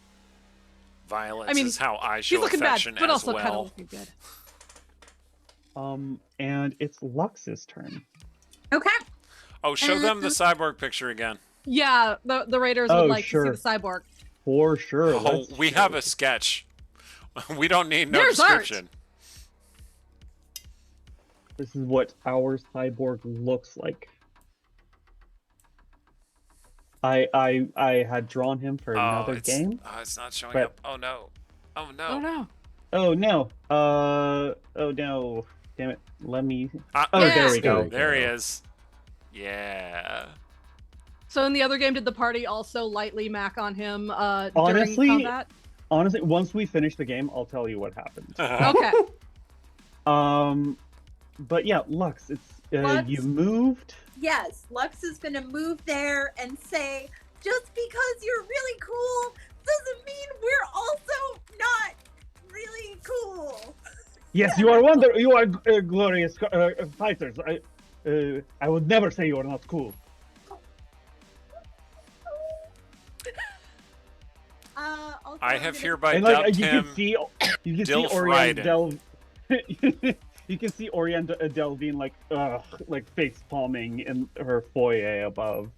Violence I mean, is how I He's show looking bad, affection but as also kind of well. looking good. And it's Lux's turn. Okay. Oh, show them the cyborg picture again. Yeah, the Raiders Oh, would like sure. to see the cyborg. For sure. Oh, let's we show have it. a sketch. We don't need no There's art. description. This is what our cyborg looks like. I had drawn him for another game. It's not showing but- up. Oh no. Oh no. Oh no. Oh no. Oh no. Damn it. Let me. Oh, Oh, there yes, we go. There he is. Yeah. So in the other game, did the party also lightly mac on him during Honestly, combat? Honestly, once we finish the game, I'll tell you what happened. Okay. But yeah, Lux, it's Lux? you moved. Yes, Lux is gonna move there and say, just because you're really cool doesn't mean we're also not really cool. Yes, you are glorious fighters. I would never say you are not cool. Also, I I'm have gonna- hereby And dubbed you him. can see Dilf Orion Raiden. You can see Orion Delvine like face palming in her foyer above.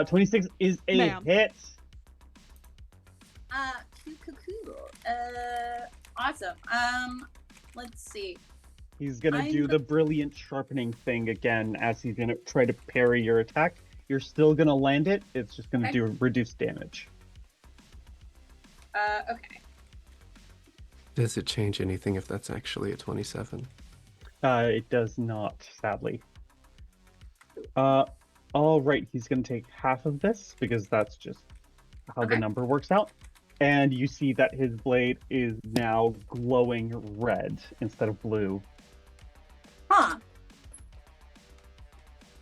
26 is a Ma'am. hit. Cool. Awesome. Let's see. He's gonna I'm- do the brilliant sharpening thing again as he's gonna try to parry your attack. You're still gonna land it. It's just gonna Okay. do reduced damage. Okay. Does it change anything if that's actually a 27? It does not, sadly. All right, he's gonna take half of this because that's just how the Okay. number works out. And you see that his blade is now glowing red instead of blue. Huh.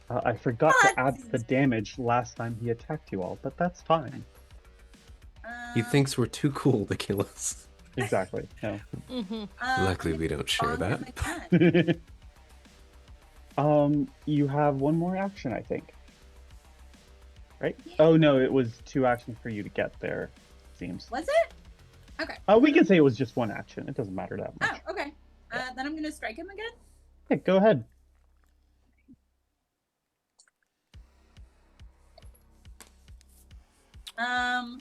I forgot What? to add the damage last time he attacked you all, but that's fine. He thinks we're too cool to kill us. Exactly. No. Mm-hmm. Luckily, we don't share that. You have one more action, I think. Right? Oh no, it was 2 actions for you to get there. Seems. Was it? Okay. We can say it was just 1 action. It doesn't matter that Oh, much. okay. Then I'm gonna strike him again. Okay, go ahead.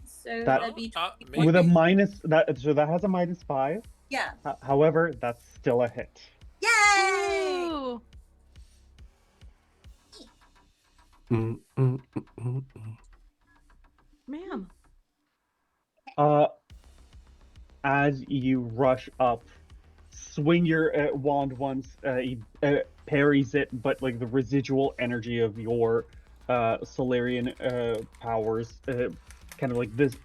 So That- that'd be With a maybe. minus so that has a -5. yeah. However, that's still a hit. Yay! Ooh. Mm, mm, mm, mm, mm. Ma'am. As you rush up, swing your wand once, he parries it, but like the residual energy of your Solarian powers, kind of like this,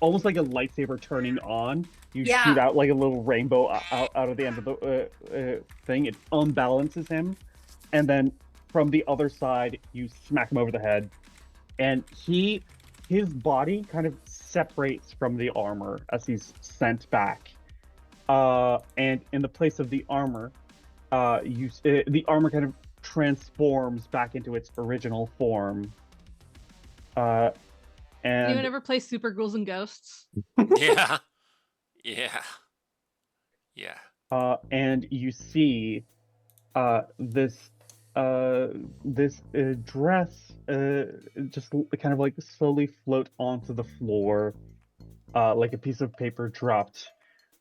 almost like a lightsaber turning on. You Yeah. shoot out like a little rainbow out of the end of the thing. It unbalances him, and then from the other side, you smack him over the head, and his body kind of separates from the armor as he's sent back. And in the place of the armor, the armor kind of transforms back into its original form. And Anyone ever play Super Ghouls and Ghosts? Yeah. Yeah. Yeah. and you see this dress just kind of like slowly float onto the floor, like a piece of paper dropped.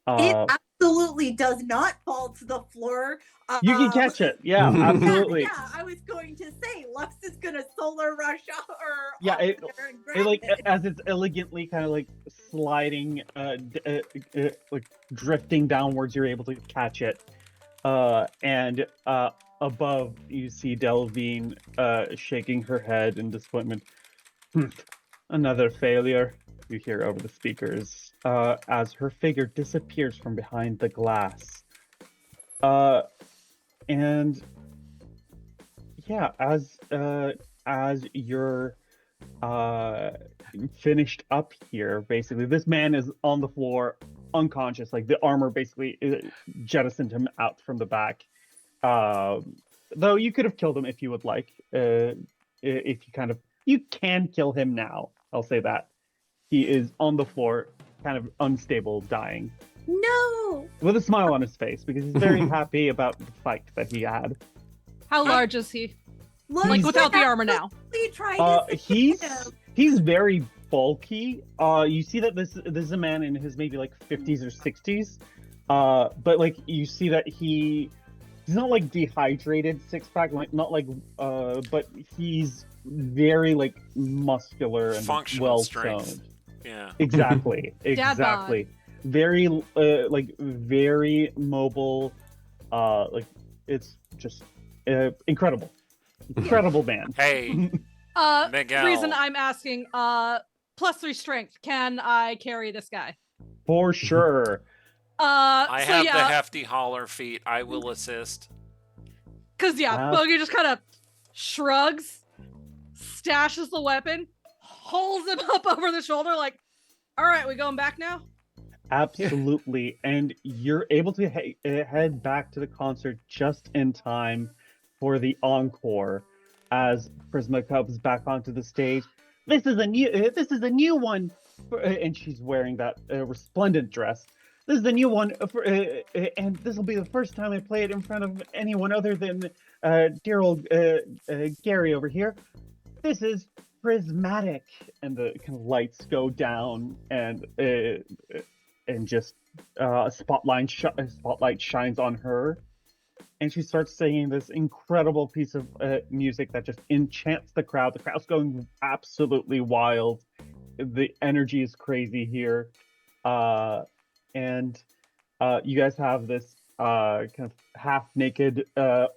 It absolutely does not fall to the floor. You can catch it. Yeah, absolutely. Yeah, I was going to say Lux is gonna solar rush or Yeah, up it- there and It, grab like it. as it's elegantly kind of like sliding, like drifting downwards, you're able to catch it. And above, you see Delvine shaking her head in disappointment. Another failure, you hear over the speakers, as her figure disappears from behind the glass. And yeah, as you're finished up here, basically, this man is on the floor, unconscious. Like the armor basically jettisoned him out from the back. Though you could have killed him if you would like. If you can kill him now. I'll say that. He is on the floor, kind of unstable, dying, No. with a smile on his face because he's very happy about the fight that he had. How large is he? Lux Like without the armor now. actually tried to save him. He's very bulky. You see that this is a man in his maybe like 50s or 60s. But like you see that he's not like dehydrated six pack, like not like but he's very like muscular and Functional well strength. toned. Yeah. Exactly. Dad bod. Exactly. Very like very mobile. Like it's just incredible, incredible man. Hey, The Miguel. reason I'm asking, +3 strength. Can I carry this guy? For sure. I So have the yeah, hefty holler feet. I will assist. because Uh, Bogey just kind of shrugs, stashes the weapon, holds him up over the shoulder, like, all right, we going back now? Absolutely. And you're able to head back to the concert just in time for the encore as Prisma comes back onto the stage. This is a new one, and she's wearing that resplendent dress. This is a new one, and this will be the first time I play it in front of anyone other than dear old Gary over here. This is prismatic, and the kind of lights go down, and just a spotlight shines on her, and she starts singing this incredible piece of music that just enchants the crowd. The crowd's going absolutely wild. The energy is crazy here, and you guys have this kind of half-naked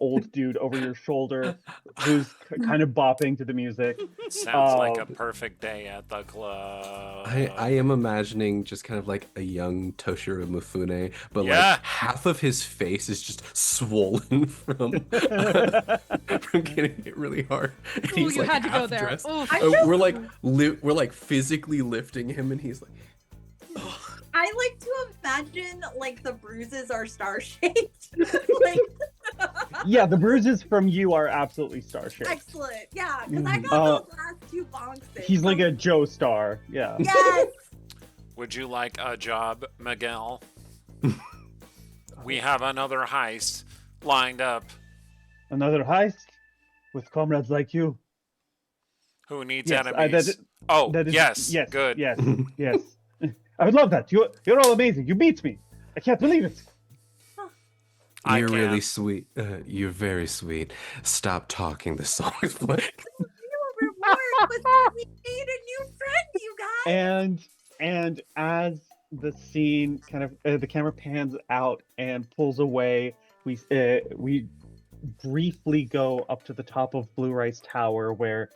old dude over your shoulder who's kind of bopping to the music. Sounds like a perfect day at the club. I am imagining just kind of like a young Toshiro Mifune, but Yeah. like half of his face is just swollen from from getting hit really hard. And Ooh, he's you like had to go half there. dressed. Oof. We're like physically lifting him, and he's like, I like to imagine like the bruises are star shaped. Like, Yeah, the bruises from you are absolutely star-shaped. excellent. Yeah, because I got those last two bonks. He's like a Joe Star. Yeah. Yes. Would you like a job, Miguel? We have another heist lined up. Another heist with comrades like you. Who needs Yes, enemies? Oh, That is, yes. yes, Good. Yes, yes. I would love that. You're all amazing. You beat me. I can't believe it. I "You're can. really sweet. You're very sweet. Stop talking. The song is playing." Your reward was we made a new friend, you guys. And as the scene kind of the camera pans out and pulls away, we briefly go up to the top of Blue Rice Tower where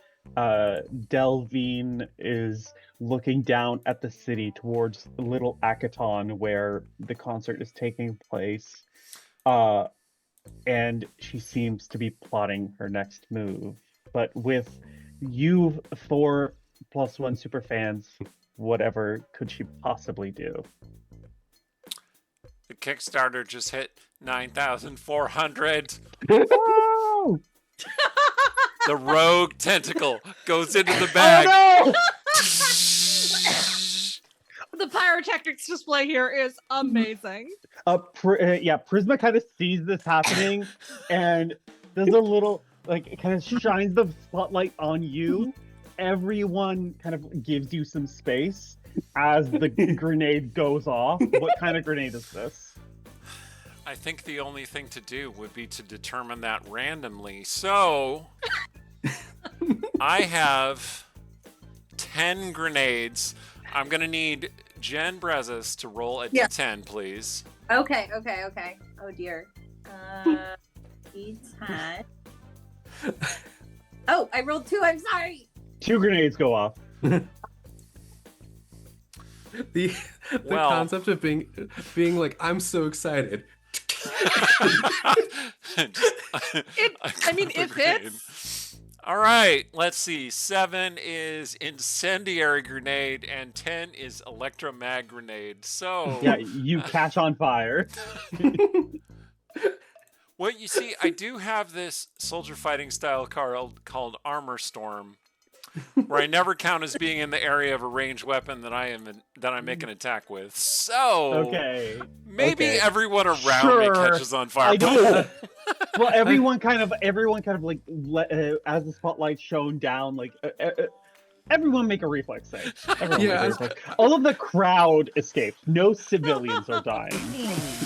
Delvine is looking down at the city towards Little Akaton where the concert is taking place. And she seems to be plotting her next move. But with you 4+1 super fans, whatever could she possibly do? The Kickstarter just hit 9,400. Oh, The rogue tentacle goes into the bag. no! The pyrotechnics display here is amazing. Prisma kind of sees this happening and does a little, like, it kind of shines the spotlight on you. Everyone kind of gives you some space as the grenade goes off. What kind of grenade is this? I think the only thing to do would be to determine that randomly. So, I have 10 grenades. I'm going to need Jen Brezis to roll a Yeah. d10, please. Okay. Oh dear. D10. Oh, I rolled 2. I'm sorry. 2 grenades go off. The Well- concept of being like, I'm so excited. I mean, it fits. All right, let's see. 7 is incendiary grenade, and 10 is electromag grenade. So, Yeah, you catch on fire. well, you see, I do have this soldier fighting style called Armor Storm, where I never count as being in the area of a ranged weapon that I make an attack with. So, Okay. maybe okay. everyone around me Sure. catches on fire. I don't. Well, everyone kind of like as the spotlight shone down, like everyone make a reflex save. Everyone make a Yeah. reflex. All of the crowd escaped. No civilians are dying.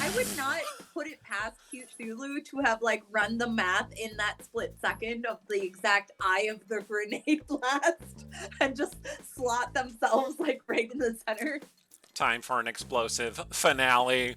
I would not put it past Cute Thulu to have like run the math in that split second of the exact eye of the grenade blast and just slot themselves like right in the center. Time for an explosive finale.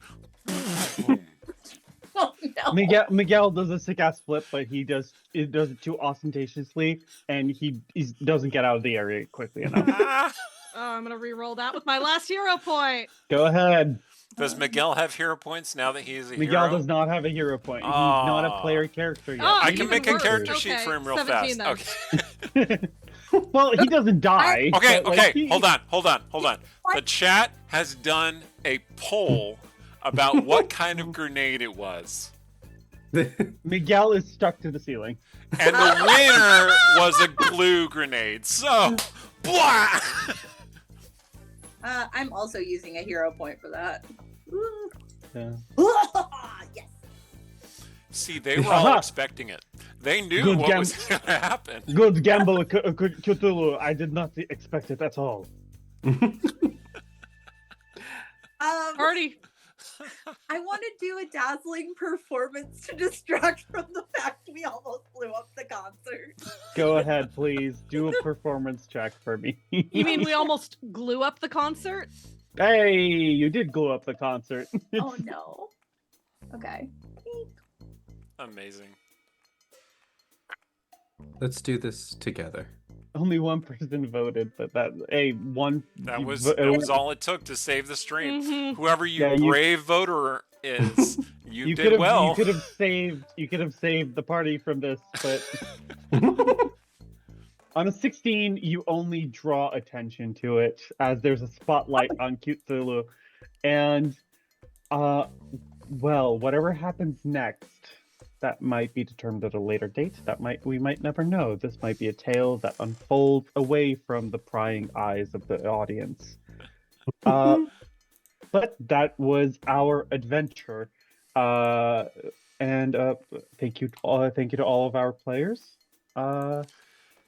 Oh No. Miguel does a sick ass flip, but he does it too ostentatiously, and he doesn't get out of the area quickly enough. Ah! Oh, I'm gonna re-roll that with my last hero point. Go ahead. Does Miguel have hero points now that he is a Miguel hero? does not have a hero point. He's not a player character yet. Oh, I He can even make a worse. character sheet Okay, for him real 17 fast. then. Okay. Well, he doesn't die. Okay, but, okay. Hold on. The chat has done a poll about what kind of grenade it was. Miguel is stuck to the ceiling. And the winner was a glue grenade. So, blah! I'm also using a hero point for that. Ooh. Yeah. Yes. See, they were all expecting it. They knew Good what gam- was going to happen. Good gamble, Cthulhu. I did not expect it at all. Party. I want to do a dazzling performance to distract from the fact we almost blew up the concert. Go ahead, please. Do a performance check for me. You mean we almost glue up the concert? Hey, you did glue up the concert. Oh no. Okay. Amazing. Let's do this together. Only one person voted, but one. That was all it took to save the stream. Mhm. Whoever Yeah, you- brave voter is, you did could have, well. You could have saved the party from this, but on a 16, you only draw attention to it as there's a spotlight on Cthulhu, and well, whatever happens next, that might be determined at a later date. We might never know. This might be a tale that unfolds away from the prying eyes of the audience. But that was our adventure, and thank you to all of our players.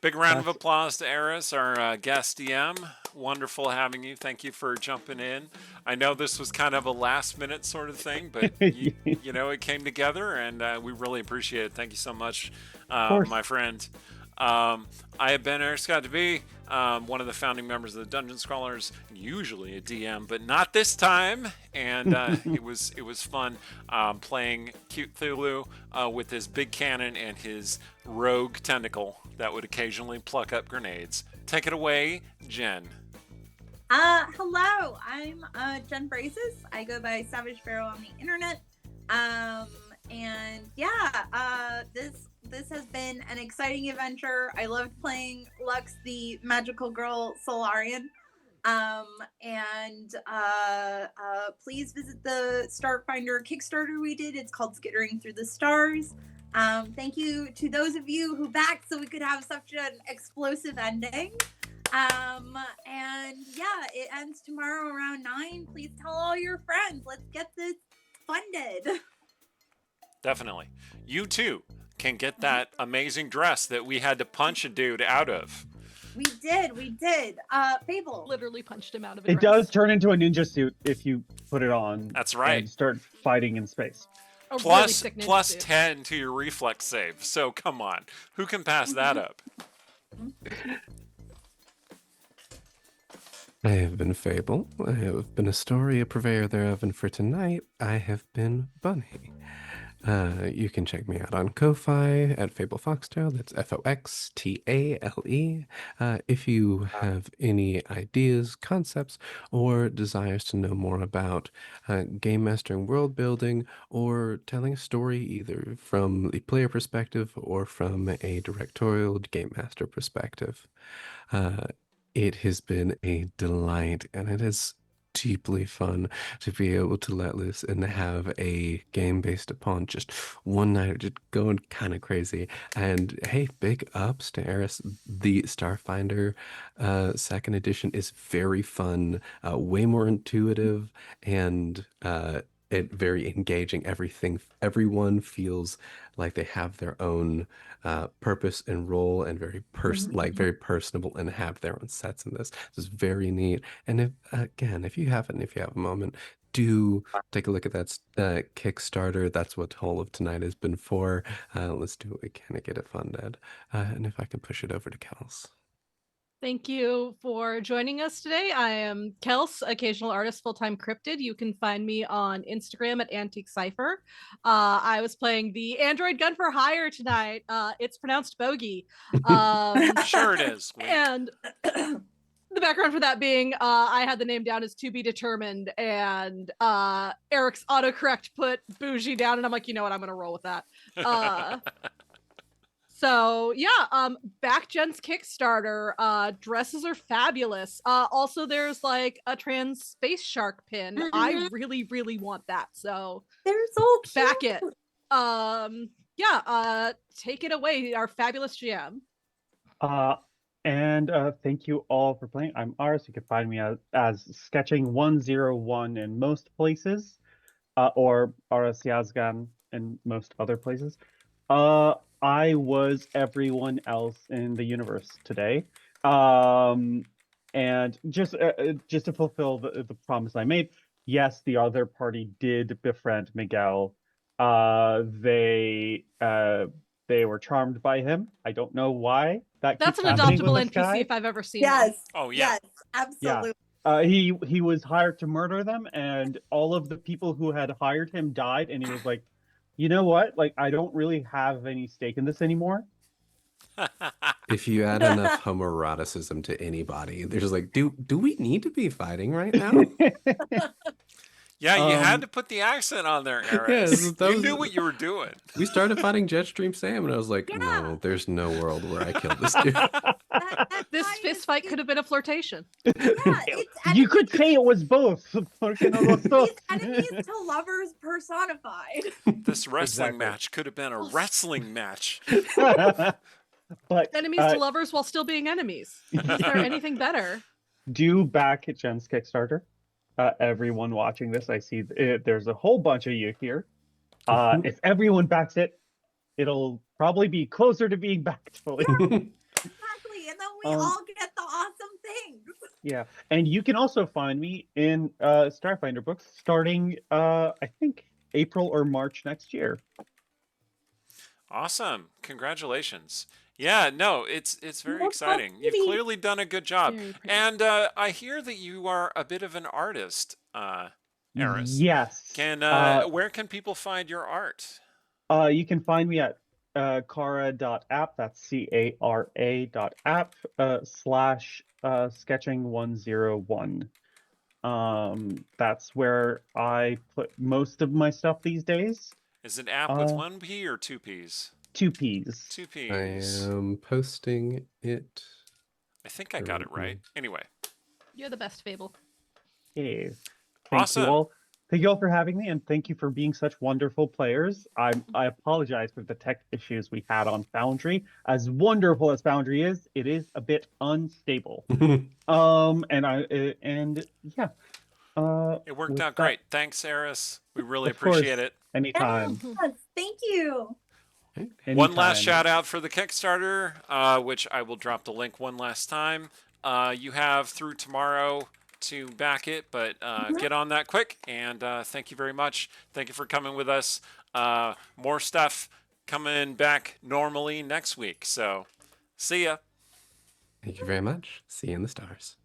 Big round of That's- applause to Eris, our guest DM. Wonderful having you. Thank you for jumping in. I know this was kind of a last minute sort of thing, but you know, it came together, and we really appreciate it. Thank you so much, course. my friend. I have been Eris Scott to be one of the founding members of the Dungeon Scrawlers, usually a DM, but not this time. And it was fun playing Cute Cthulhu with his big cannon and his rogue tentacle that would occasionally pluck up grenades. Take it away, Jen. Hello, I'm Jen Braces. I go by Savage Pharaoh on the internet. And yeah, this has been an exciting adventure. I loved playing Lux, the magical girl Solarian. Please visit the Starfinder Kickstarter we did. It's called Skittering Through the Stars. Thank you to those of you who backed so we could have such an explosive ending. And yeah, it ends tomorrow around 9. Please tell all your friends. Let's get this funded. Definitely. You too can get that amazing dress that we had to punch a dude out of. We did. Fable. Literally punched him out of a It dress. does turn into a ninja suit if you put it on. That's right. And start fighting in space. A really Plus sick ninja plus suit. 10 to your reflex save. So come on. Who can pass that up? I have been Fable. I have been a story, a purveyor thereof, and for tonight, I have been Bunny. You can check me out on Ko-Fi at Fable Foxtail. That's Foxtale. If you have any ideas, concepts, or desires to know more about game mastering, world building, or telling a story either from the player perspective or from a directorial game master perspective, it has been a delight, and it is deeply fun to be able to let loose and have a game based upon just one night of just going kind of crazy. And hey, big ups to Eris. The Starfinder second edition is very fun, way more intuitive, and it very engaging. Everyone feels like they have their own purpose and role, and very very personable, and have their own sets in this. This is very neat. And if you have a moment, do take a look at that Kickstarter. That's what the whole of tonight has been for. Let's do what we can to get it funded. And if I can push it over to Kels. Thank you for joining us today. I am Kels, occasional artist, full-time cryptid. You can find me on Instagram at Antique Cipher. I was playing the android gun for hire tonight. It's pronounced Bogey. Sure it is. Wink. And the background for that being, I had the name down as to be determined, and Eric's autocorrect put bougie down, and I'm like, you know what, I'm gonna roll with that. So yeah, back Jen's Kickstarter. Dresses are fabulous. Also there's like a trans space shark pin. I really, really want that. So They're so cute. back it. Yeah, take it away, our fabulous GM. And thank you all for playing. I'm Aris. You can find me as Sketching101 in most places, or Aris Yazgan in most other places. I was everyone else in the universe today. And just to fulfill the promise I made, yes, the other party did befriend Miguel. They were charmed by him. I don't know why. That's Keeps an happening adoptable with this NPC guy. if I've ever seen one. Yes. Oh, yeah. Yes, absolutely. He was hired to murder them, and all of the people who had hired him died, and he was like, you know what? Like, I don't really have any stake in this anymore. If you add enough homoeroticism to anybody, they're just like, do we need to be fighting right now? Yeah, you had to put the accent on there, Eric. Yes, that You was- knew what you were doing. We started fighting Jetstream Sam, and I was like, Yeah. no, there's no world where I killed this dude. That This guy fist is- fight could have been a flirtation. Yeah, it's You could say it was both. He's enemies to lovers personified. This wrestling Exactly. match could have been a wrestling match. But Enemies to lovers while still being enemies. Is there anything better? do back at Jen's Kickstarter. Everyone watching this, I see there's a whole bunch of you here. If everyone backs it, it'll probably be closer to being backed fully. Exactly. And then we Um, all get the awesome things. Yeah, and you can also find me in Starfinder books starting, I think, April or March next year. Awesome. Congratulations. Yeah, no, it's very Well, exciting. You've maybe- clearly done a good job. Very pretty. And I hear that you are a bit of an artist, Eris. Yes. Where can people find your art? You can find me at cara.app, that's cara.app, /sketching101. That's where I put most of my stuff these days. Is it app with one P or two P's? 2 Ps. Two I P's. am posting it. I think I got it right. Anyway, You're the best, Fable. Yeah. Thank Awesome. you all. Thank you all for having me, and thank you for being such wonderful players. I apologize for the tech issues we had on Foundry. As wonderful as Foundry is, it is a bit unstable. it worked with out that- great. Thanks, Eris. We really Of course. appreciate it. Anytime. Yes, thank you. One last Anytime. shout out for the Kickstarter, which I will drop the link one last time. You have through tomorrow to back it, but get on that quick. And thank you very much. Thank you for coming with us. More stuff coming back normally next week. So see ya. Thank you very much. See you in the stars.